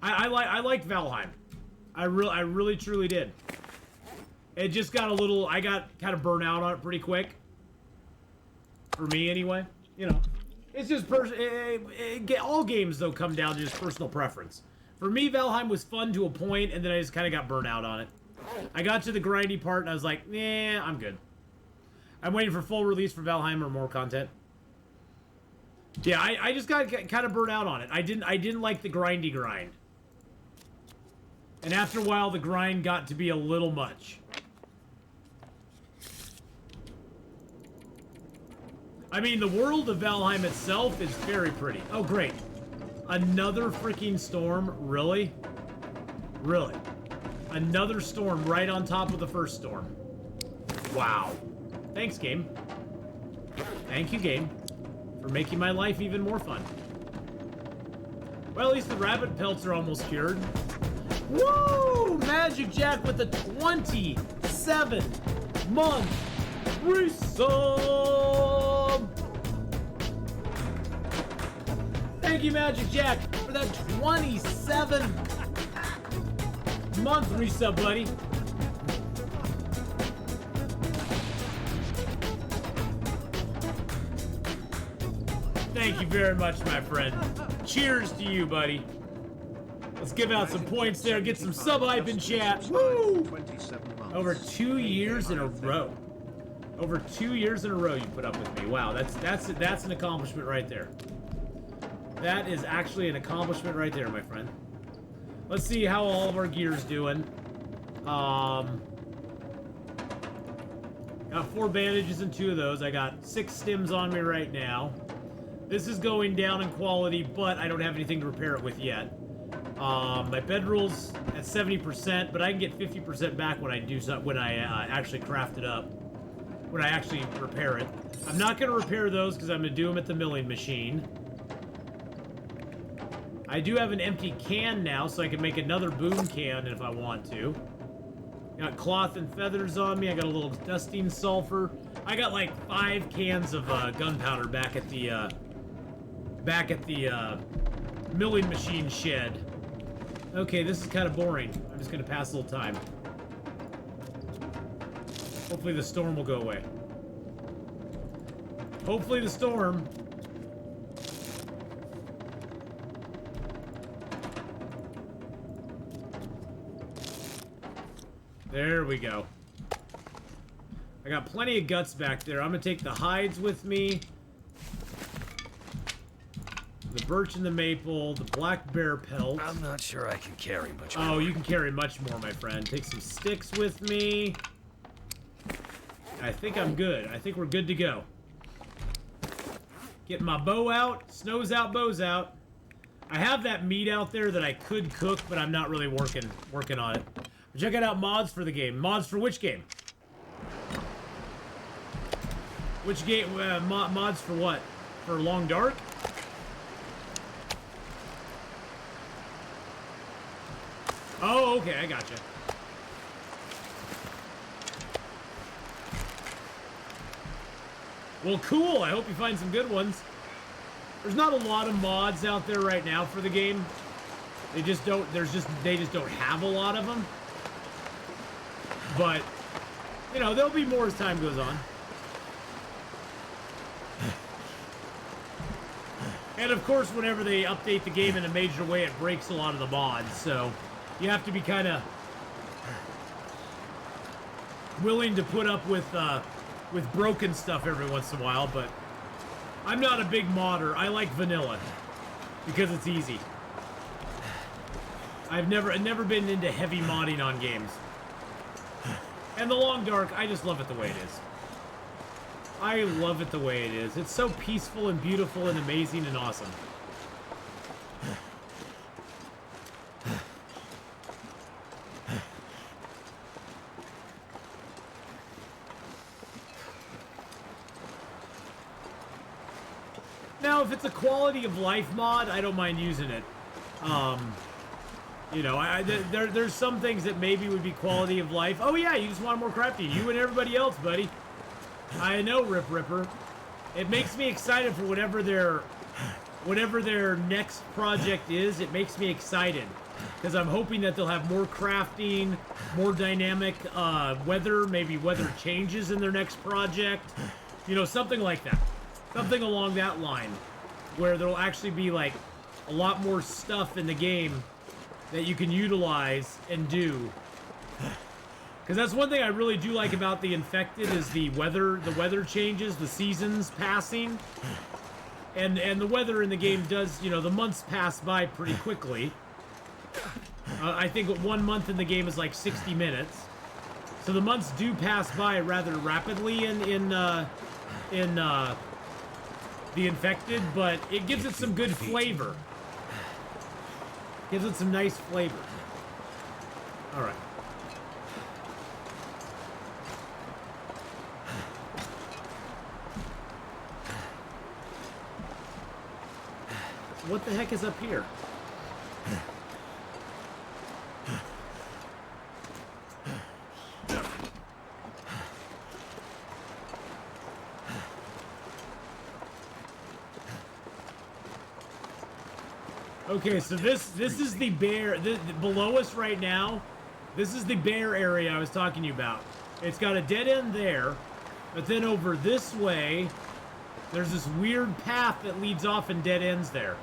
I liked Valheim. I really truly did. It just got a little... I got kind of burnt out on it pretty quick. For me, anyway. You know. It's just... all games, though, come down to just personal preference. For me, Valheim was fun to a point, and then I just kind of got burnt out on it. I got to the grindy part, and I was like, nah, I'm good. I'm waiting for full release for Valheim or more content. Yeah, I just got kind of burnt out on it. I didn't like the grindy grind. And after a while, the grind got to be a little much. I mean, the world of Valheim itself is very pretty. Oh, great. Another freaking storm? Really? Really? Another storm right on top of the first storm. Wow. Thanks, game. Thank you, game, for making my life even more fun. Well, at least the rabbit pelts are almost cured. Woo! Magic Jack with the 27-month resub! Thank you, Magic Jack, for that 27-month resub, buddy. Thank you very much, my friend. Cheers to you, buddy. Let's give out some points there, get some sub-hype in chat. Woo! Over 2 years in a row. Over 2 years in a row you put up with me. Wow, that's an accomplishment right there. That is actually an accomplishment right there, my friend. Let's see how all of our gear's doing. Got 4 bandages and 2 of those. I got 6 stims on me right now. This is going down in quality, but I don't have anything to repair it with yet. My bedroll's at 70%, but I can get 50% back when I do something, when I actually craft it up. When I actually repair it. I'm not going to repair those because I'm going to do them at the milling machine. I do have an empty can now, so I can make another boom can if I want to. Got cloth and feathers on me. I got a little dusting sulfur. I got like 5 cans of gunpowder back at the milling machine shed. Okay, this is kind of boring. I'm just gonna pass a little time. Hopefully the storm will go away. Hopefully the storm. There we go. I got plenty of guts back there. I'm gonna take the hides with me. The birch and the maple, the black bear pelt. I'm not sure I can carry much more. Oh, you can carry much more, my friend. Take some sticks with me. I think I'm good. I think we're good to go. Getting my bow out. Snow's out, bow's out. I have that meat out there that I could cook, but I'm not really working on it. Check out mods for the game. Mods for which game? Which game? Mods for what? For Long Dark? Oh, okay, I gotcha. Well, cool. I hope you find some good ones. There's not a lot of mods out there right now for the game. They just don't have a lot of them. But, you know, there'll be more as time goes on. And of course, whenever they update the game in a major way, it breaks a lot of the mods. So you have to be kind of willing to put up with broken stuff every once in a while. But I'm not a big modder. I like vanilla because it's easy. I've never been into heavy modding on games. And The Long Dark, I just love it the way it is. I love it the way it is. It's so peaceful and beautiful and amazing and awesome. Now, if it's a quality of life mod, I don't mind using it. You know, there's some things that maybe would be quality of life. Oh yeah, you just want more crafting. You and everybody else, buddy. I know, Rip Ripper. It makes me excited for whatever their next project is. It makes me excited because I'm hoping that they'll have more crafting, more dynamic weather, maybe weather changes in their next project. You know, something like that. Something along that line where there'll actually be like a lot more stuff in the game that you can utilize and do. Because that's one thing I really do like about the Infected is the weather changes, the seasons passing. And the weather in the game does, you know, the months pass by pretty quickly. I think 1 month in the game is like 60 minutes. So the months do pass by rather rapidly in the Infected, but it gives it some good flavor. Gives it some nice flavor. All right. What the heck is up here? Okay, so this is the bear below us right now. This is the bear area I was talking to you about. It's got a dead end there, but then over this way, there's this weird path that leads off and dead ends there.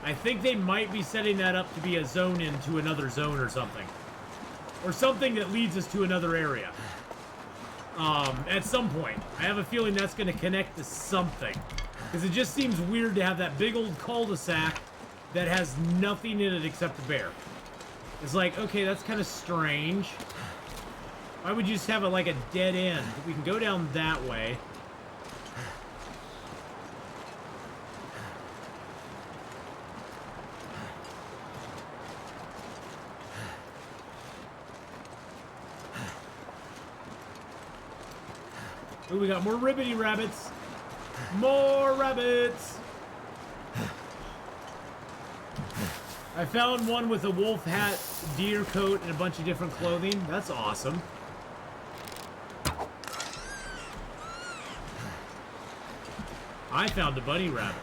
I think they might be setting that up to be a zone into another zone or something. Or something that leads us to another area. At some point. I have a feeling that's going to connect to something. Because it just seems weird to have that big old cul-de-sac that has nothing in it except a bear. It's like, okay, that's kind of strange. Why would you just have it like a dead end? We can go down that way. Ooh, we got more ribbity rabbits. More rabbits. I found one with a wolf hat, deer coat, and a bunch of different clothing. That's awesome. I found a bunny rabbit.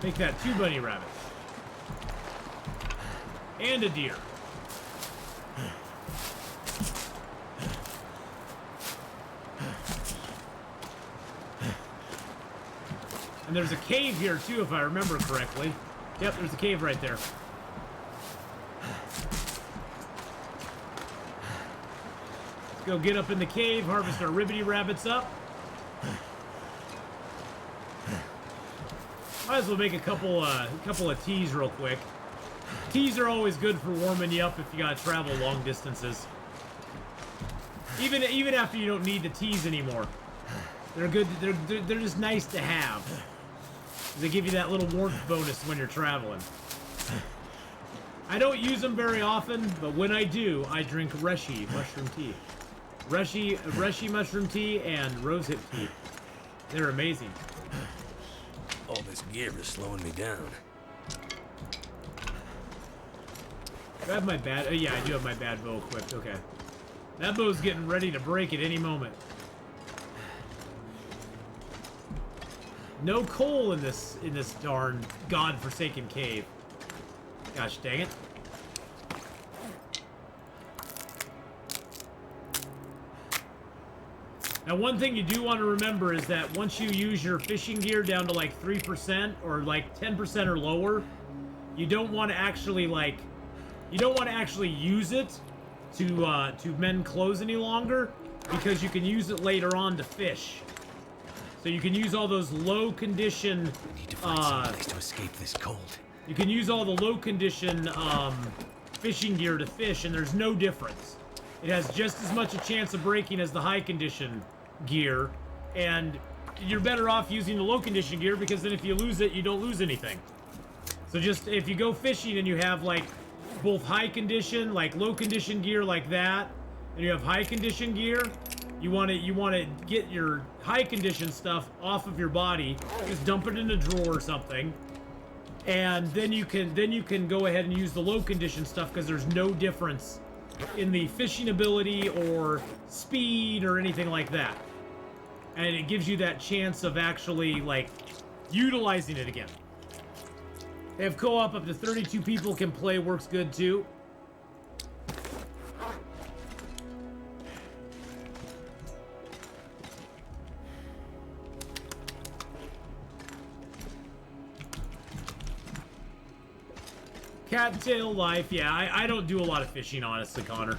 Make that 2 bunny rabbits. And a deer. And there's a cave here, too, if I remember correctly. Yep, there's a cave right there. Let's go get up in the cave, harvest our ribbity rabbits up. Might as well make a couple of teas real quick. Teas are always good for warming you up if you gotta travel long distances. Even after you don't need the teas anymore. They're good, they're just nice to have. They give you that little warmth bonus when you're traveling. I don't use them very often, but when I do, I drink Reishi mushroom tea. Reishi mushroom tea and rosehip tea. They're amazing. All this gear is slowing me down. Do I have my bad... Oh, yeah, I do have my bad bow equipped. Okay. That bow's getting ready to break at any moment. No coal in this darn godforsaken cave. Gosh dang it. Now, one thing you do want to remember is that once you use your fishing gear down to like 3% or like 10% or lower, you don't want to actually use it to mend clothes any longer, because you can use it later on to fish. So you can use all those low condition. Need to find some place to escape this cold. You can use all the low condition fishing gear to fish, and there's no difference. It has just as much a chance of breaking as the high condition gear, and you're better off using the low condition gear, because then if you lose it, you don't lose anything. So just if you go fishing and you have like both high condition, like low condition gear like that, and you have high condition gear, you want to get your high condition stuff off of your body, just dump it in a drawer or something, and then you can go ahead and use the low condition stuff, because there's no difference in the fishing ability or speed or anything like that. And it gives you that chance of actually, like, utilizing it again. They have co-op up to 32 people can play, works good too. Cattail life, yeah, I don't do a lot of fishing, honestly, Connor.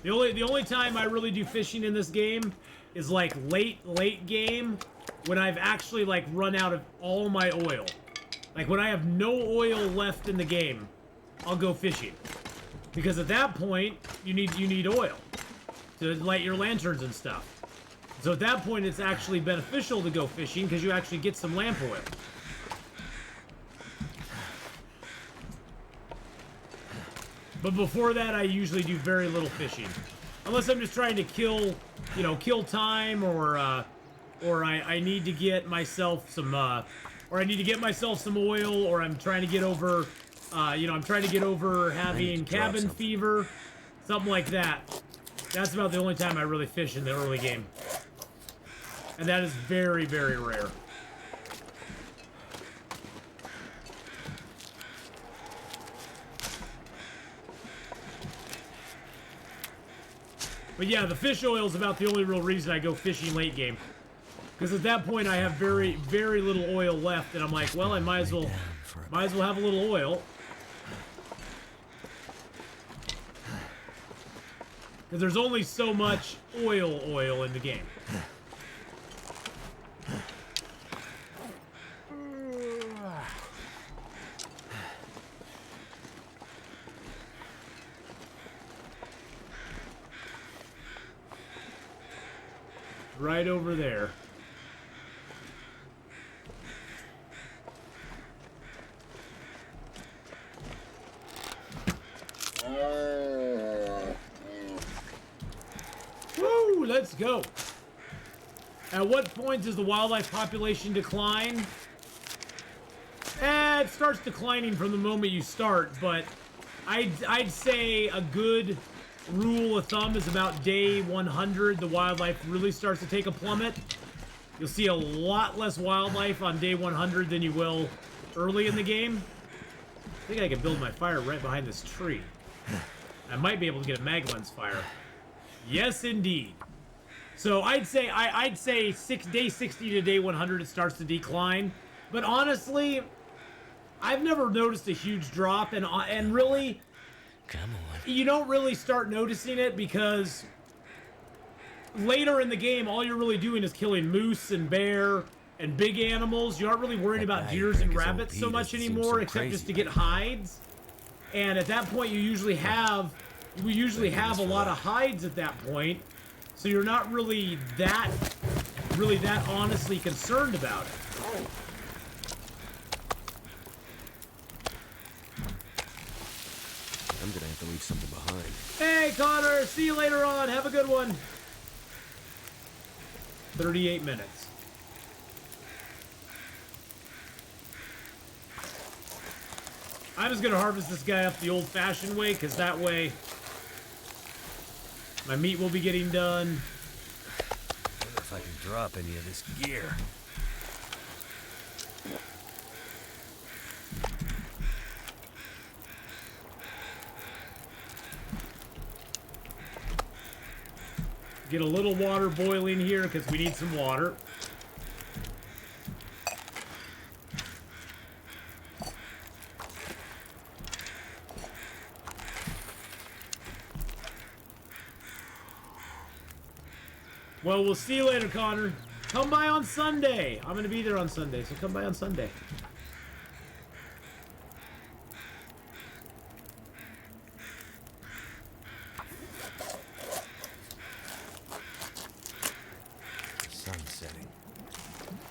The only time I really do fishing in this game is like late game, when I've actually like run out of all my oil. Like when I have no oil left in the game, I'll go fishing, because at that point you need oil to light your lanterns and stuff. So at that point it's actually beneficial to go fishing, because you actually get some lamp oil. But before that, I usually do very little fishing, unless I'm just trying to kill time, or I need to get myself some, or I need to get myself some oil, or I'm trying to get over, I'm trying to get over having cabin fever, something like that. That's about the only time I really fish in the early game, and that is very, very rare. But yeah, the fish oil is about the only real reason I go fishing late game. Because at that point I have very, very little oil left, and I'm like, well, I might as well have a little oil. Because there's only so much oil in the game. Right over there. Woo! Let's go. At what point does the wildlife population decline? It starts declining from the moment you start, but I'd say a good rule of thumb is about day 100, the wildlife really starts to take a plummet. You'll see a lot less wildlife on day 100 than you will early in the game. I think I can build my fire right behind this tree. I might be able to get a mag lens fire. Yes, indeed. So I'd say day 60 to day 100 it starts to decline. But honestly, I've never noticed a huge drop, and really, come on. You don't really start noticing it, because later in the game, all you're really doing is killing moose and bear and big animals. You aren't really worrying about deers and rabbits so much anymore, except just to get hides. And at that point, we usually have a lot of hides at that point, so you're not really that honestly concerned about it. I'm gonna have to leave something behind. Hey, Connor! See you later on. Have a good one. 38 minutes. I'm just gonna harvest this guy up the old-fashioned way, because that way My meat will be getting done. Wonder if I can drop any of this gear. Get a little water boiling here because we need some water. Well, we'll see you later, Connor. Come by on Sunday. I'm going to be there on Sunday, so come by on Sunday. Sun's setting.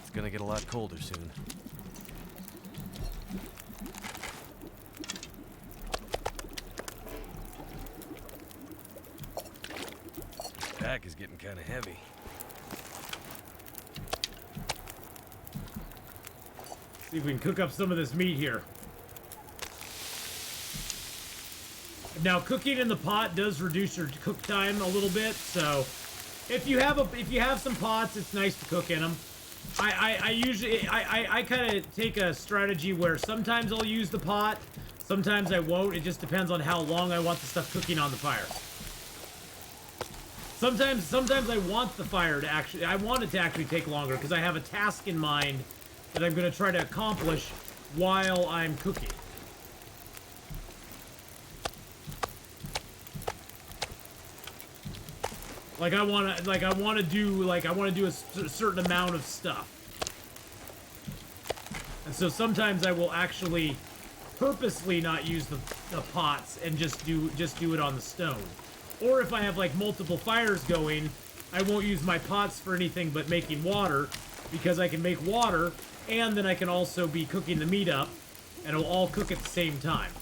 It's gonna get a lot colder soon. Pack is getting kind of heavy. See if we can cook up some of this meat here. Now, cooking in the pot does reduce your cook time a little bit, so if you have some pots, it's nice to cook in them. I usually kind of take a strategy where sometimes I'll use the pot, sometimes I won't. It just depends on how long I want the stuff cooking on the fire. Sometimes I want the fire to I want it to actually take longer because I have a task in mind that I'm going to try to accomplish while I'm cooking. Like I want to do a certain amount of stuff. And so sometimes I will actually purposely not use the pots and just do it on the stone. Or if I have like multiple fires going, I won't use my pots for anything but making water, because I can make water and then I can also be cooking the meat up and it'll all cook at the same time.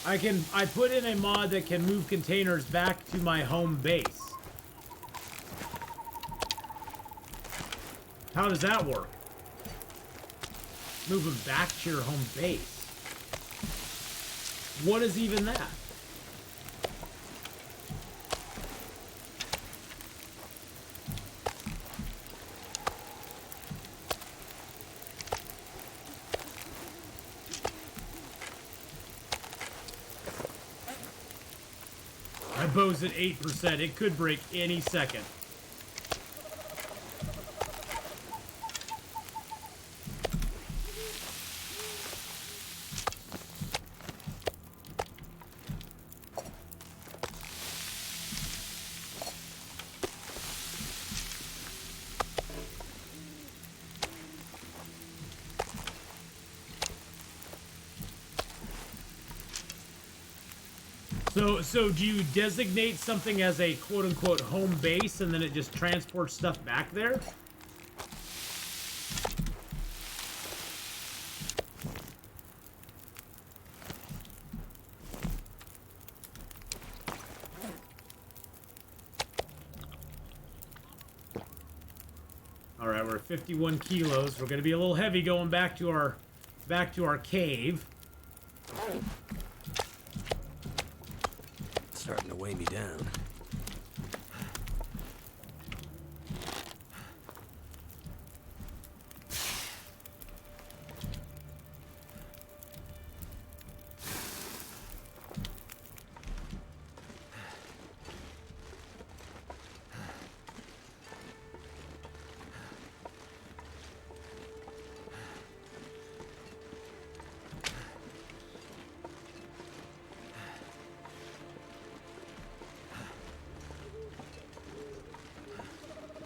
I put in a mod that can move containers back to my home base. How does that work? Move them back to your home base. What is even that? My bow's at 8%. It could break any second. So do you designate something as a quote-unquote home base and then it just transports stuff back there? All right, we're at 51 kilos. We're going to be a little heavy going back to our cave. Starting to weigh me down.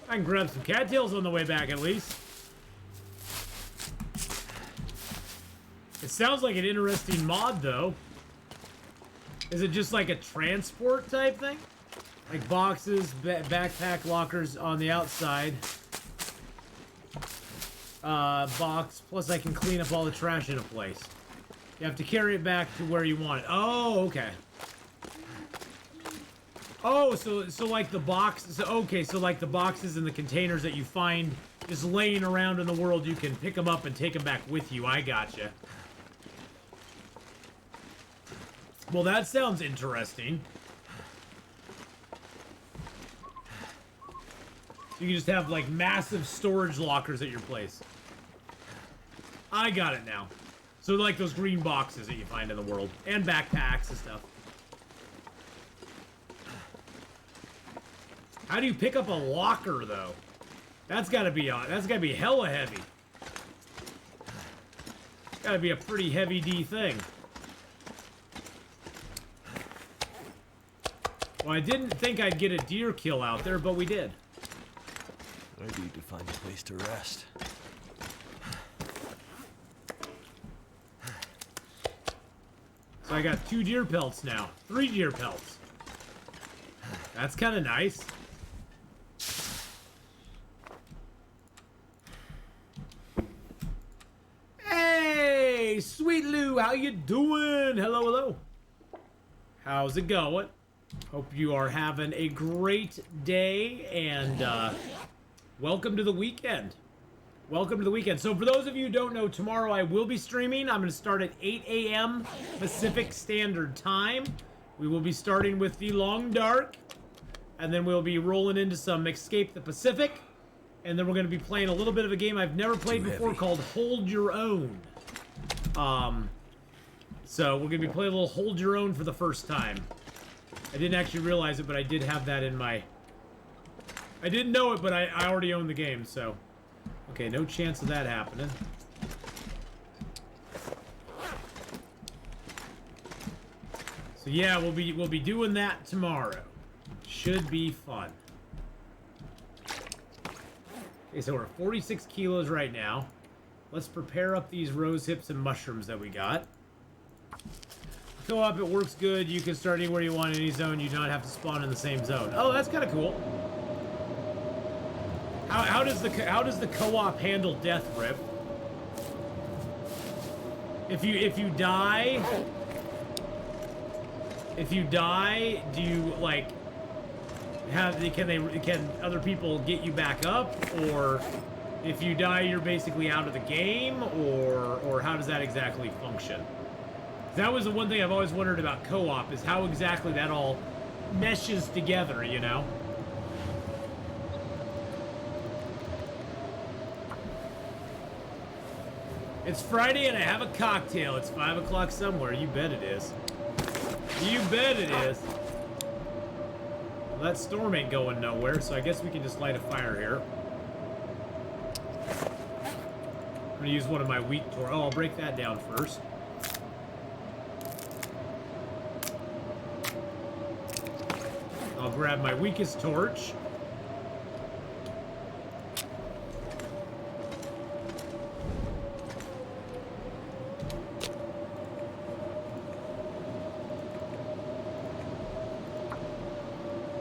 I can grab some cattails on the way back, at least. It sounds like an interesting mod, though. Is it just like a transport type thing? Like boxes, backpack lockers on the outside. Box, plus I can clean up all the trash in a place. You have to carry it back to where you want it. Oh, okay. Oh, so like the box. So okay, so like the boxes and the containers that you find just laying around in the world, you can pick them up and take them back with you. I gotcha. Well, that sounds interesting. You can just have like massive storage lockers at your place. I got it now. So like those green boxes that you find in the world, and backpacks and stuff. How do you pick up a locker though? That's gotta be hella heavy. Gotta be a pretty heavy D thing. Well, I didn't think I'd get a deer kill out there, but we did. I need to find a place to rest. So I got 2 deer pelts now. 3 deer pelts. That's kind of nice. Hey, Sweet Lou, how you doing? Hello, hello. How's it going? Hope you are having a great day, and welcome to the weekend. Welcome to the weekend. So for those of you who don't know, tomorrow I will be streaming. I'm going to start at 8 a.m. Pacific Standard Time. We will be starting with the Long Dark, and then we'll be rolling into some Escape the Pacific, and then we're going to be playing a little bit of a game I've never played before called Hold Your Own. So we're going to be playing a little Hold Your Own for the first time. I didn't actually realize it, but I did have that in my... I didn't know it, but I already own the game, so... Okay, no chance of that happening. So yeah, we'll be doing that tomorrow. Should be fun. Okay, so we're at 46 kilos right now. Let's prepare up these rose hips and mushrooms that we got. Co-op, it works good. You can start anywhere you want in any zone. You don't have to spawn in the same zone. Oh, that's kind of cool. How does the co-op handle death, Rip? If you die, do you like can other people get you back up, or if you die you're basically out of the game, or how does that exactly function? That was the one thing I've always wondered about co-op, is how exactly that all meshes together, you know? It's Friday and I have a cocktail. It's 5 o'clock somewhere. You bet it is. You bet it is. Well, that storm ain't going nowhere, so I guess we can just light a fire here. I'm gonna use one of my wheat torches. Oh, I'll break that down first. I'll grab my weakest torch.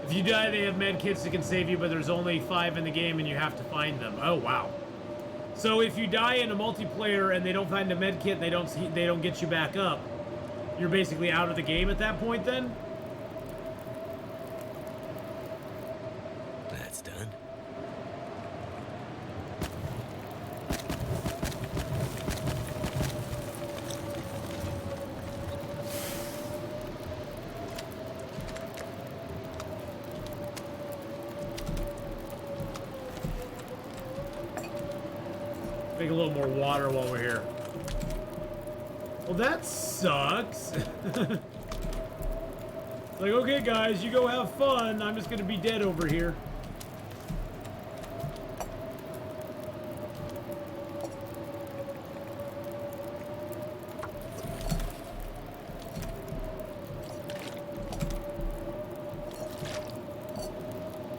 If you die, they have med kits that can save you, but there's only 5 in the game and you have to find them. Oh, wow. So if you die in a multiplayer and they don't find a med kit, they don't get you back up, you're basically out of the game at that point then? That's done. Make a little more water while we're here. Well, that sucks. It's like, okay, guys, you go have fun. I'm just gonna be dead over here.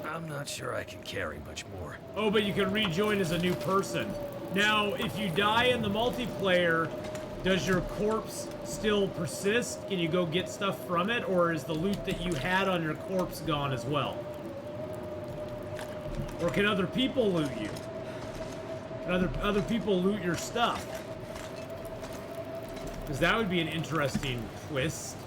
I'm not sure I can carry much more. Oh, but you can rejoin as a new person. Now, if you die in the multiplayer, does your corpse still persist? Can you go get stuff from it, or is the loot that you had on your corpse gone as well? Or can other people loot you? Can other people loot your stuff? Because that would be an interesting twist.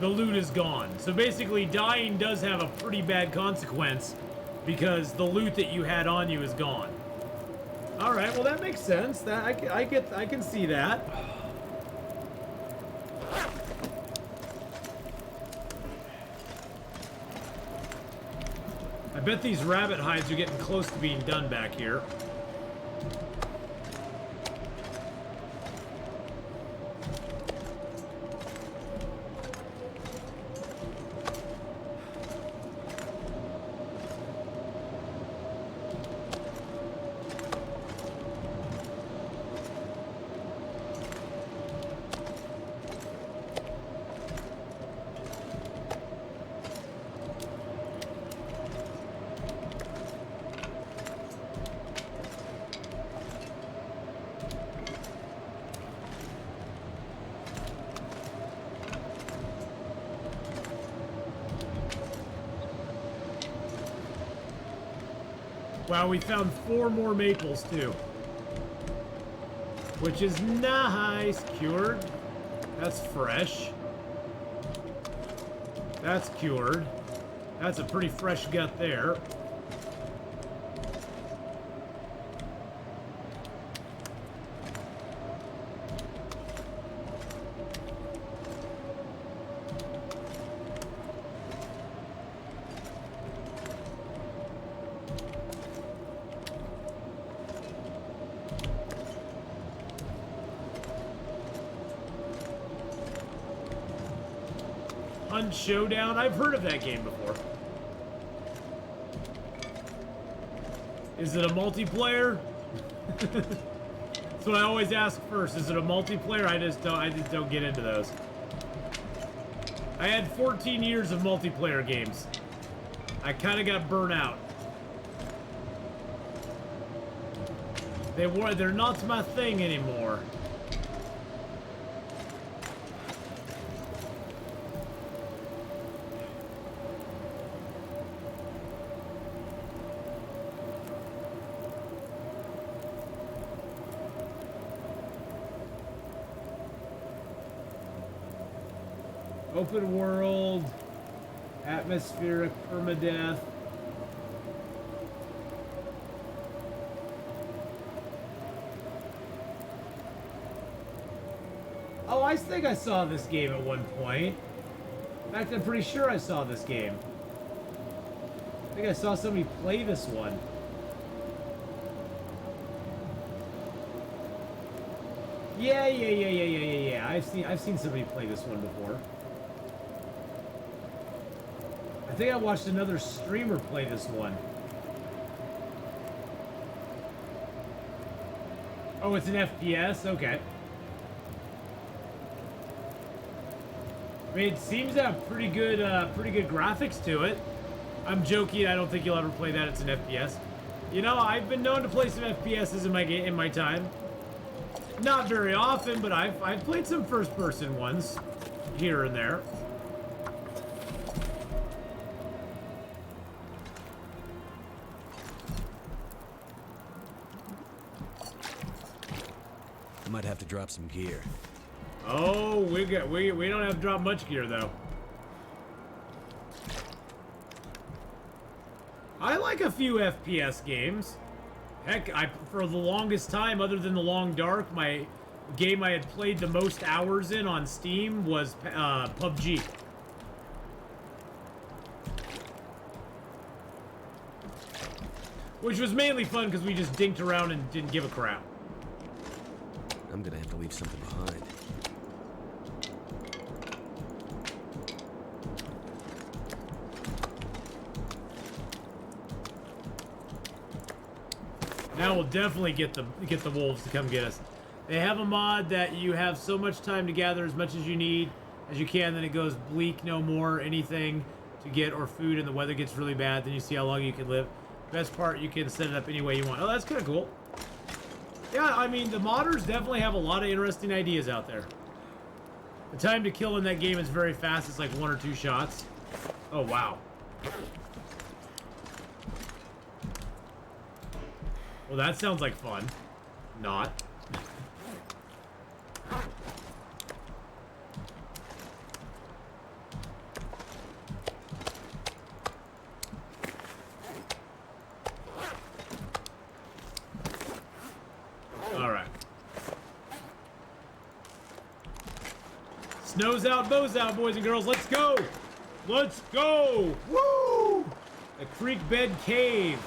the loot is gone. So basically, dying does have a pretty bad consequence because the loot that you had on you is gone. All right, well that makes sense. That I can see that. I bet these rabbit hides are getting close to being done back here. Wow, we found 4 more maples too. Which is nice. Cured. That's fresh. That's cured. That's a pretty fresh gut there. Hunt Showdown? I've heard of that game before. Is it a multiplayer? That's what I always ask first. Is it a multiplayer? I just don't get into those. I had 14 years of multiplayer games. I kind of got burnt out. They're not my thing anymore. Open world, atmospheric permadeath. Oh, I think I saw this game at one point. In fact, I'm pretty sure I saw this game. I think I saw somebody play this one. Yeah. I've seen somebody play this one before. I think I watched another streamer play this one. Oh, it's an FPS? Okay. I mean, it seems to have pretty good graphics to it. I'm joking. I don't think you'll ever play that. It's an FPS. You know, I've been known to play some FPSs in my time. Not very often, but I've played some first-person ones here and there. I might have to drop some gear. Oh, we don't have to drop much gear though. I like a few FPS games. Heck, for the longest time, other than The Long Dark, my game I had played the most hours in on Steam was PUBG. Which was mainly fun because we just dinked around and didn't give a crap. I'm gonna have to leave something behind. Now we'll definitely get the wolves to come get us. They have a mod that you have so much time to gather as much as you need as you can, then it goes bleak, no more anything to get or food, and the weather gets really bad, then you see how long you can live. Best part, you can set it up any way you want. Oh, that's kind of cool. Yeah, I mean, the modders definitely have a lot of interesting ideas out there. The time to kill in that game is very fast. It's like 1 or 2 shots. Oh, wow. Well, that sounds like fun. Not. Snow's out, bows out, boys and girls. Let's go! Let's go! Woo! The Creek Bed Cave.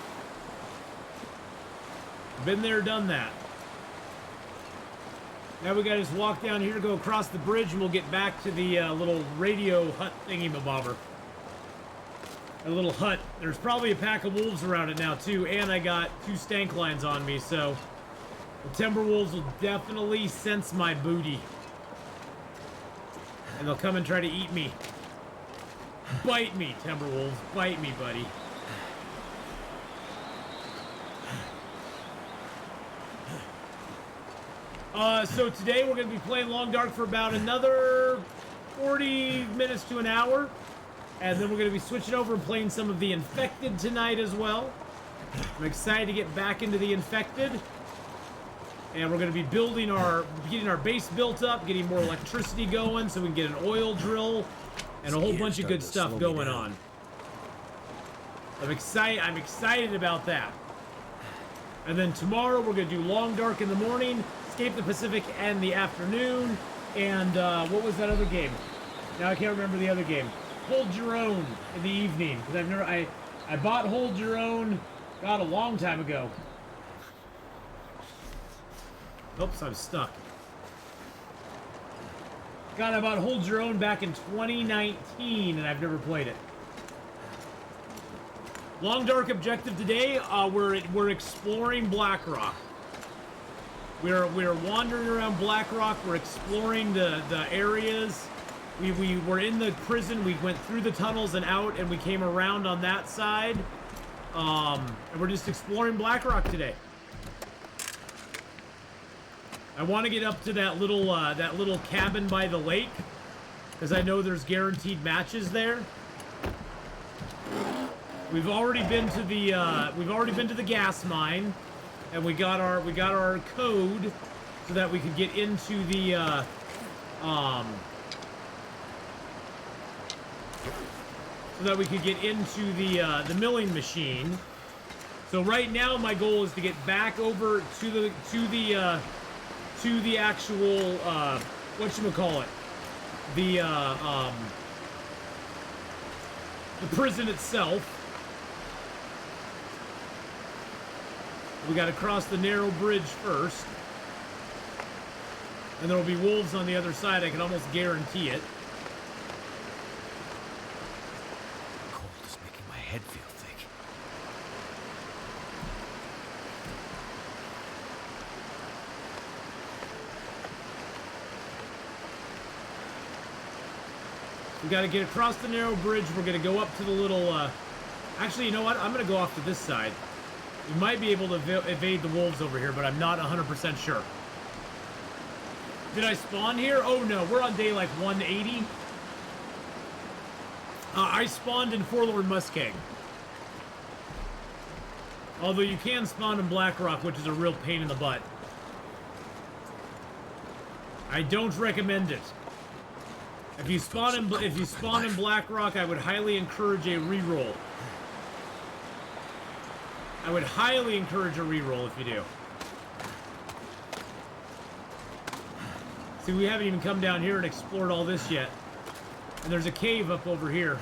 Been there, done that. Now we gotta just walk down here, go across the bridge, and we'll get back to the little radio hut thingy-mabobber. A little hut. There's probably a pack of wolves around it now, too, and I got 2 stank lines on me, so the Timberwolves will definitely sense my booty. And they'll come and try to eat me. Bite me, Timberwolves. Bite me, buddy. So today we're going to be playing Long Dark for about another 40 minutes to an hour. And then we're going to be switching over and playing some of the Infected tonight as well. I'm excited to get back into the Infected. And we're going to be getting our base built up, getting more electricity going so we can get an oil drill and a whole bunch of good stuff going on. I'm excited about that. And then tomorrow we're going to do Long Dark in the morning, Escape the Pacific in the afternoon, and what was that other game? Now I can't remember the other game. Hold Your Own in the evening, because I bought Hold Your Own, God, a long time ago. Oops, I'm stuck. God, I bought Hold Your Own back in 2019, and I've never played it. Long Dark objective today, we're exploring Blackrock. We're wandering around Blackrock. We're exploring the areas. We were in the prison. We went through the tunnels and out, and we came around on that side. And we're just exploring Blackrock today. I want to get up to that little cabin by the lake, because I know there's guaranteed matches there. We've already been to the gas mine, and we got our code so that we could get into the the milling machine. So right now my goal is to get back over to the actual whatchamacallit, the prison itself. We got to cross the narrow bridge first, and there will be wolves on the other side. I can almost guarantee it. Cold is making my head feel thick. We got to get across the narrow bridge. We're going to go up to the little... Actually, you know what? I'm going to go off to this side. We might be able to evade the wolves over here, but I'm not 100% sure. Did I spawn here? Oh no, we're on day like 180. I spawned in Forlorn, Muskeg. Although you can spawn in Blackrock, which is a real pain in the butt. I don't recommend it. If you spawn in Blackrock, I would highly encourage a reroll. I would highly encourage a reroll if you do. See, we haven't even come down here and explored all this yet. And there's a cave up over here.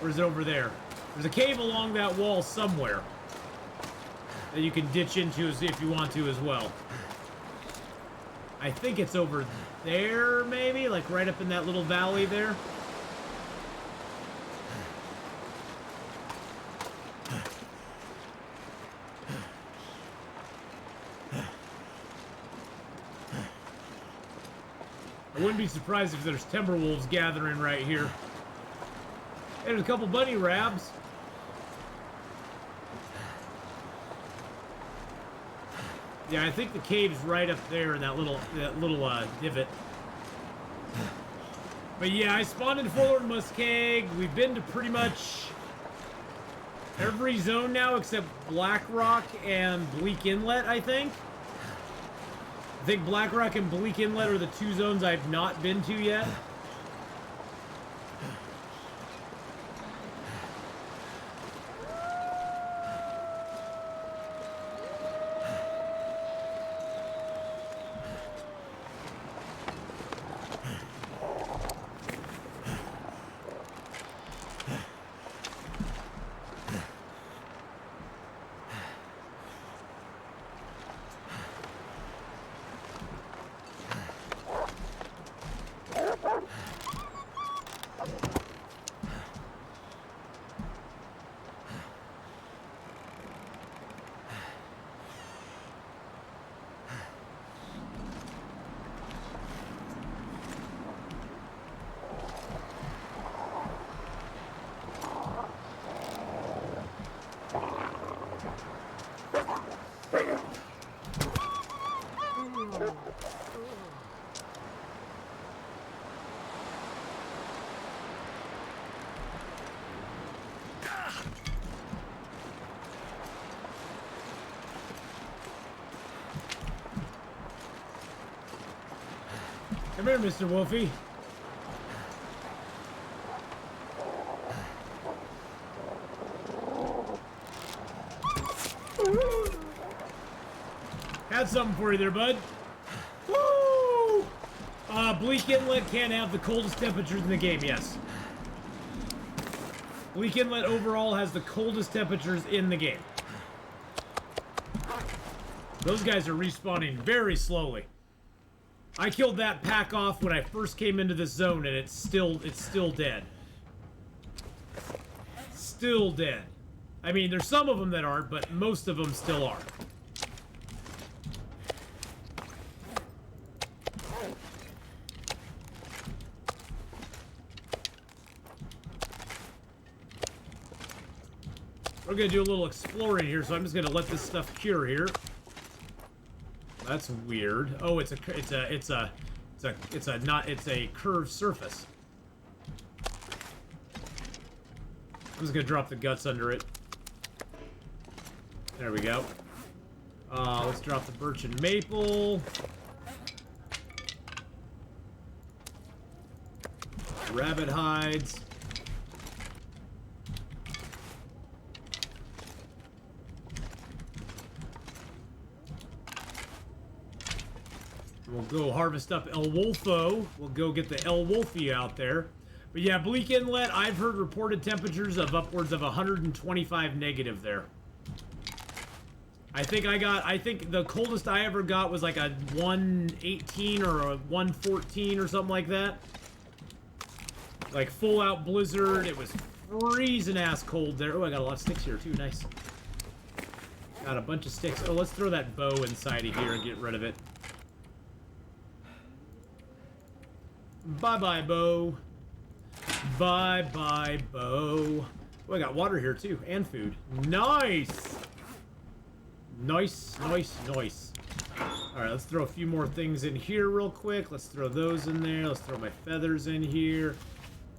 Or is it over there? There's a cave along that wall somewhere that you can ditch into if you want to as well. I think it's over there, maybe? Like right up in that little valley there. I wouldn't be surprised if there's Timberwolves gathering right here. Hey, there's a couple bunny rabs. Yeah, I think the cave's right up there in that little divot. But yeah, I spawned in Forlorn, Muskeg. We've been to pretty much every zone now except Blackrock and Bleak Inlet, I think. I think Blackrock and Bleak Inlet are the 2 zones I've not been to yet. Come here, Mr. Wolfie. Had something for you there, bud. Woo! Bleak Inlet can't have the coldest temperatures in the game, yes. Bleak Inlet overall has the coldest temperatures in the game. Those guys are respawning very slowly. I killed that pack off when I first came into this zone, and it's still dead. Still dead. I mean, there's some of them that aren't, but most of them still are. We're gonna do a little exploring here, so I'm just gonna let this stuff cure here. That's weird. Oh, it's a curved surface. I'm just gonna drop the guts under it. There we go. Let's drop the birch and maple. Rabbit hides. We'll go harvest up El Wolfo. We'll go get the El Wolfie out there. But yeah, Bleak Inlet, I've heard reported temperatures of upwards of 125 negative there. I think the coldest I ever got was like a 118 or a 114 or something like that. Like full out blizzard. It was freezing ass cold there. Oh, I got a lot of sticks here too. Nice. Got a bunch of sticks. Oh, let's throw that bow inside of here and get rid of it. Bye-bye, bow. Bye-bye, bow. Oh, I got water here, too. And food. Nice! Nice, nice, nice. Alright, let's throw a few more things in here real quick. Let's throw those in there. Let's throw my feathers in here.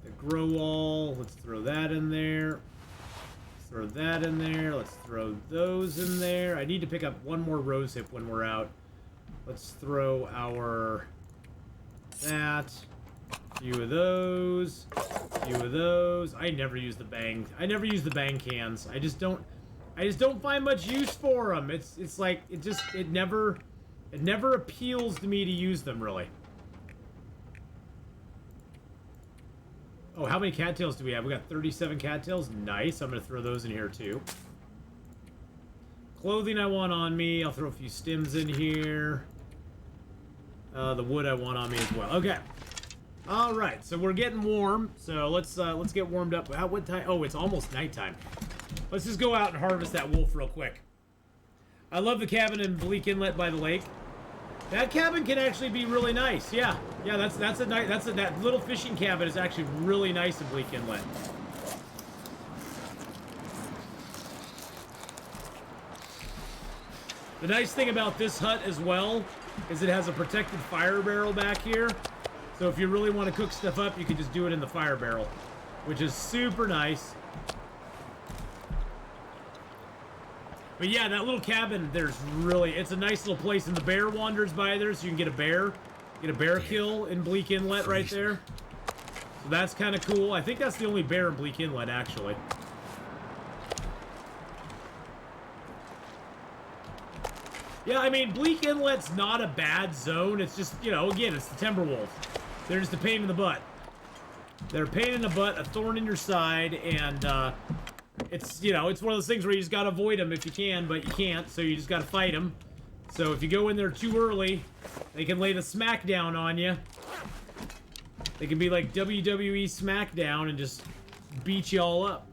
The grow all. Let's throw that in there. Let's throw that in there. Let's throw those in there. I need to pick up one more rose hip when we're out. Let's throw our... that... few of those, few of those. I never use the bang. I never use the bang cans. I just don't find much use for them. It's like it never appeals to me to use them really. Oh, how many cattails do we have? We got 37 cattails. Nice. I'm gonna throw those in here too. Clothing I want on me. I'll throw a few stems in here. The wood I want on me as well. Okay. All right, so we're getting warm. So let's get warmed up. What time? Oh, it's almost nighttime. Let's just go out and harvest that wolf real quick. I love the cabin in Bleak Inlet by the lake. That cabin can actually be really nice. Yeah, that little fishing cabin is actually really nice in Bleak Inlet. The nice thing about this hut as well is it has a protected fire barrel back here. So if you really want to cook stuff up, you can just do it in the fire barrel, which is super nice. But yeah, that little cabin, it's a nice little place, and the bear wanders by there, so you can get a bear kill in Bleak Inlet right there. So that's kind of cool. I think that's the only bear in Bleak Inlet, actually. Yeah, I mean, Bleak Inlet's not a bad zone. It's just, you know, again, it's the Timberwolf. They're just a pain in the butt. They're a pain in the butt, a thorn in your side, and it's, you know, it's one of those things where you just gotta avoid them if you can, but you can't, so you just gotta fight them. So if you go in there too early, they can lay the smackdown on you. They can be like WWE Smackdown and just beat you all up.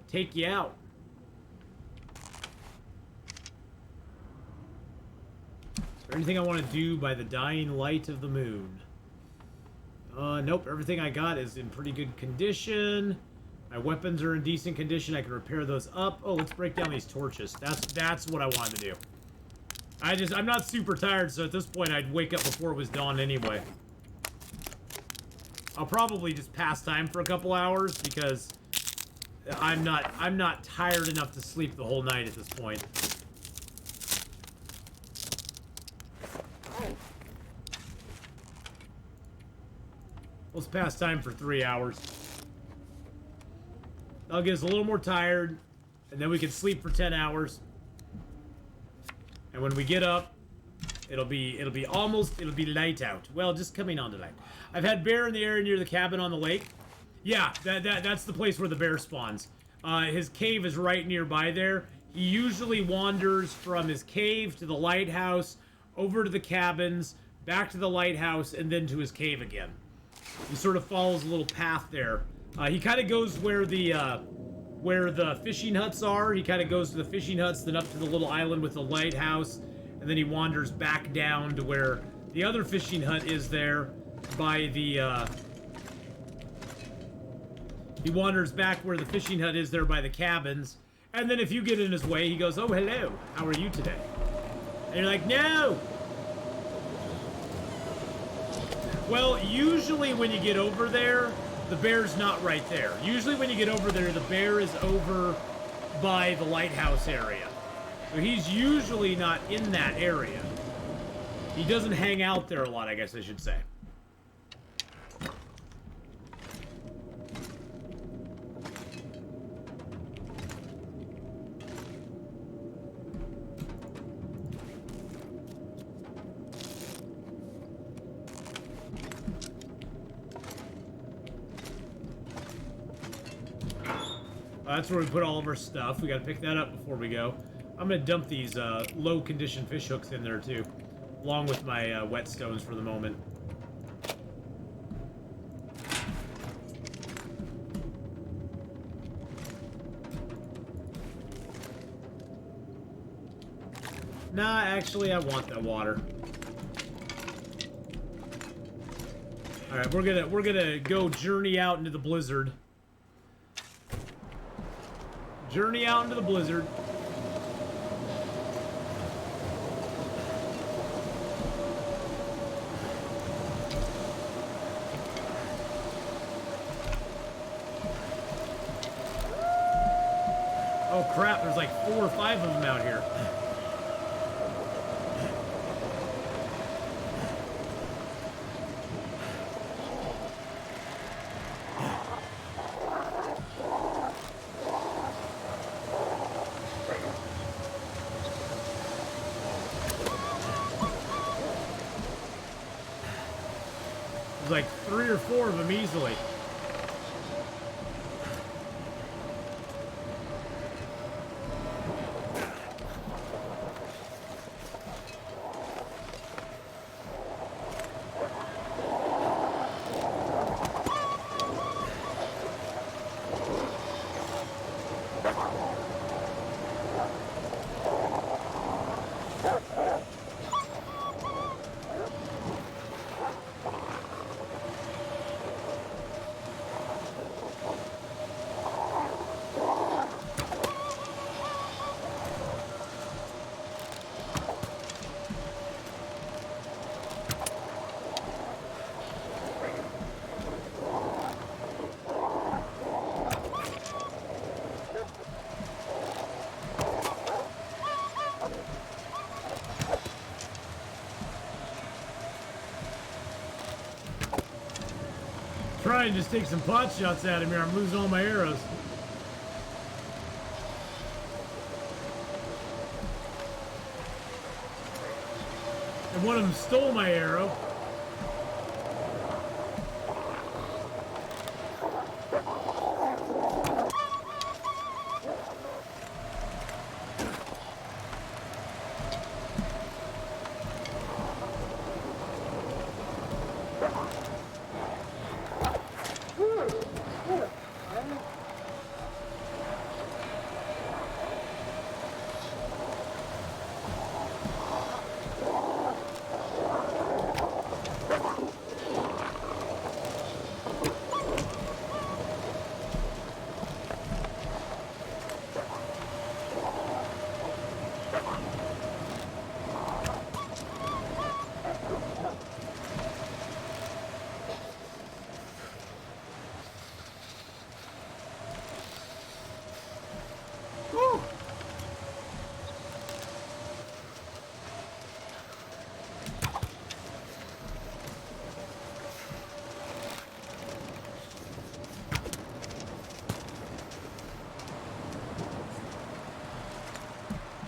Take you out. Is there anything I want to do by the dying light of the moon? Nope, everything I got is in pretty good condition. My weapons are in decent condition. I can repair those up. Oh, let's break down these torches. That's what I wanted to do. I'm not super tired, so at this point I'd wake up before it was dawn anyway. I'll probably just pass time for a couple hours because I'm not tired enough to sleep the whole night at this point. Let's pass time for 3 hours. That'll get us a little more tired, and then we can sleep for 10 hours. And when we get up, it'll be light out. Well, just coming on to light. I've had bear in the area near the cabin on the lake. Yeah, that's the place where the bear spawns. His cave is right nearby there. He usually wanders from his cave to the lighthouse, over to the cabins, back to the lighthouse, and then to his cave again. He sort of follows a little path there. He kind of goes where the fishing huts are. He kind of goes to the fishing huts, then up to the little island with the lighthouse, and then he wanders back down to where the other fishing hut is there by the, he wanders back where the fishing hut is there by the cabins, and then if you get in his way, he goes, "Oh, hello, how are you today?" And you're like, "No!" Well, usually when you get over there, the bear's not right there. Usually when you get over there, the bear is over by the lighthouse area. So he's usually not in that area. He doesn't hang out there a lot, I guess I should say. That's where we put all of our stuff. We gotta pick that up before we go. I'm gonna dump these low condition fish hooks in there too, along with my whetstones for the moment. Nah, actually, I want that water. All right, we're gonna go journey out into the blizzard. Journey out into the blizzard. Oh crap, there's like 4 or 5 of them out here. There's like 3 or 4 of them easily. Try and just take some pot shots at him here. I'm losing all my arrows. And one of them stole my arrow.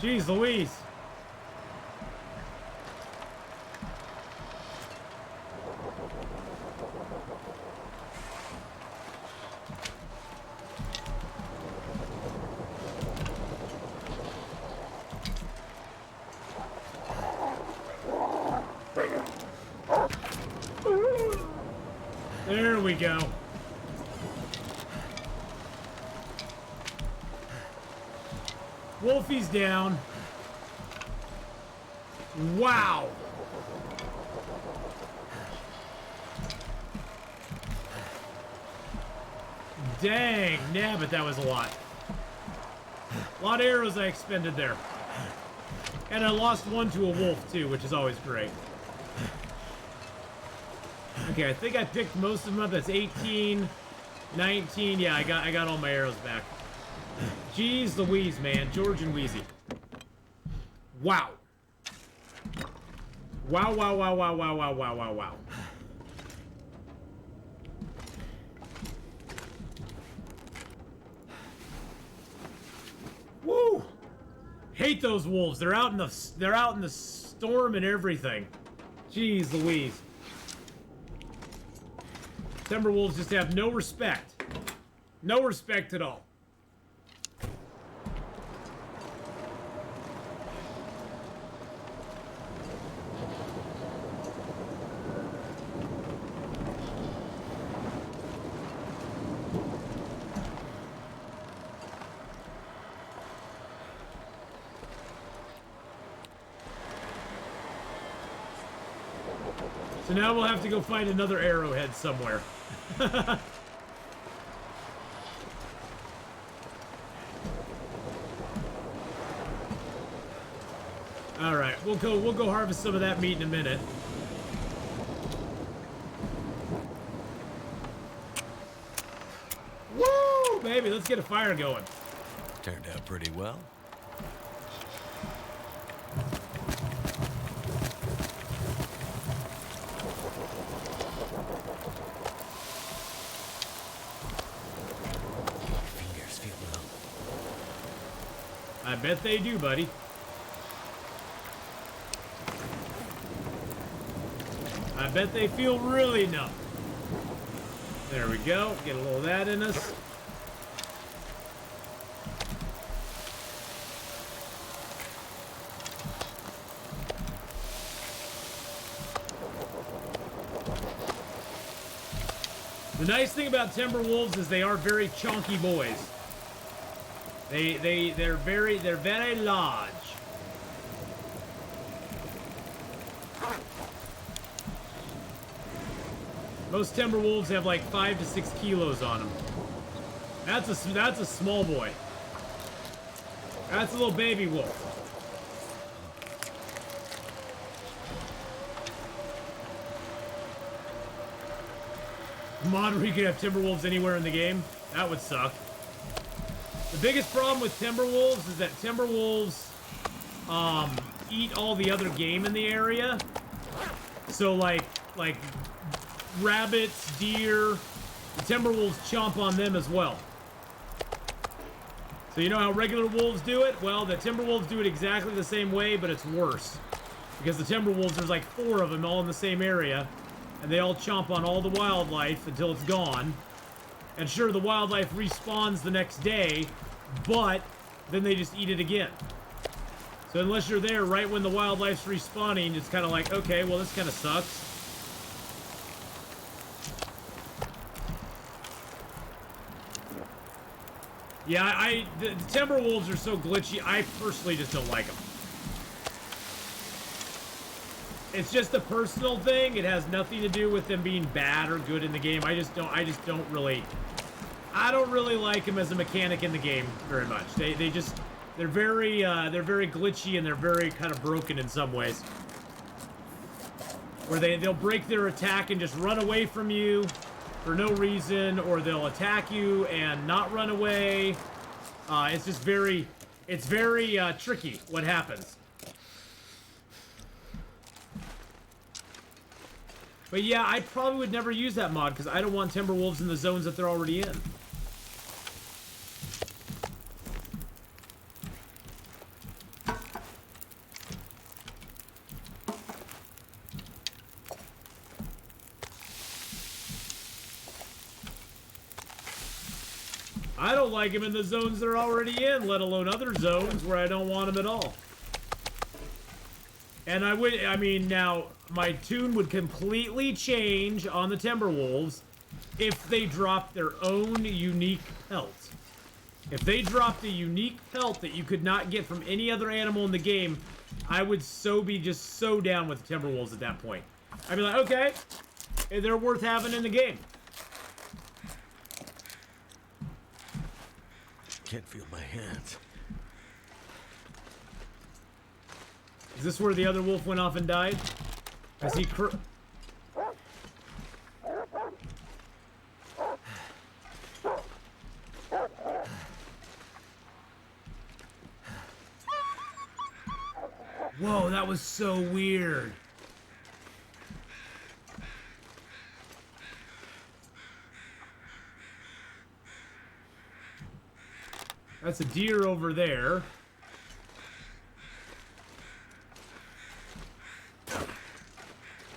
Jeez Louise. There we go. Wolfie's down. Wow. Dang, nabbit, that was a lot. A lot of arrows I expended there. And I lost one to a wolf too, which is always great. Okay, I think I picked most of them up. That's 18, 19. Yeah, I got all my arrows back. Jeez Louise, man. George and Wheezy. Wow. Wow, wow, wow, wow, wow, wow, wow, wow, wow. Woo! Hate those wolves. They're out in the storm and everything. Jeez Louise. Timberwolves just have no respect. No respect at all. So now we'll have to go find another arrowhead somewhere. All right, we'll go harvest some of that meat in a minute. Woo, baby, let's get a fire going. Turned out pretty well. I bet they do, buddy. I bet they feel really numb. There we go. Get a little of that in us. The nice thing about Timberwolves is they are very chunky boys. They're very large. Most Timberwolves have like 5 to 6 kilos on them. That's a small boy. That's a little baby wolf. Mod where you could have Timberwolves anywhere in the game. That would suck. The biggest problem with Timberwolves is that Timberwolves eat all the other game in the area. So like rabbits, deer, the Timberwolves chomp on them as well. So you know how regular wolves do it? Well, the Timberwolves do it exactly the same way, but it's worse. Because the Timberwolves, there's like 4 of them all in the same area, and they all chomp on all the wildlife until it's gone. And sure, the wildlife respawns the next day, but then they just eat it again. So unless you're there right when the wildlife's respawning, it's kind of like, okay, well, this kind of sucks. Yeah, the Timberwolves are so glitchy, I personally just don't like them. It's just a personal thing. It has nothing to do with them being bad or good in the game. I don't really like them as a mechanic in the game very much. They're very glitchy, and they're very kind of broken in some ways. Where they'll break their attack and just run away from you for no reason, or they'll attack you and not run away. It's just very tricky what happens. But yeah, I probably would never use that mod because I don't want Timberwolves in the zones that they're already in. I don't like him in the zones they're already in, let alone other zones where I don't want him at all. And I mean, now, my tune would completely change on the Timberwolves if they dropped their own unique pelt. If they dropped a unique pelt that you could not get from any other animal in the game, I would be just so down with the Timberwolves at that point. I'd be like, okay, they're worth having in the game. Can't feel my hands. Is this where the other wolf went off and died? Has he Whoa, that was so weird. That's a deer over there.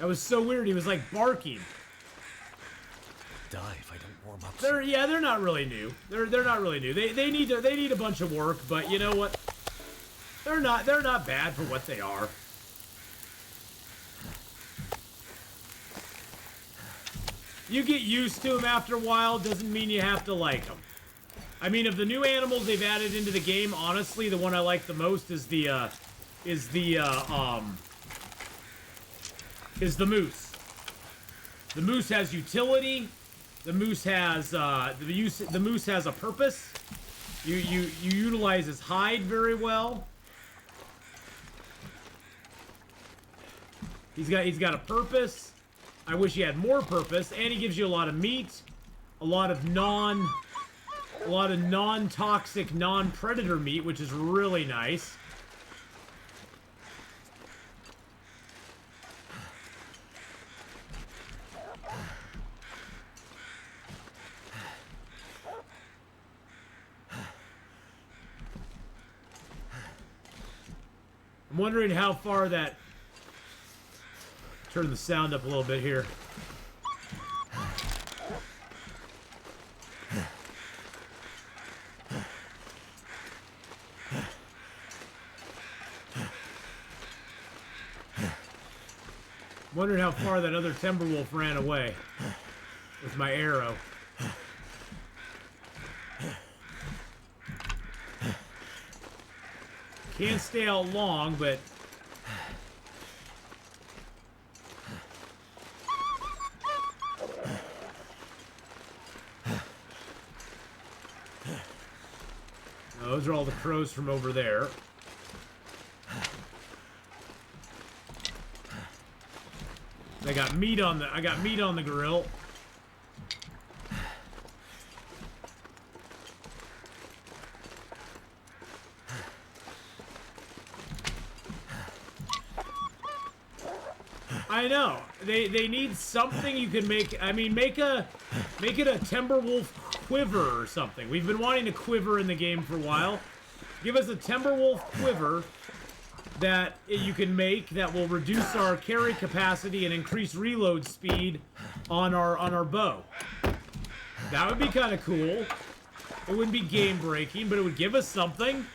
That was so weird. He was like barking. Die if I don't warm up. They're not really new. They're not really new. They need a bunch of work, but you know what? They're not bad for what they are. You get used to them after a while, doesn't mean you have to like them. I mean, of the new animals they've added into the game, honestly, the one I like the most is the moose. The moose has utility. The moose has the moose has a purpose. You utilize his hide very well. He's got a purpose. I wish he had more purpose, and he gives you a lot of meat, a lot of non-toxic, non-predator meat, which is really nice. I'm wondering how far that... Turn the sound up a little bit here. I'm wondering how far that other Timberwolf ran away with my arrow. Can't stay out long, but... Those are all the crows from over there. I got meat on the grill. I know. They need something you can make. I mean, make it a Timberwolf quiver or something. We've been wanting a quiver in the game for a while. Give us a Timberwolf quiver that you can make that will reduce our carry capacity and increase reload speed on our bow. That would be kind of cool. It wouldn't be game breaking, but it would give us something.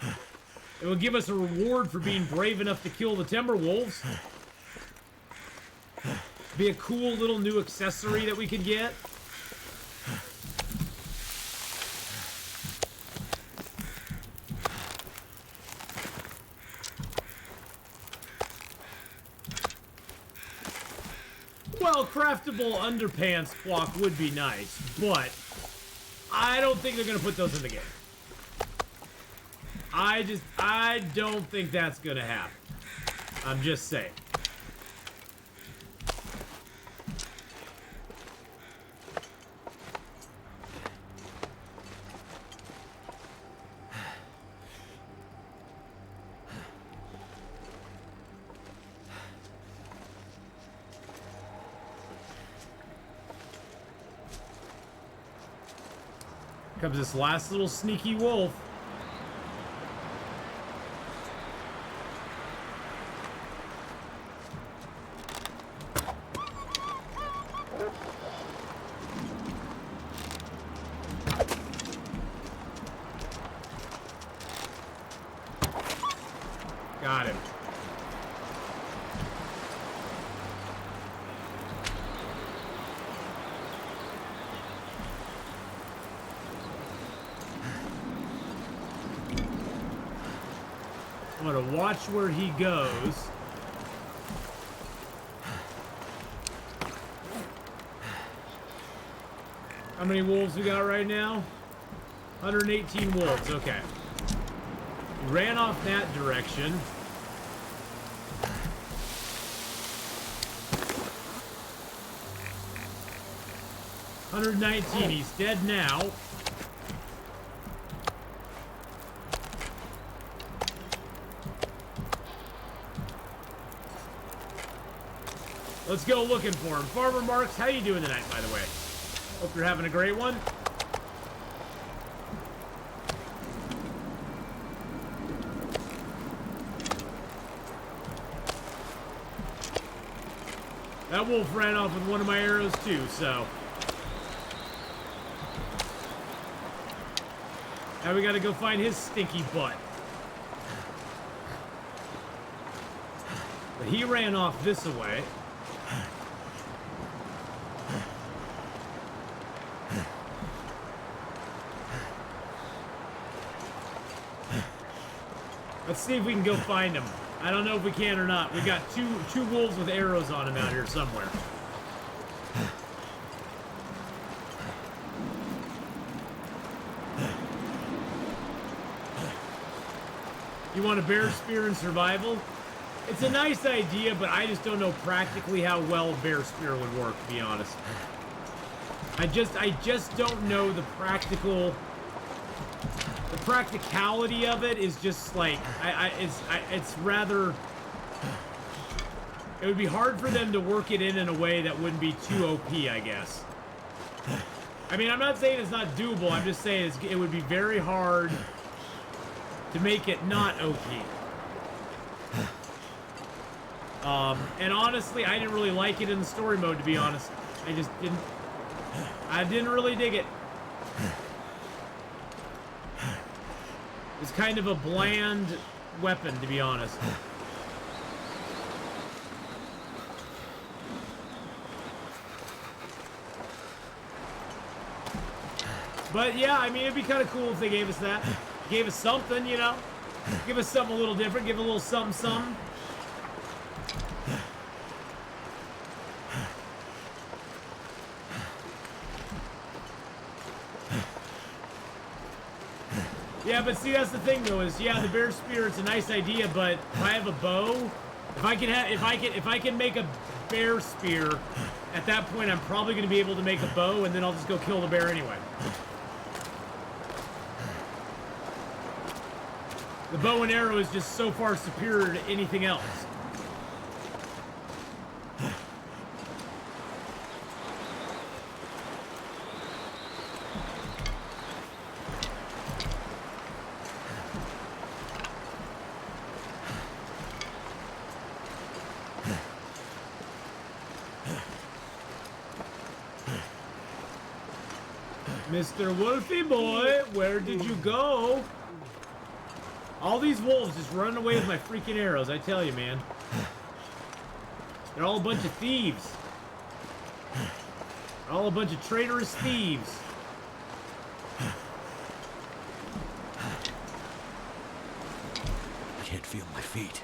It would give us a reward for being brave enough to kill the Timberwolves. Be a cool little new accessory that we could get. Well, craftable underpants clock would be nice, but I don't think they're going to put those in the game. I don't think that's going to happen. I'm just saying. Comes this last little sneaky wolf. Got him. I'm gonna watch where he goes. How many wolves we got right now? 118 wolves, okay. He ran off that direction. $119, he's dead now. Let's go looking for him. Farmer Marks, how you doing tonight, by the way? Hope you're having a great one. That wolf ran off with one of my arrows too, so. Now we gotta go find his stinky butt. But he ran off this way. Let's see if we can go find him. I don't know if we can or not. We got two wolves with arrows on him out here somewhere. You want a bear spear in survival? It's a nice idea, but I just don't know practically how well a bear spear would work, to be honest. I just don't know the practicality of it is just like it's rather. It would be hard for them to work it in a way that wouldn't be too OP, I guess. I mean, I'm not saying it's not doable. I'm just saying it would be very hard to make it not OP. And honestly, I didn't really like it in the story mode, to be honest. I didn't really dig it. It's kind of a bland weapon, to be honest. But yeah, I mean, it'd be kind of cool if they gave us that. Gave us something, you know? Give us something a little different. Give a little something, something. Yeah, but see, that's the thing though, is yeah, the bear spear, it's a nice idea, but if I have a bow, if I can make a bear spear, at that point I'm probably gonna be able to make a bow, and then I'll just go kill the bear anyway. The bow and arrow is just so far superior to anything else. Mr. Wolfie boy, where did you go? All these wolves just running away with my freaking arrows, I tell you, man. They're all a bunch of thieves. They're all a bunch of traitorous thieves. I can't feel my feet.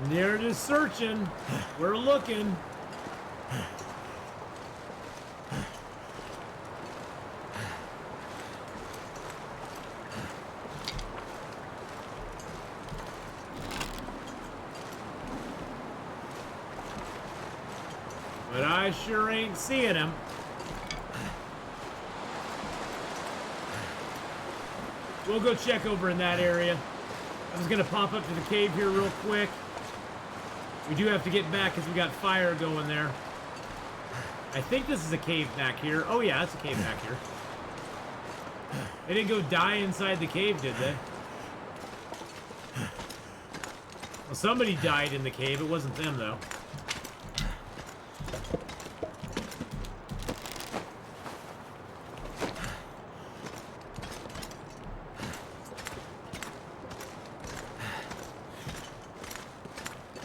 They're just searching. We're looking. But I sure ain't seeing him. We'll go check over in that area. I'm just gonna pop up to the cave here real quick. We do have to get back because we got fire going there. I think this is a cave back here. Oh yeah, it's a cave back here. They didn't go die inside the cave, did they? Well, somebody died in the cave. It wasn't them, though.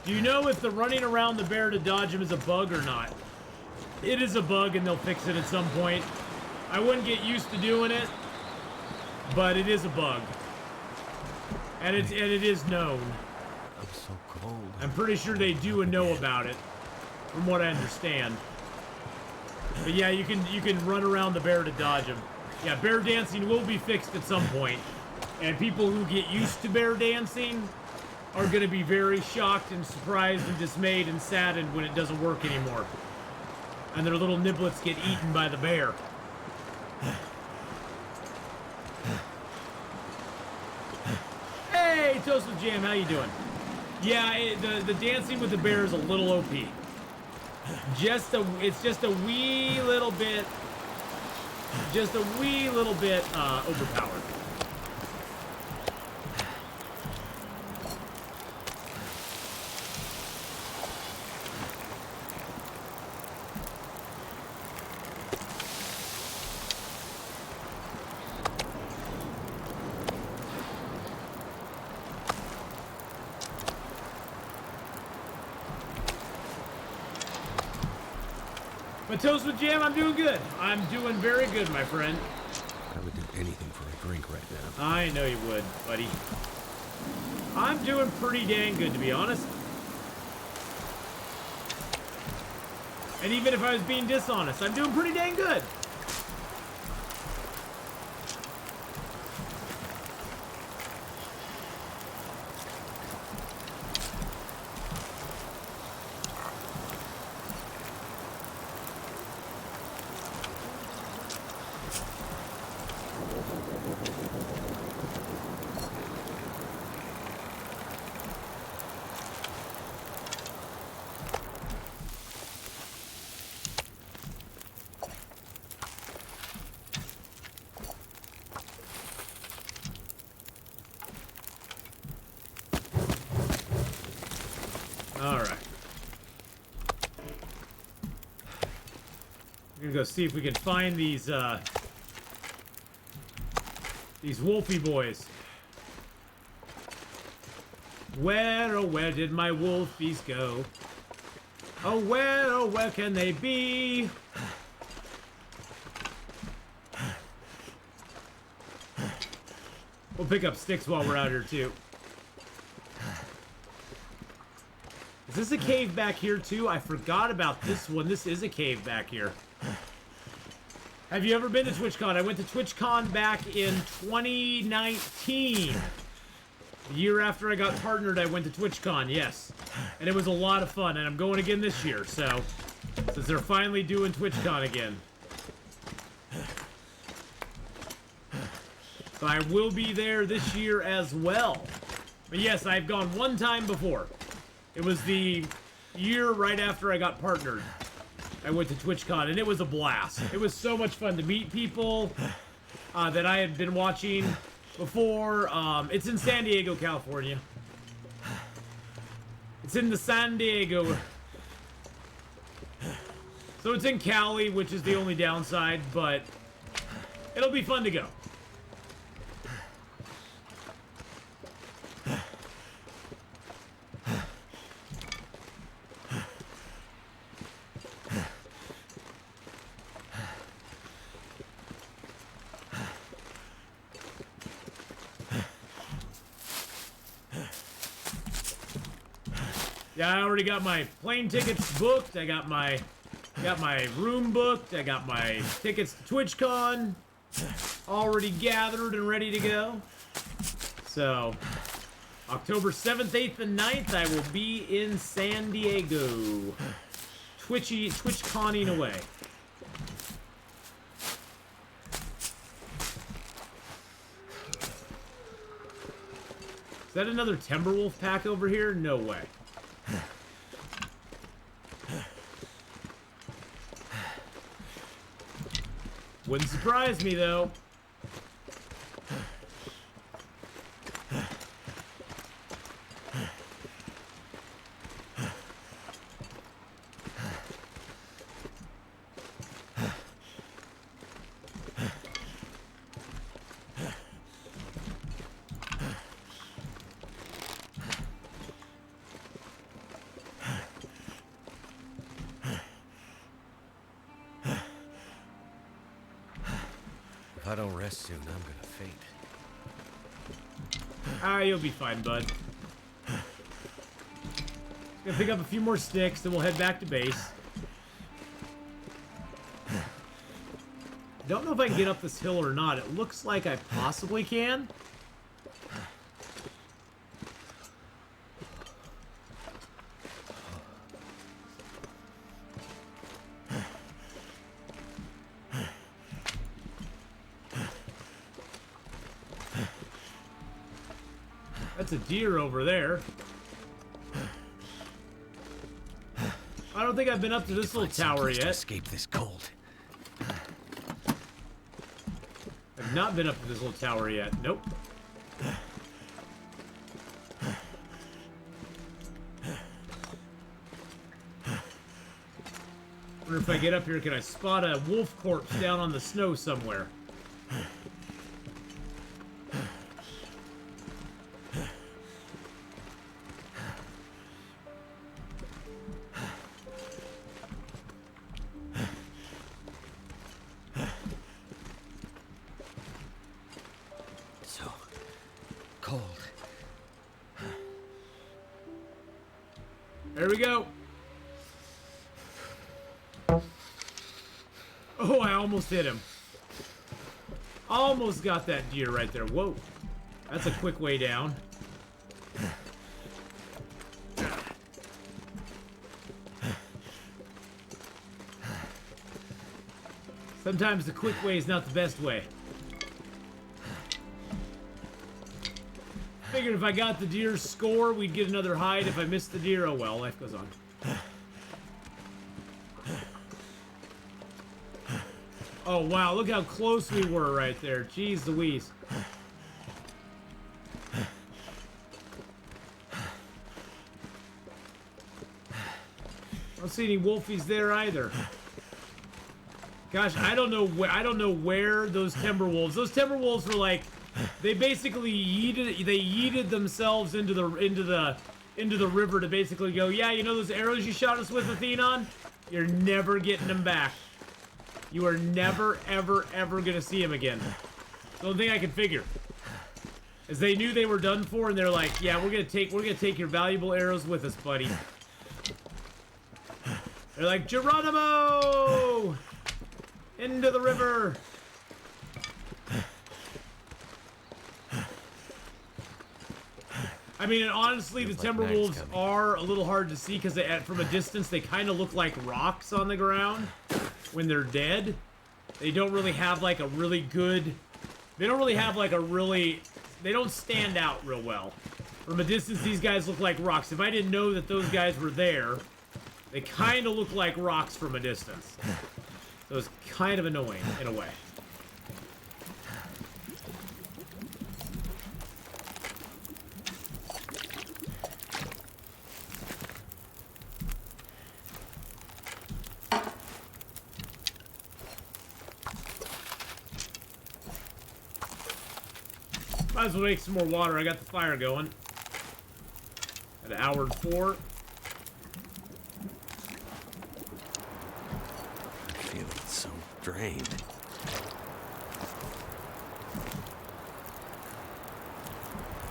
Do you know if the running around the bear to dodge him is a bug or not? It is a bug, and they'll fix it at some point. I wouldn't get used to doing it, but it is a bug. And it is known. I'm so cold. I'm pretty sure they do know about it, from what I understand. But yeah, you can run around the bear to dodge him. Yeah, bear dancing will be fixed at some point, and people who get used to bear dancing are going to be very shocked and surprised and dismayed and saddened when it doesn't work anymore, and their little niblets get eaten by the bear. Hey, Toast with Jam, how you doing? Yeah, the dancing with the bear is a little OP. It's just a wee little bit, overpowered. But Toast with Jam, I'm doing good. I'm doing very good, my friend. I would do anything for a drink right now. I know you would, buddy. I'm doing pretty dang good, to be honest. And even if I was being dishonest, I'm doing pretty dang good. Alright. We're gonna go see if we can find these wolfy boys. Where, oh where did my wolfies go? Oh where can they be? We'll pick up sticks while we're out here too. Is this a cave back here too? I forgot about this one. This is a cave back here. Have you ever been to TwitchCon? I went to TwitchCon back in 2019. The year after I got partnered, I went to TwitchCon, yes. And it was a lot of fun, and I'm going again this year, so... Since they're finally doing TwitchCon again. So I will be there this year as well. But yes, I've gone one time before. It was the year right after I got partnered. I went to TwitchCon, and it was a blast. It was so much fun to meet people that I had been watching before. It's in San Diego, California. It's in the San Diego. So it's in Cali, which is the only downside, but it'll be fun to go. Yeah, I already got my plane tickets booked. I got my room booked. I got my tickets to TwitchCon already gathered and ready to go. So, October 7th, 8th, and 9th, I will be in San Diego. TwitchConning away. Is that another Timberwolf pack over here? No way. Wouldn't surprise me, though. If I don't rest soon, I'm gonna faint. Ah, you'll be fine, bud. Gonna pick up a few more sticks, then we'll head back to base. Don't know if I can get up this hill or not. It looks like I possibly can. That's a deer over there. I don't think I've been up to this little tower yet. Escape this cold. I've not been up to this little tower yet. Nope. Wonder if I get up here, can I spot a wolf corpse down on the snow somewhere? Cold. There we go. Oh, I almost hit him. Almost got that deer right there. Whoa. That's a quick way down. Sometimes the quick way is not the best way. Figured if I got the deer's score, we'd get another hide. If I missed the deer, oh well, life goes on. Oh wow, look how close we were right there. Jeez Louise. I don't see any wolfies there either. Gosh, I don't know where those Timberwolves. Those Timberwolves were like, they basically yeeted themselves into the river to basically go, yeah, you know those arrows you shot us with, Atheenon? You're never getting them back. You are never, ever, ever gonna see them again. The only thing I can figure is they knew they were done for, and they're like, yeah, we're gonna take your valuable arrows with us, buddy. They're like, Geronimo! Into the river! I mean, and honestly, the Timberwolves are a little hard to see because from a distance, they kind of look like rocks on the ground when they're dead. They don't really have like a really good... They don't stand out real well. From a distance, these guys look like rocks. If I didn't know that those guys were there, they kind of look like rocks from a distance. So it's kind of annoying, in a way. Might as well make some more water. I got the fire going. At 1:04. I'm feeling so drained.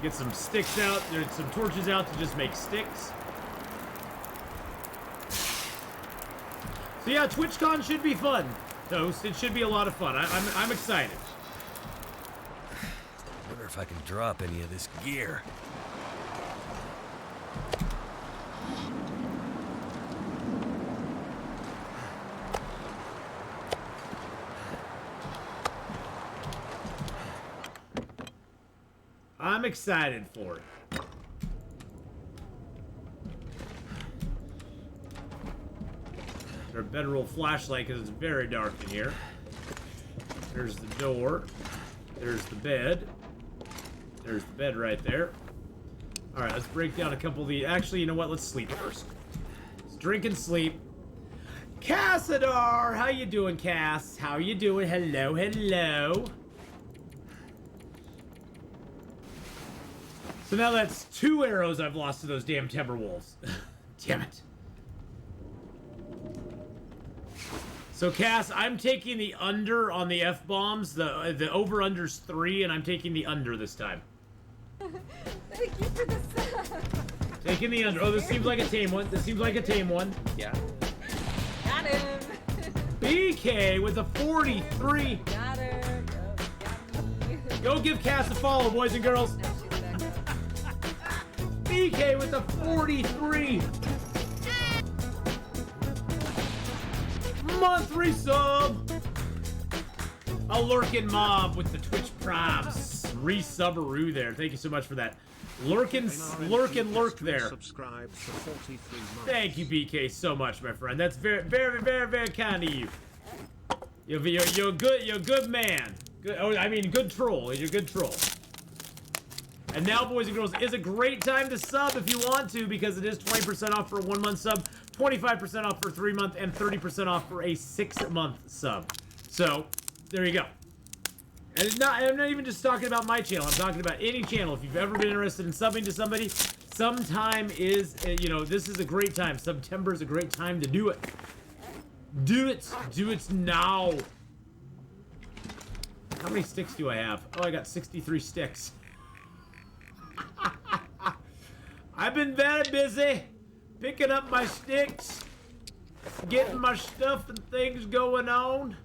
Get some sticks out. There's some torches out to just make sticks. So yeah, TwitchCon should be fun, Toast. It should be a lot of fun. I'm excited. I wonder if I can drop any of this gear. I'm excited for it. Better roll flashlight because it's very dark in here. There's the door. There's the bed. There's the bed right there. Alright, let's break down a couple of the... Actually, you know what? Let's sleep first. Let's drink and sleep. Cassadar! How you doing, Cass? How you doing? Hello, hello. So now that's 2 arrows I've lost to those damn Timberwolves. Damn it. So, Cass, I'm taking the under on the F-bombs. The over-under's 3, and I'm taking the under this time. Thank you for the sub. Taking the under. Oh, this seems like a tame one. This seems like a tame one. Yeah. Got him. BK with a 43. Got her. Got me. Go give Cass a follow, boys and girls. No, she's back up. BK with a 43. Month resub. A lurking mob with the Twitch props. Resubberoo there. Thank you so much for that. Lurk there. Subscribe for 43 months. Thank you, BK, so much, my friend. That's very, very, very, very kind of you. You're a good man. Good. Oh, I mean, good troll. You're a good troll. And now, boys and girls, is a great time to sub if you want to, because it is 20% off for a 1-month sub, 25% off for a 3-month, and 30% off for a 6-month sub. So, there you go. And I'm not even just talking about my channel. I'm talking about any channel. If you've ever been interested in subbing to somebody, sometime is, this is a great time. September is a great time to do it. Do it. Do it now. How many sticks do I have? Oh, I got 63 sticks. I've been very busy picking up my sticks, getting my stuff and things going on.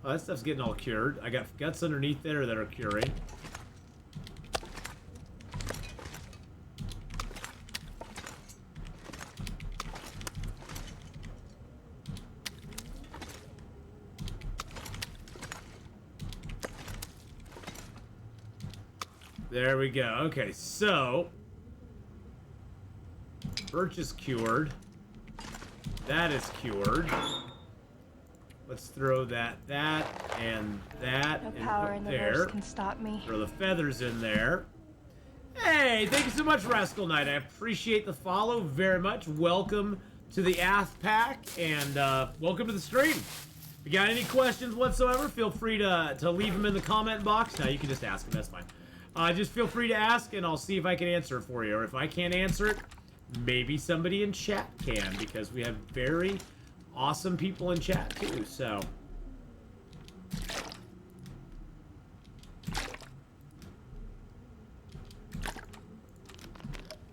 Oh, that stuff's getting all cured. I got guts underneath there that are curing. There we go. Okay, so birch is cured. That is cured. Let's throw that, and that, No and power up in the there. verse can stop me. Throw the feathers in there. Hey, thank you so much, Rascal Knight. I appreciate the follow very much. Welcome to the Ath Pack, and welcome to the stream. If you got any questions whatsoever, feel free to leave them in the comment box. Now, you can just ask them, that's fine. Just feel free to ask, and I'll see if I can answer it for you. Or if I can't answer it, maybe somebody in chat can, because we have very awesome people in chat, too, so.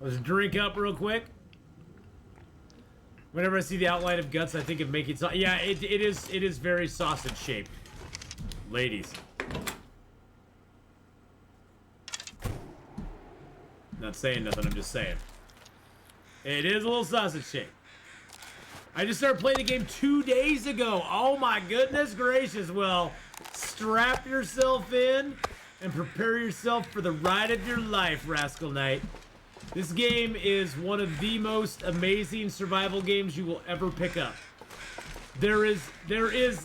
Let's drink up real quick. Whenever I see the outline of guts, I think of making sausage. Yeah, it is very sausage shaped. Ladies. Not saying nothing, I'm just saying. It is a little sausage shaped. I just started playing the game 2 days ago. Oh my goodness gracious. Well, strap yourself in and prepare yourself for the ride of your life, Rascal Knight. This game is one of the most amazing survival games you will ever pick up. There is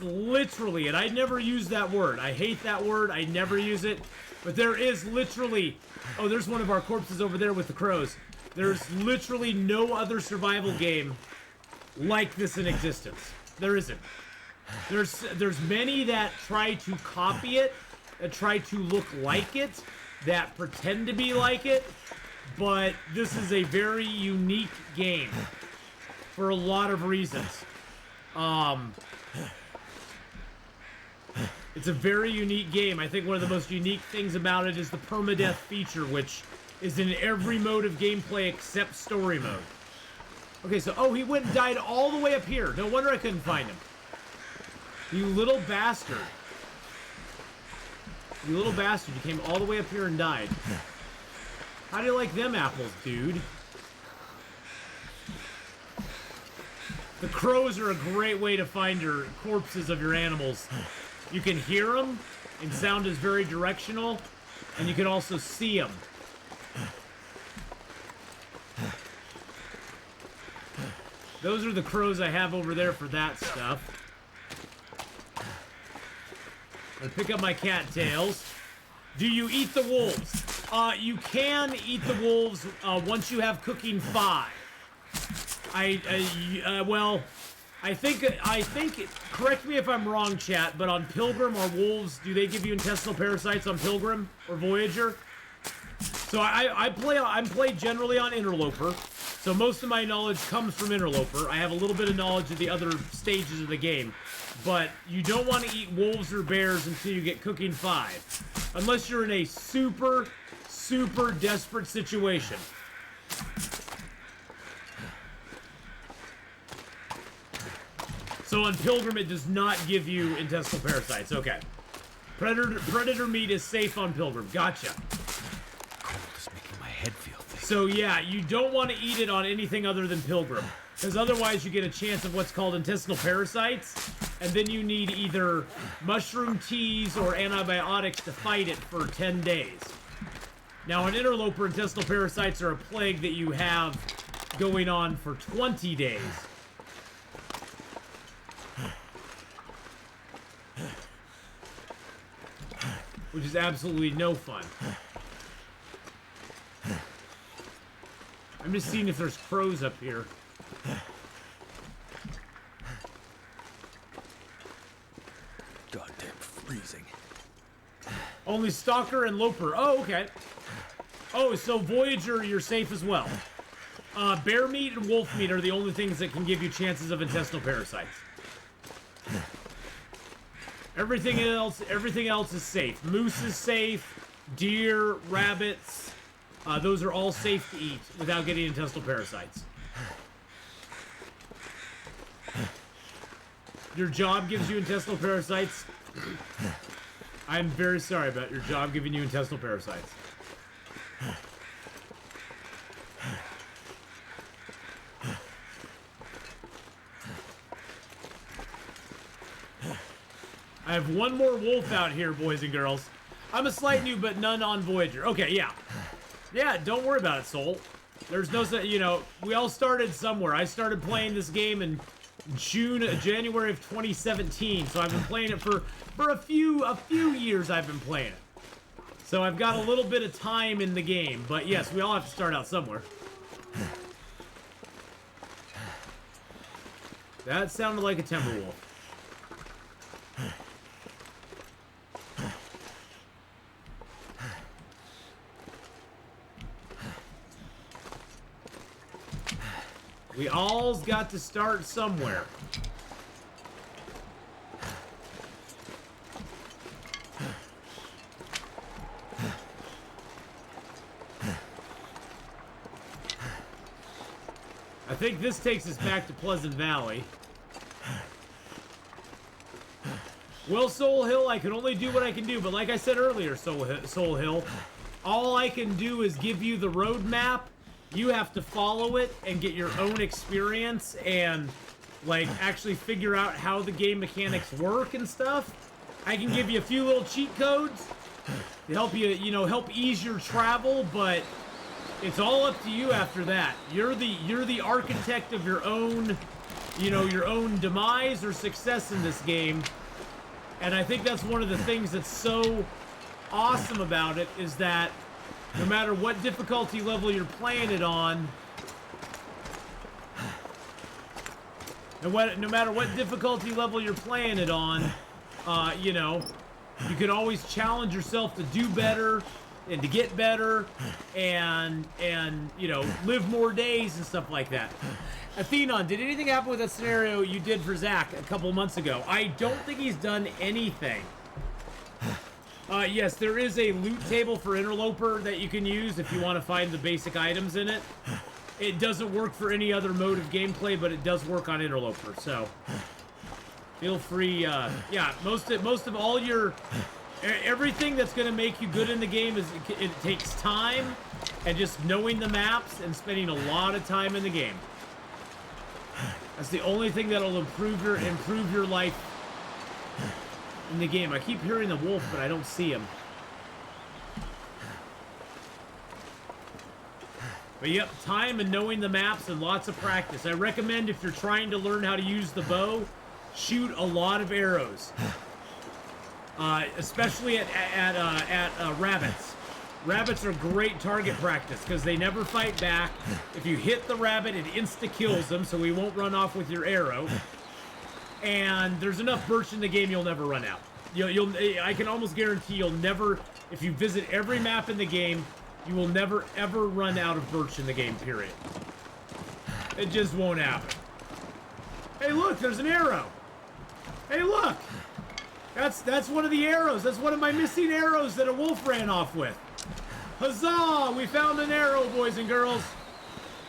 literally, and I never use that word. I hate that word. I never use it. But there is literally, oh, there's one of our corpses over there with the crows. There's literally no other survival game like this in existence. There isn't. There's many that try to copy it, that try to look like it, that pretend to be like it, but this is a very unique game for a lot of reasons. It's a very unique game. I think one of the most unique things about it is the permadeath feature, which is in every mode of gameplay except story mode. Okay, so, oh, he went and died all the way up here. No wonder I couldn't find him. You little bastard. You little bastard. You came all the way up here and died. How do you like them apples, dude? The crows are a great way to find your corpses of your animals. You can hear them, and sound is very directional, and you can also see them. Those are the crows I have over there for that stuff. I pick up my cattails. Do you eat the wolves? You can eat the wolves once you have cooking 5. Well, I think, correct me if I'm wrong, chat, but on Pilgrim or Wolves, do they give you intestinal parasites on Pilgrim or Voyager? So I'm played generally on Interloper, so most of my knowledge comes from Interloper. I have a little bit of knowledge of the other stages of the game, but you don't want to eat wolves or bears until you get cooking 5, unless you're in a super, super desperate situation. So on Pilgrim, it does not give you intestinal parasites. Okay. Predator meat is safe on Pilgrim. Gotcha. Cold is making my head feel thick. So yeah, you don't want to eat it on anything other than Pilgrim, because otherwise you get a chance of what's called intestinal parasites, and then you need either mushroom teas or antibiotics to fight it for 10 days. Now on Interloper, intestinal parasites are a plague that you have going on for 20 days. Which is absolutely no fun. I'm just seeing if there's crows up here. Goddamn freezing. Only Stalker and Loper. Oh, okay. Oh, so Voyager, you're safe as well. Bear meat and wolf meat are the only things that can give you chances of intestinal parasites. Everything else is safe. Moose is safe. Deer, rabbits, those are all safe to eat without getting intestinal parasites. Your job gives you intestinal parasites. I'm very sorry about your job giving you intestinal parasites. I have one more wolf out here, boys and girls. I'm a slight noob, but none on Voyager. Okay, yeah. Yeah, don't worry about it, Soul. There's no, you know, we all started somewhere. I started playing this game in January of 2017, so I've been playing it for a few years. I've been playing it, so I've got a little bit of time in the game. But yes, we all have to start out somewhere. That sounded like a Timberwolf. We all's got to start somewhere. I think this takes us back to Pleasant Valley. Well, Soul Hill, I can only do what I can do, but like I said earlier, Soul Hill, all I can do is give you the roadmap. You have to follow it and get your own experience and, like, actually figure out how the game mechanics work and stuff. I can give you a few little cheat codes to help you, you know, help ease your travel, but it's all up to you after that. You're the architect of your own, you know, your own demise or success in this game. And I think that's one of the things that's so awesome about it, is that no matter what difficulty level you're playing it on, no matter what difficulty level you're playing it on, you know, you can always challenge yourself to do better and to get better and you know, live more days and stuff like that. Atheenon, did anything happen with that scenario you did for Zach a couple months ago? I don't think he's done anything. Yes, there is a loot table for Interloper that you can use if you want to find the basic items in it. It doesn't work for any other mode of gameplay, but it does work on Interloper, so feel free. Yeah, most of all your everything that's going to make you good in the game is it takes time and just knowing the maps and spending a lot of time in the game. That's the only thing that'll improve your life in the game. I keep hearing the wolf, but I don't see him. But yep, time and knowing the maps and lots of practice. I recommend, if you're trying to learn how to use the bow, shoot a lot of arrows. especially at rabbits. Rabbits are great target practice because they never fight back. If you hit the rabbit, it insta-kills them, so he won't run off with your arrow. And there's enough birch in the game, you'll never run out. I can almost guarantee you'll never, if you visit every map in the game, you will never ever run out of birch in the game, period. It just won't happen. Hey, look, there's an arrow. Hey, look. That's one of the arrows. That's one of my missing arrows that a wolf ran off with. Huzzah! We found an arrow, boys and girls.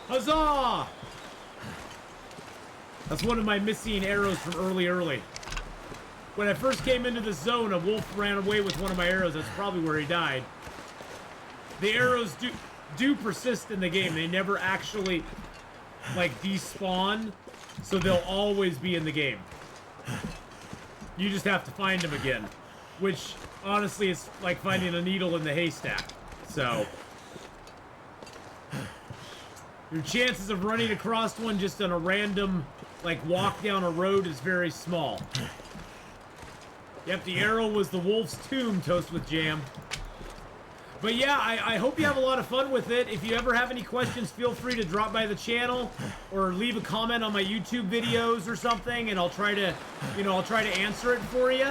Huzzah! That's one of my missing arrows from early. When I first came into the zone, a wolf ran away with one of my arrows. That's probably where he died. The arrows do persist in the game. They never actually, like, despawn. So they'll always be in the game. You just have to find them again. Which, honestly, is like finding a needle in the haystack. So your chances of running across one just on a random, like, walk down a road is very small. Yep, the arrow was the wolf's tomb, Toast with Jam. But yeah, I hope you have a lot of fun with it. If you ever have any questions, feel free to drop by the channel or leave a comment on my YouTube videos or something, and I'll try to, answer it for you.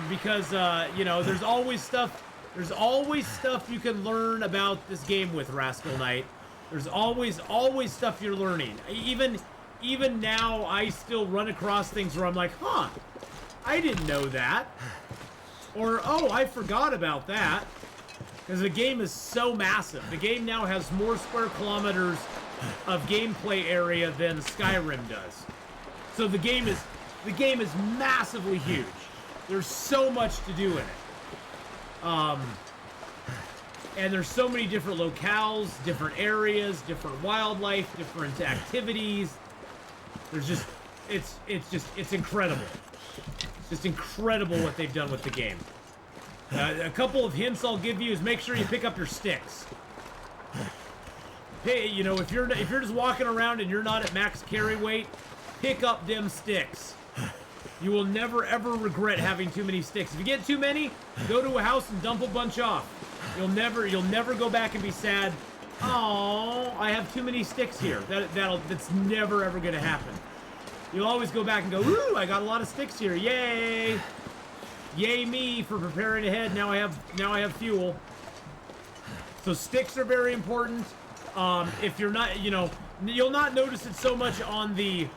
Because, there's always stuff you can learn about this game with Rascal Knight. There's always stuff you're learning. Even now, I still run across things where I'm like, huh, I didn't know that. Or, oh, I forgot about that. Because the game is so massive. The game now has more square kilometers of gameplay area than Skyrim does. So the game is massively huge. There's so much to do in it. And there's so many different locales, different areas, different wildlife, different activities. There's just, it's incredible. It's just incredible what they've done with the game. A couple of hints I'll give you is make sure you pick up your sticks. Hey, if you're just walking around and you're not at max carry weight, pick up them sticks. You will never ever regret having too many sticks. If you get too many, go to a house and dump a bunch off. You'll never go back and be sad. Oh, I have too many sticks here. That's never ever gonna happen. You'll always go back and go, ooh, I got a lot of sticks here. Yay! Yay me for preparing ahead. Now I have fuel. So sticks are very important. If you're not, you'll not notice it so much on the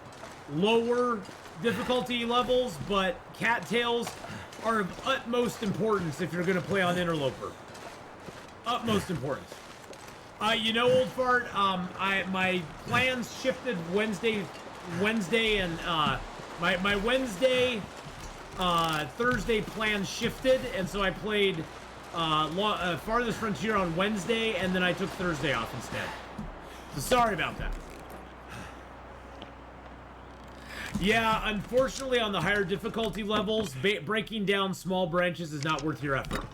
lower difficulty levels, but cattails are of utmost importance if you're going to play on Interloper. Utmost importance. Old fart, my plans shifted Wednesday, and my Wednesday, Thursday plans shifted, and so I played Farthest Frontier on Wednesday, and then I took Thursday off instead. So sorry about that. Yeah, unfortunately on the higher difficulty levels, breaking down small branches is not worth your effort.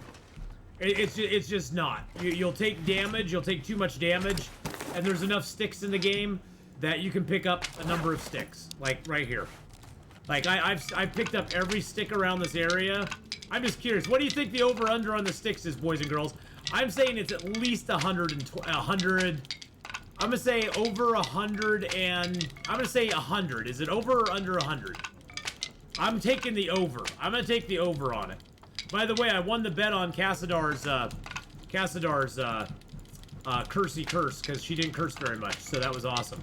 It's just not. You'll take damage, you'll take too much damage, and there's enough sticks in the game that you can pick up a number of sticks, like right here. Like, I've picked up every stick around this area. I'm just curious, what do you think the over-under on the sticks is, boys and girls? I'm saying it's at least 100. I'm gonna say over 100, and I'm gonna say 100. Is it over or under 100? I'm taking the over. I'm gonna take the over on it. By the way, I won the bet on Cassidar's cursey curse, because she didn't curse very much, so that was awesome.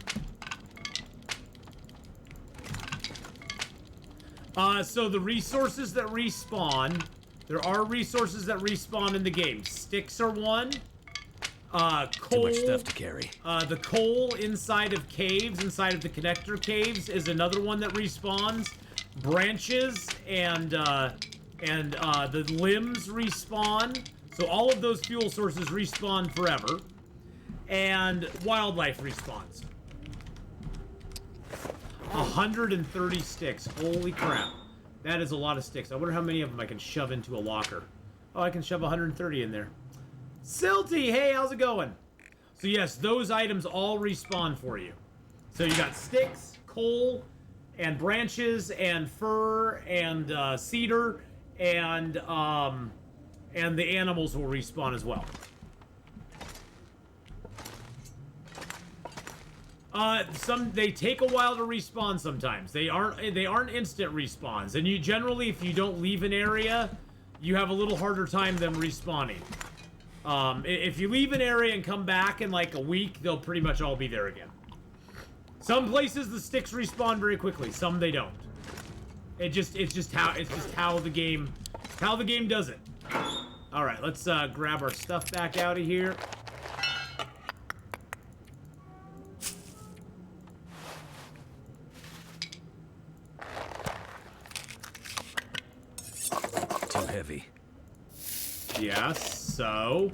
So the resources that respawn, there are resources that respawn in the game. Sticks are one. Coal. Too much stuff to carry. The coal inside of caves, inside of the connector caves, is another one that respawns. Branches and the limbs respawn. So all of those fuel sources respawn forever. And wildlife respawns. 130 sticks. Holy crap. That is a lot of sticks. I wonder how many of them I can shove into a locker. Oh, I can shove 130 in there. Silty, hey, how's it going? So yes, those items all respawn for you. So you got sticks, coal, and branches, and fir, and cedar, and the animals will respawn as well. They take a while to respawn sometimes. They aren't instant respawns. And you generally, if you don't leave an area, you have a little harder time them respawning. If you leave an area and come back in like a week, they'll pretty much all be there again. Some places the sticks respawn very quickly, some they don't. It's just how the game does it. All right, let's grab our stuff back out of here. Too heavy. Yes, so...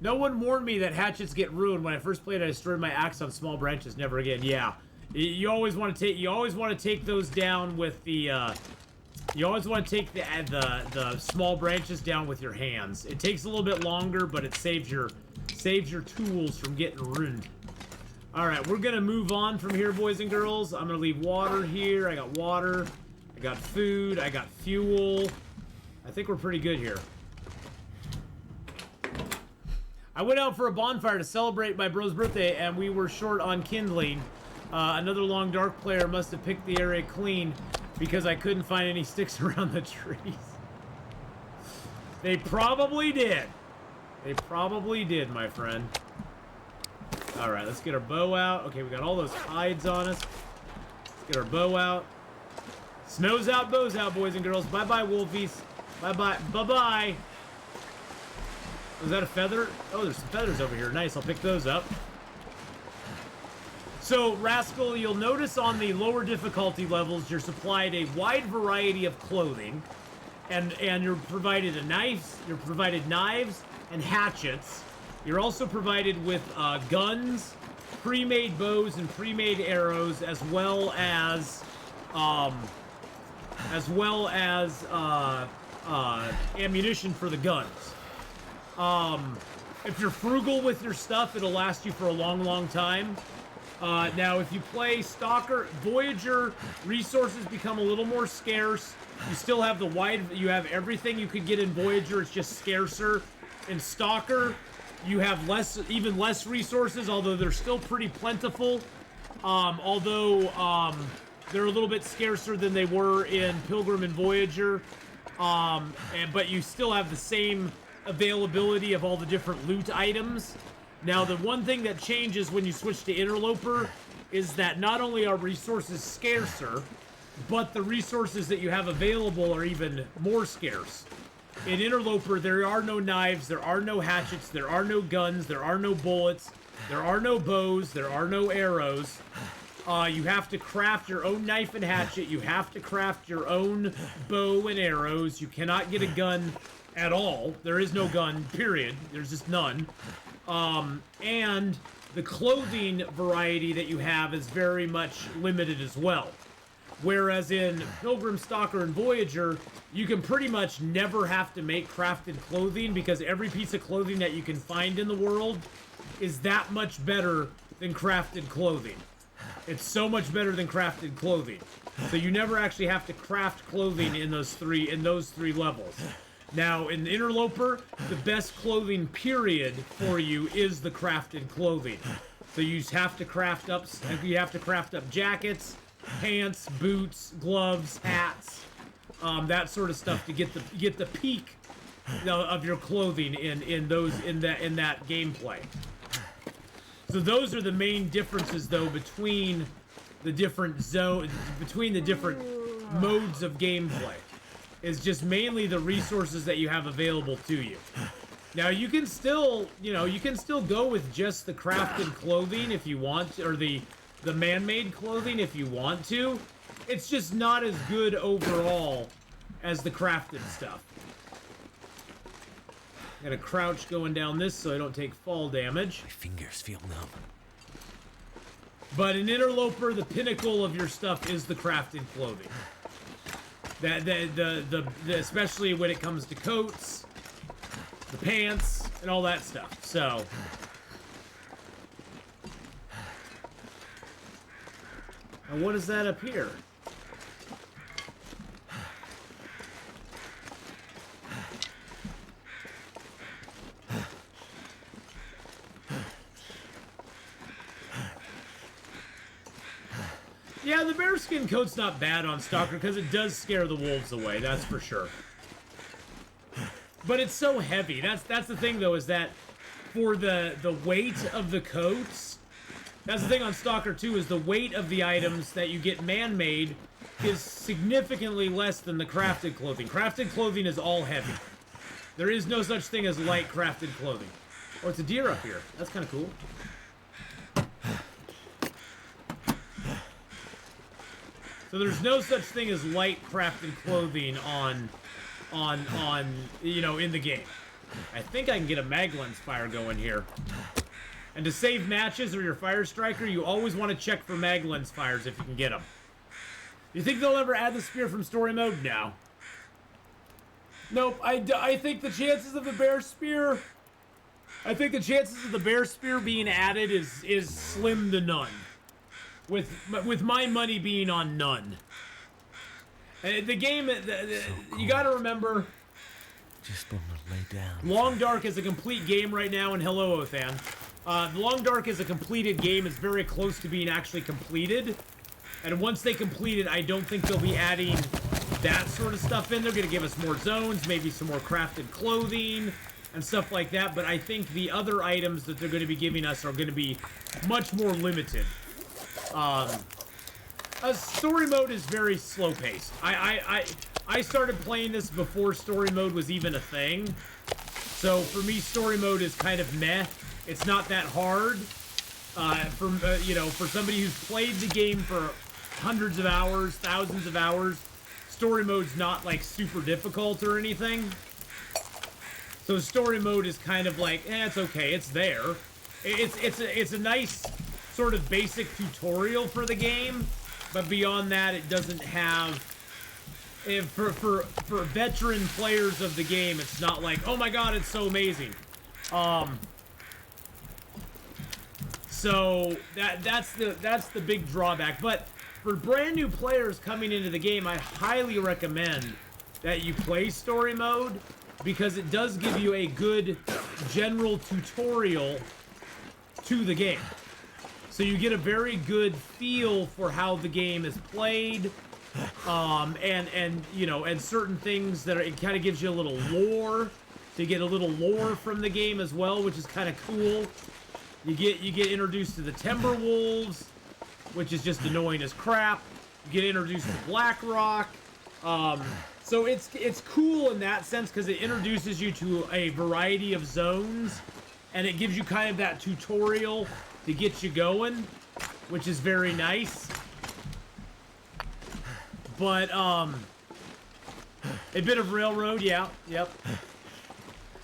No one warned me that hatchets get ruined. When I first played, I destroyed my axe on small branches. Never again. Yeah, you always want to take those down with the. You always want to take the small branches down with your hands. It takes a little bit longer, but it saves your tools from getting ruined. All right, we're gonna move on from here, boys and girls. I'm gonna leave water here. I got water. I got food. I got fuel. I think we're pretty good here. I went out for a bonfire to celebrate my bro's birthday, and we were short on kindling. Another Long Dark player must have picked the area clean because I couldn't find any sticks around the trees. They probably did. They probably did, my friend. All right, let's get our bow out. Okay, we got all those hides on us. Let's get our bow out. Snow's out, bow's out, boys and girls. Bye-bye, wolfies. Bye-bye. Bye-bye. Was that a feather? Oh, there's some feathers over here. Nice, I'll pick those up. So, Rascal, you'll notice on the lower difficulty levels, you're supplied a wide variety of clothing. And you're provided you're provided knives and hatchets. You're also provided with guns, pre-made bows and pre-made arrows, as well as ammunition for the guns. If you're frugal with your stuff, it'll last you for a long, long time. Now, if you play Stalker, Voyager, resources become a little more scarce. You still have you have everything you could get in Voyager, it's just scarcer. In Stalker, you have even less resources, although they're still pretty plentiful. They're a little bit scarcer than they were in Pilgrim and Voyager. But you still have the same availability of all the different loot items. Now, the one thing that changes when you switch to Interloper is that not only are resources scarcer, but the resources that you have available are even more scarce. In Interloper, there are no knives, there are no hatchets, there are no guns, there are no bullets, there are no bows, there are no arrows. You have to craft your own knife and hatchet, you have to craft your own bow and arrows, you cannot get a gun at all. There is no gun, period. There's just none. And the clothing variety that you have is very much limited as well. Whereas in Pilgrim, Stalker, and Voyager, you can pretty much never have to make crafted clothing because every piece of clothing that you can find in the world is that much better than crafted clothing. It's so much better than crafted clothing. So you never actually have to craft clothing in those three levels. Now, in the Interloper, the best clothing period for you is the crafted clothing. So you just have to craft up jackets, pants, boots, gloves, hats, that sort of stuff to get the peak of your clothing in that gameplay. So those are the main differences, though, between the different modes of gameplay. Is just mainly the resources that you have available to you. Now you can still go with just the crafted clothing if you want, or the man-made clothing if you want to. It's just not as good overall as the crafted stuff. Gotta crouch going down this so I don't take fall damage. My fingers feel numb. But in Interloper, the pinnacle of your stuff is the crafted clothing. Especially when it comes to coats, the pants, and all that stuff. So, and what is that up here? Yeah, the bearskin coat's not bad on Stalker because it does scare the wolves away, that's for sure. But it's so heavy. That's the thing, though, is that for the weight of the coats, that's the thing on Stalker 2, is the weight of the items that you get man-made is significantly less than the crafted clothing. Crafted clothing is all heavy. There is no such thing as light crafted clothing. Oh, it's a deer up here. That's kind of cool. So there's no such thing as light crafted clothing on you know, in the game. I think I can get a mag lens fire going here. And to save matches or your fire striker, you always want to check for mag lens fires if you can get them. You think they'll ever add the spear from story mode? No. Nope. I think the chances of the bear spear, I think the chances of the bear spear being added is slim to none. With my money being on none. The game, you got to remember, Just want to lay down. Long Dark is a complete game right now, and hello, Othan. Long Dark is a completed game. It's very close to being actually completed. And once they complete it, I don't think they'll be adding that sort of stuff in. They're going to give us more zones, maybe some more crafted clothing, and stuff like that. But I think the other items that they're going to be giving us are going to be much more limited. Story mode is very slow-paced. I started playing this before story mode was even a thing. So for me, story mode is kind of meh. It's not that hard. You know, for somebody who's played the game for hundreds of hours, thousands of hours, story mode's not like super difficult or anything. So story mode is kind of like, it's okay, it's there. It's a nice sort of basic tutorial for the game, but beyond that, it doesn't have. For veteran players of the game, it's not like, oh my god, it's so amazing. So that's the big drawback. But for brand new players coming into the game, I highly recommend that you play story mode because it does give you a good general tutorial to the game. So you get a very good feel for how the game is played, and you know, and certain things that it kind of gives you a little lore. So you get a little lore from the game as well, which is kind of cool. You get introduced to the Timberwolves, which is just annoying as crap. You get introduced to Blackrock. So it's cool in that sense because it introduces you to a variety of zones, and it gives you kind of that tutorial to get you going, which is very nice. But a bit of railroad, yeah, yep.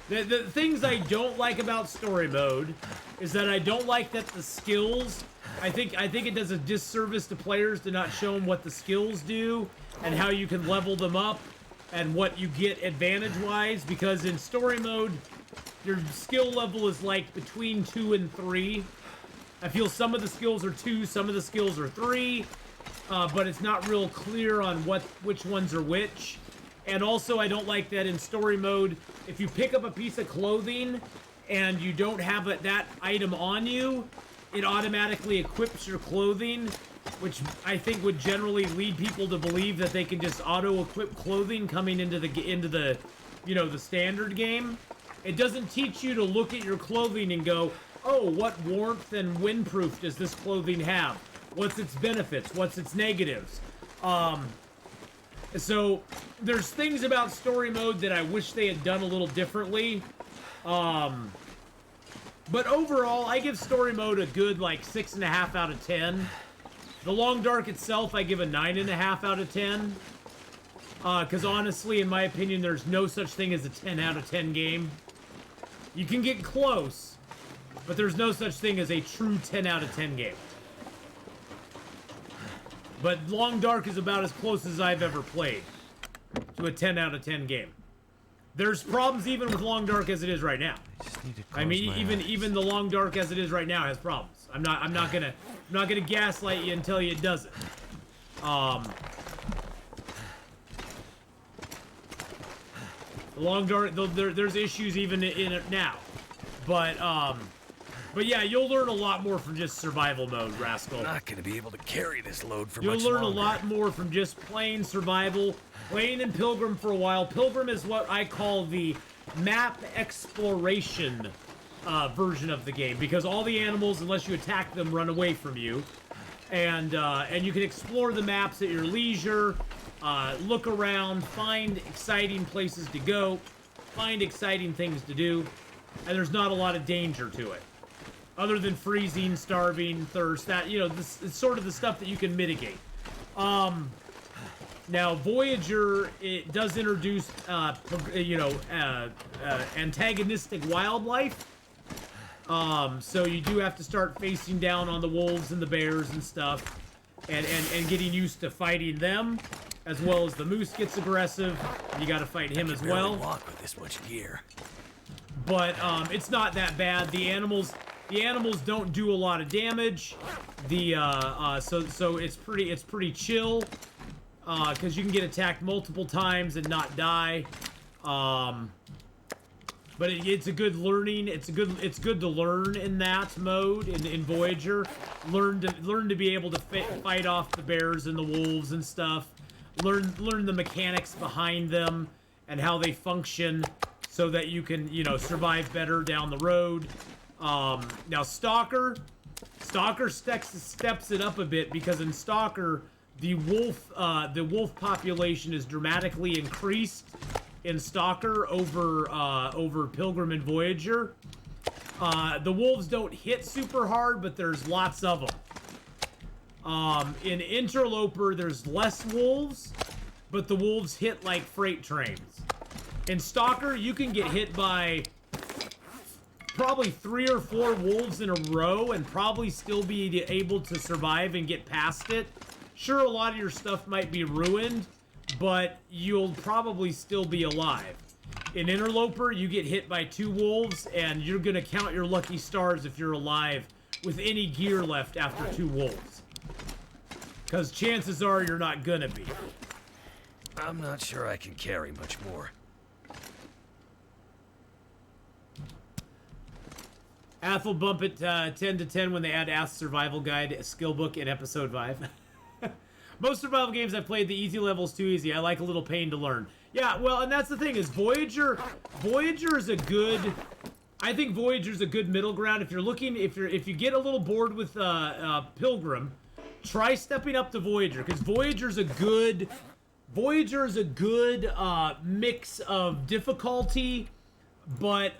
The things I don't like about story mode is that I don't like that the skills. I think it does a disservice to players to not show them what the skills do and how you can level them up and what you get advantage-wise. Because in story mode, your skill level is like between 2 and 3. I feel some of the skills are 2, some of the skills are 3, but it's not real clear on which ones are which. And also, I don't like that in story mode, if you pick up a piece of clothing and you don't have that item on you, it automatically equips your clothing, which I think would generally lead people to believe that they can just auto-equip clothing coming into the you know, the standard game. It doesn't teach you to look at your clothing and go, oh, what warmth and windproof does this clothing have? What's its benefits? What's its negatives? So there's things about story mode that I wish they had done a little differently. But overall, I give story mode a good, like, 6.5 out of 10. The Long Dark itself, I give a 9.5 out of 10. Because honestly, in my opinion, there's no such thing as a 10 out of 10 game. You can get close, but there's no such thing as a true 10 out of 10 game. But Long Dark is about as close as I've ever played to a 10 out of 10 game. There's problems even with Long Dark as it is right now. I mean, even the Long Dark as it is right now has problems. I'm not gonna gaslight you and tell you it doesn't. The Long Dark, there's issues even in it now, but But yeah, you'll learn a lot more from just survival mode, Rascal. Not gonna be able to carry this load for You'll much learn longer. a lot more from just plain survival, playing in Pilgrim for a while. Pilgrim is what I call the map exploration version of the game, because all the animals, unless you attack them, run away from you. And you can explore the maps at your leisure, look around, find exciting places to go, find exciting things to do, and there's not a lot of danger to it. Other than freezing, starving, thirst, that, you know, this is sort of the stuff that you can mitigate. Now, Voyager, it does introduce, antagonistic wildlife. So you do have to start facing down on the wolves and the bears and stuff, and getting used to fighting them, as well as the moose gets aggressive. You got to fight him as well. Walk with this much gear. But it's not that bad. The animals don't do a lot of damage. So it's pretty chill, because you can get attacked multiple times and not die. But it's a good learning. It's good to learn in that mode in Voyager. Learn to be able to fight off the bears and the wolves and stuff. Learn the mechanics behind them and how they function, so that you can, you know, survive better down the road. Now Stalker steps it up a bit, because in Stalker the wolf population is dramatically increased in Stalker over Pilgrim and Voyager. The wolves don't hit super hard, but there's lots of them. In Interloper, there's less wolves, but the wolves hit like freight trains. In Stalker, you can get hit by probably 3 or 4 wolves in a row and probably still be able to survive and get past it. Sure, a lot of your stuff might be ruined, but you'll probably still be alive. In Interloper, you get hit by 2 wolves, and you're gonna count your lucky stars if you're alive with any gear left after 2 wolves. Because chances are you're not gonna be. I'm not sure I can carry much more. Ath will bump it 10 to 10 when they add Ath's Survival Guide skill book in episode 5. Most survival games I've played, the easy level's too easy. I like a little pain to learn. Yeah, well, and that's the thing, is Voyager is a good... I think Voyager's a good middle ground. If you're looking, if you get a little bored with Pilgrim, try stepping up to Voyager, because Voyager's a good mix of difficulty, but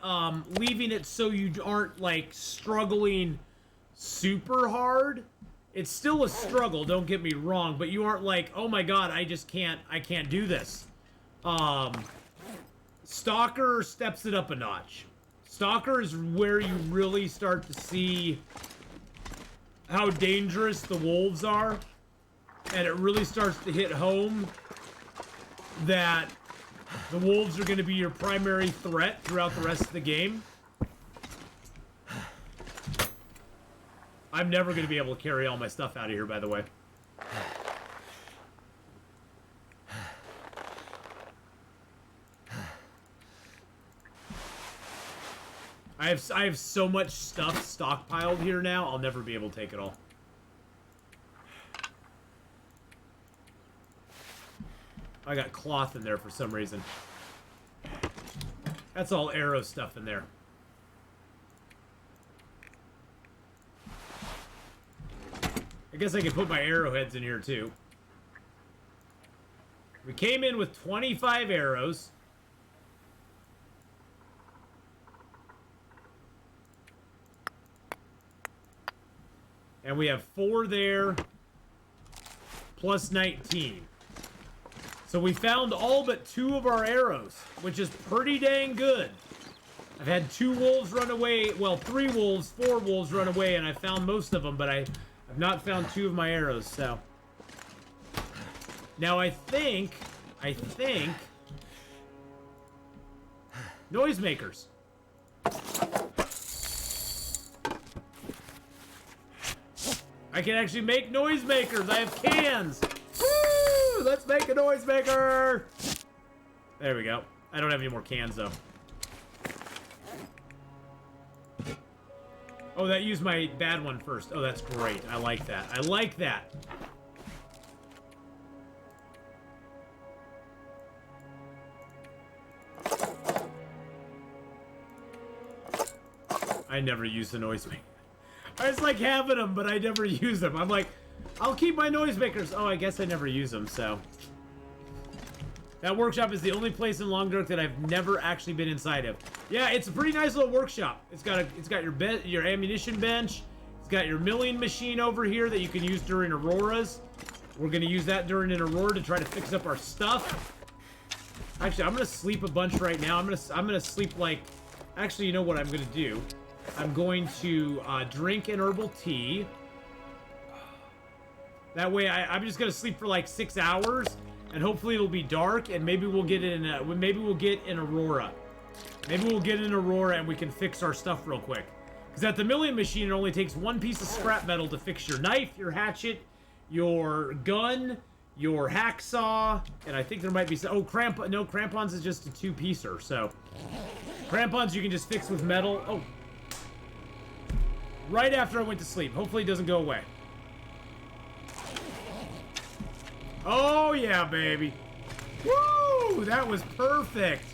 leaving it so you aren't like struggling super hard. It's still a struggle, don't get me wrong, but you aren't like, oh my god, I can't do this. Stalker steps it up a notch. Stalker is where you really start to see how dangerous the wolves are, and it really starts to hit home that the wolves are going to be your primary threat throughout the rest of the game. I'm never going to be able to carry all my stuff out of here, by the way. I have so much stuff stockpiled here now, I'll never be able to take it all. I got cloth in there for some reason. That's all arrow stuff in there. I guess I could put my arrowheads in here too. We came in with 25 arrows. And we have 4 there, plus 19. So we found all but 2 of our arrows, which is pretty dang good. I've had 2 wolves run away, well, 3 wolves, 4 wolves run away, and I found most of them, but I've not found 2 of my arrows, so. Now I think, noisemakers. I can actually make noisemakers. I have cans. Woo! Let's make a noisemaker. There we go. I don't have any more cans though. Oh, that used my bad one first. Oh, that's great. I like that. I like that. I never use the noisemaker. I just like having them, but I never use them. I'm like, I'll keep my noisemakers. Oh, I guess I never use them, so. That workshop is the only place in Long Dark that I've never actually been inside of. Yeah, it's a pretty nice little workshop. It's got your ammunition bench. It's got your milling machine over here that you can use during Auroras. We're gonna use that during an Aurora to try to fix up our stuff. Actually, I'm gonna sleep a bunch right now. I'm gonna sleep like. Actually, you know what I'm gonna do? I'm going to drink an herbal tea. That way, I'm just gonna sleep for like 6 hours, and hopefully it'll be dark, and maybe we'll get in. Maybe we'll get an Aurora. Maybe we'll get an Aurora, and we can fix our stuff real quick. Because at the milling machine, it only takes one piece of scrap metal to fix your knife, your hatchet, your gun, your hacksaw, and I think there might be some. Oh, no, crampons is just a 2-piecer. So crampons you can just fix with metal. Oh. Right after I went to sleep. Hopefully it doesn't go away. Oh, yeah, baby. Woo! That was perfect.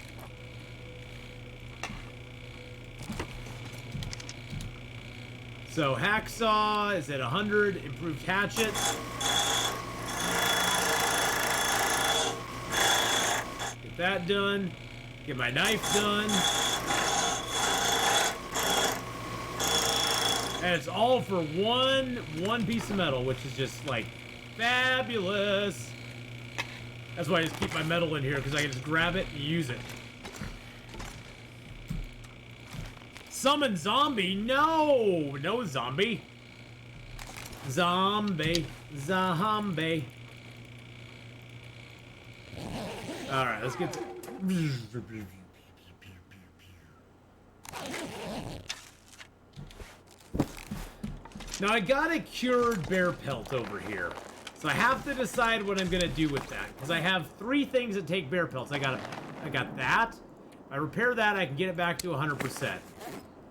So, hacksaw is at 100. Improved hatchet. Get that done. Get my knife done. And it's all for one piece of metal, which is just like fabulous. That's why I just keep my metal in here, because I can just grab it and use it. Summon zombie? No! No zombie. Zombie. Zombie. Alright, let's get to... Now, I got a cured bear pelt over here. So I have to decide what I'm going to do with that. Because I have 3 things that take bear pelts. I got that. If I repair that, I can get it back to 100%.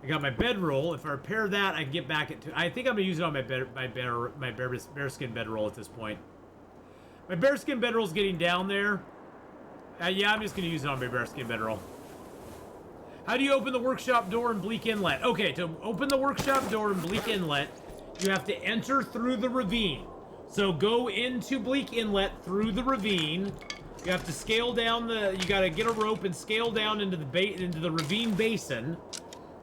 I got my bedroll. If I repair that, I can get back at... I think I'm going to use it on my bearskin bedroll at this point. My bearskin bedroll's getting down there. Yeah, I'm just going to use it on my bearskin bedroll. How do you open the workshop door in Bleak Inlet? Okay, to open the workshop door in Bleak Inlet, you have to enter through the ravine. So go into Bleak Inlet through the ravine. You have to scale down you gotta get a rope and scale down into the ravine basin.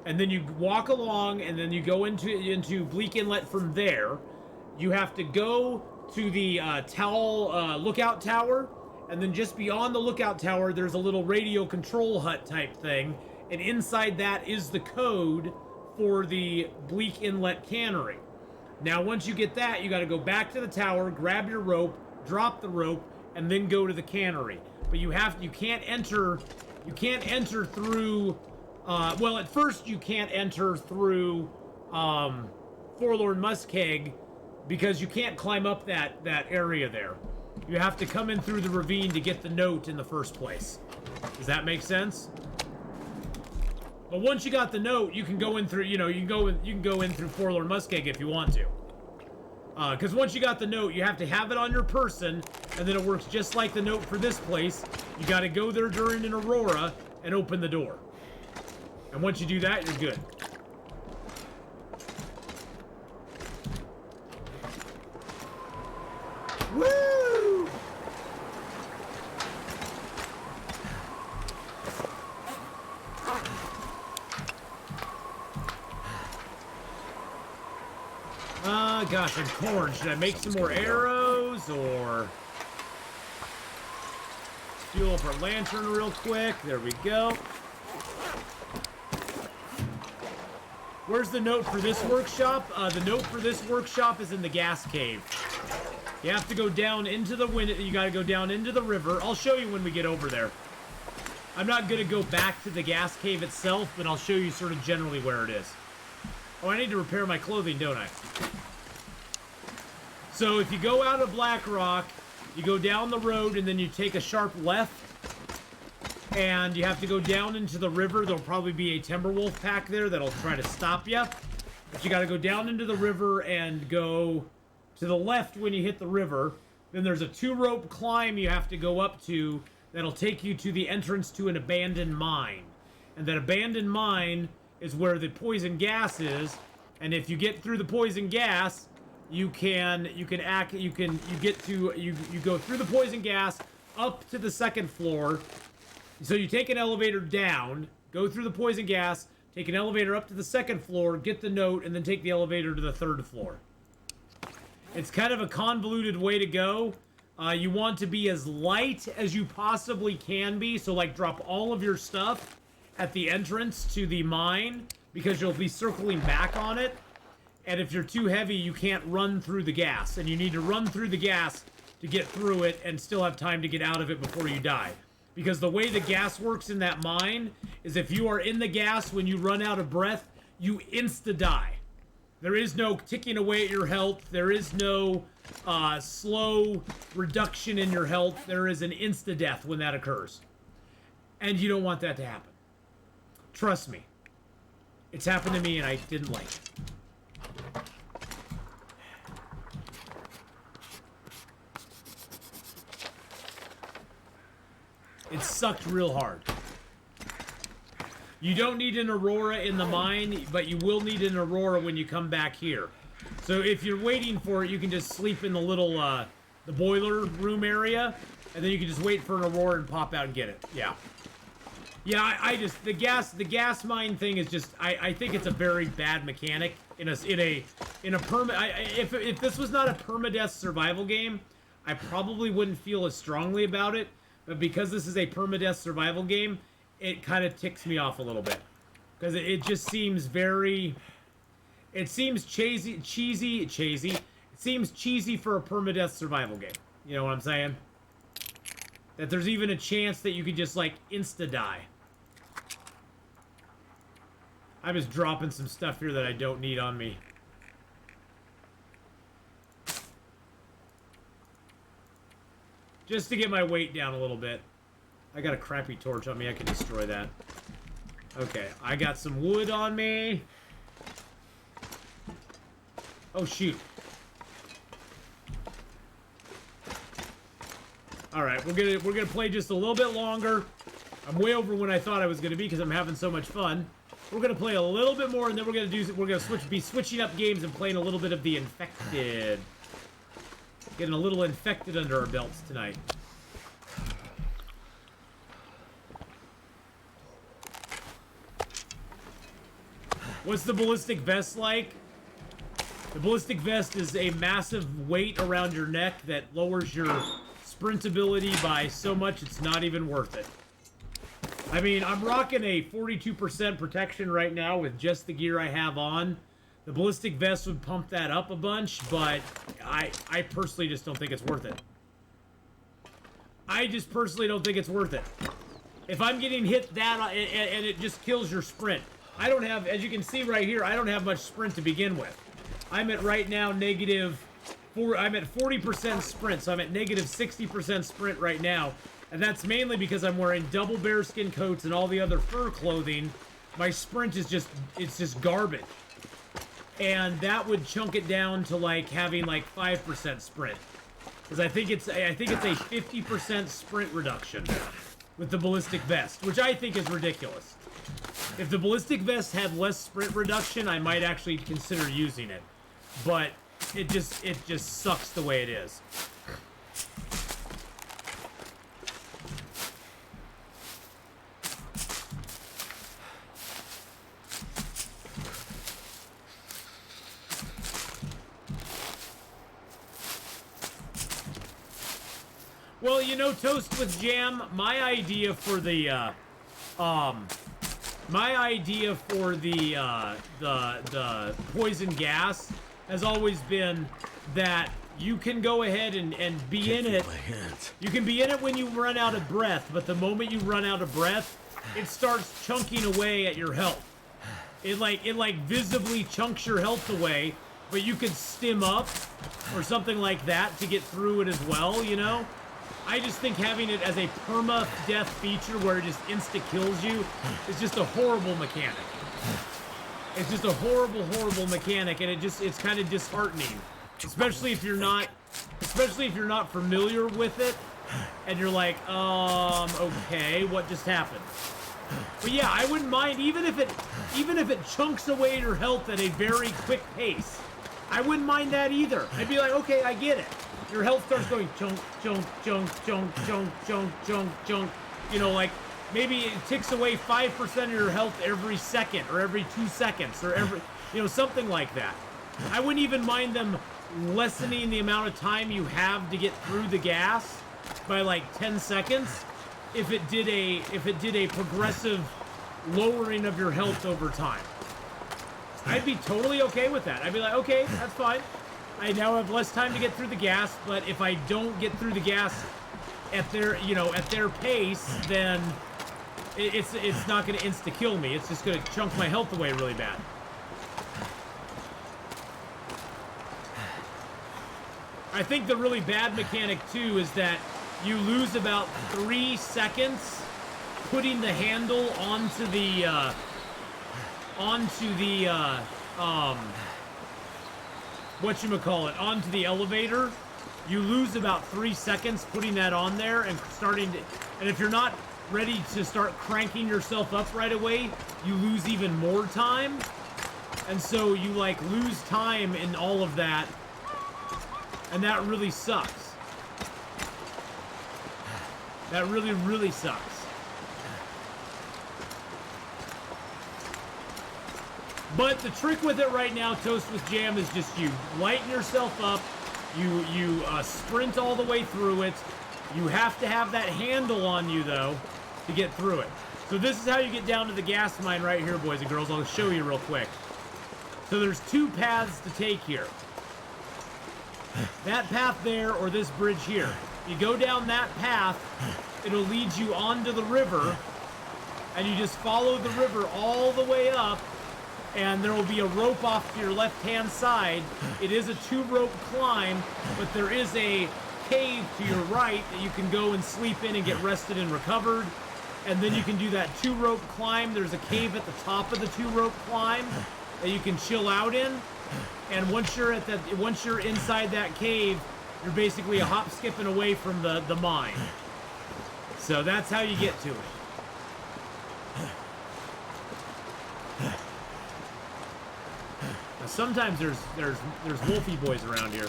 And then you walk along, and then you go into Bleak Inlet from there. You have to go to the lookout tower, and then just beyond the lookout tower, there's a little radio control hut type thing. And inside that is the code for the Bleak Inlet cannery. Now, once you get that, you got to go back to the tower, grab your rope, drop the rope, and then go to the cannery. But you can't enter through. Well, at first you can't enter through Forlorn Muskeg because you can't climb up that area there. You have to come in through the ravine to get the note in the first place. Does that make sense? But once you got the note, you can go in through, you can go in through Forlorn Muskeg if you want to. Because once you got the note, you have to have it on your person, and then it works just like the note for this place. You got to go there during an Aurora and open the door. And once you do that, you're good. Woo! Gosh, I'm torn. Should I make some more arrows, or fuel up our lantern real quick? There we go. Where's the note for this workshop? The note for this workshop is in the gas cave. You have to go down into the wind. You got to go down into the river. I'll show you when we get over there. I'm not going to go back to the gas cave itself, but I'll show you sort of generally where it is. Oh, I need to repair my clothing, don't I? So if you go out of Blackrock, you go down the road, and then you take a sharp left, and you have to go down into the river. There'll probably be a Timberwolf pack there that'll try to stop you. But you got to go down into the river and go to the left when you hit the river. Then there's a 2-rope climb you have to go up to that'll take you to the entrance to an abandoned mine. And that abandoned mine is where the poison gas is. And if you get through the poison gas, you go through the poison gas up to the 2nd floor. So you take an elevator down, go through the poison gas, take an elevator up to the 2nd floor, get the note, and then take the elevator to the 3rd floor. It's kind of a convoluted way to go. You want to be as light as you possibly can be. So, like, drop all of your stuff at the entrance to the mine because you'll be circling back on it. And if you're too heavy, you can't run through the gas. And you need to run through the gas to get through it and still have time to get out of it before you die. Because the way the gas works in that mine is if you are in the gas when you run out of breath, you insta-die. There is no ticking away at your health. There is no slow reduction in your health. There is an insta-death when that occurs. And you don't want that to happen. Trust me. It's happened to me and I didn't like it. It sucked real hard. You don't need an Aurora in the mine, but you will need an Aurora when you come back here. So if you're waiting for it, you can just sleep in the little, the boiler room area, and then you can just wait for an Aurora and pop out and get it. Yeah. Yeah, I just, the gas mine thing is just, I think it's a very bad mechanic if this was not a permadeath survival game, I probably wouldn't feel as strongly about it. But because this is a permadeath survival game, it kind of ticks me off a little bit. Because it just seems very... It seems cheesy. It seems cheesy for a permadeath survival game. You know what I'm saying? That there's even a chance that you could just, like, insta-die. I'm just dropping some stuff here that I don't need on me. Just to get my weight down a little bit. I got a crappy torch on me. I can destroy that. Okay, I got some wood on me. Oh, shoot. Alright, we're gonna play just a little bit longer. I'm way over when I thought I was gonna be because I'm having so much fun. We're gonna play a little bit more and then we're gonna be switching up games and playing a little bit of the Infected. Getting a little infected under our belts tonight. What's the ballistic vest like? The ballistic vest is a massive weight around your neck that lowers your sprintability by so much it's not even worth it. I mean, I'm rocking a 42% protection right now with just the gear I have on. The ballistic vest would pump that up a bunch, but I personally just don't think it's worth it. I just personally don't think it's worth it. If I'm getting hit that, and it just kills your sprint. I don't have, as you can see right here, I don't have much sprint to begin with. I'm at right now I'm at 40% sprint, so I'm at negative 60% sprint right now. And that's mainly because I'm wearing double bearskin coats and all the other fur clothing. My sprint is just, it's just garbage. And that would chunk it down to like having like 5% sprint. Because I think it's a 50% sprint reduction with the ballistic vest, which I think is ridiculous. If the ballistic vest had less sprint reduction, I might actually consider using it. But it just sucks the way it is. Well, you know, Toast with Jam, my idea for the poison gas has always been that you can go ahead and be in it. You can be in it when you run out of breath, but the moment you run out of breath, it starts chunking away at your health. It like visibly chunks your health away, but you can stim up or something like that to get through it as well, you know? I just think having it as a perma-death feature where it just insta-kills you is just a horrible mechanic. It's just a horrible, horrible mechanic, and it's kind of disheartening, especially if you're not familiar with it, and you're like, okay, what just happened? But yeah, I wouldn't mind even if it chunks away your health at a very quick pace. I wouldn't mind that either. I'd be like, okay, I get it. Your health starts going chunk, chunk, chunk, chunk, chunk, chunk, chunk, chunk. You know, like maybe it ticks away 5% of your health every second, or every 2 seconds, or every, you know, something like that. I wouldn't even mind them lessening the amount of time you have to get through the gas by like 10 seconds if it did a progressive lowering of your health over time. I'd be totally okay with that. I'd be like, okay, that's fine. I now have less time to get through the gas, but if I don't get through the gas at their, you know, at their pace, then it's not going to insta-kill me. It's just going to chunk my health away really bad. I think the really bad mechanic, too, is that you lose about 3 seconds putting the handle onto the onto the elevator. You lose about 3 seconds putting that on there and and if you're not ready to start cranking yourself up right away, you lose even more time. And so you like lose time in all of that, and that really sucks. That really, really sucks. But the trick with it right now, Toast with Jam, is just you lighten yourself up, you sprint all the way through it. You have to have that handle on you, though, to get through it. So this is how you get down to the gas mine right here, boys and girls. I'll show you real quick. So there's 2 paths to take here. That path there, or this bridge here. You go down that path, it'll lead you onto the river, and you just follow the river all the way up, and there will be a rope off to your left-hand side. It is a 2-rope climb, but there is a cave to your right that you can go and sleep in and get rested and recovered. And then you can do that 2-rope climb. There's a cave at the top of the 2-rope climb that you can chill out in. And once you're inside that cave, you're basically a hop skipping away from the mine. So that's how you get to it. Now sometimes there's wolfy boys around here.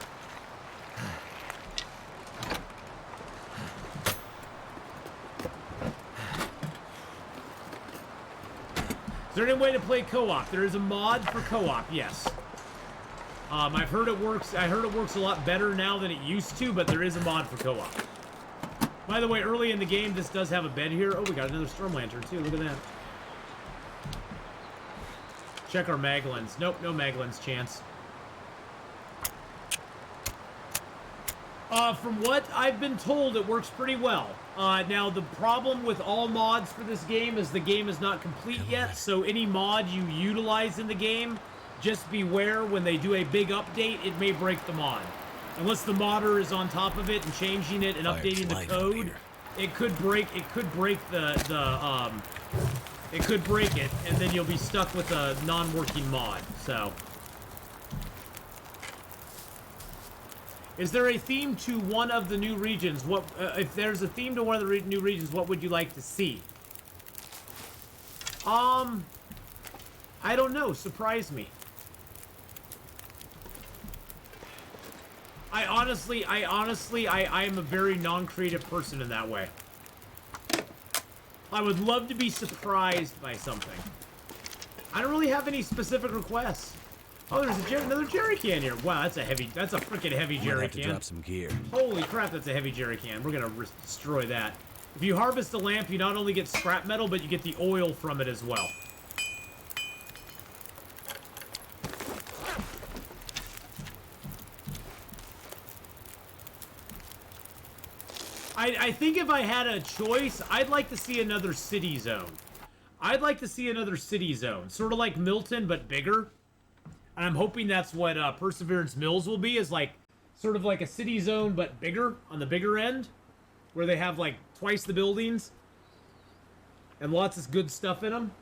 Is there any way to play co-op? There is a mod for co-op, yes. I've heard it works. I heard it works a lot better now than it used to, but there is a mod for co-op. By the way, early in the game, this does have a bed here. Oh, we got another storm lantern too. Look at that. Check our mag lens. Nope, no mag lens chance. From what I've been told, it works pretty well. Now, the problem with all mods for this game is the game is not complete yet, so any mod you utilize in the game, just beware when they do a big update, it may break the mod. Unless the modder is on top of it and changing it and updating the code, it could break it, and then you'll be stuck with a non-working mod, so. Is there a theme to one of the new regions? What if there's a theme to one of the new regions, what would you like to see? I don't know. Surprise me. I honestly, I am a very non-creative person in that way. I would love to be surprised by something. I don't really have any specific requests. Oh, there's another jerry can here. Wow, that's a freaking heavy jerry can. Drop some gear. Holy crap, that's a heavy jerry can. We're gonna destroy that. If you harvest a lamp, you not only get scrap metal, but you get the oil from it as well. I think if I had a choice, I'd like to see another city zone. I'd like to see another city zone. Sort of like Milton, but bigger. And I'm hoping that's what Perseverance Mills will be, is like, sort of like a city zone, but bigger, on the bigger end. Where they have like twice the buildings. And lots of good stuff in them.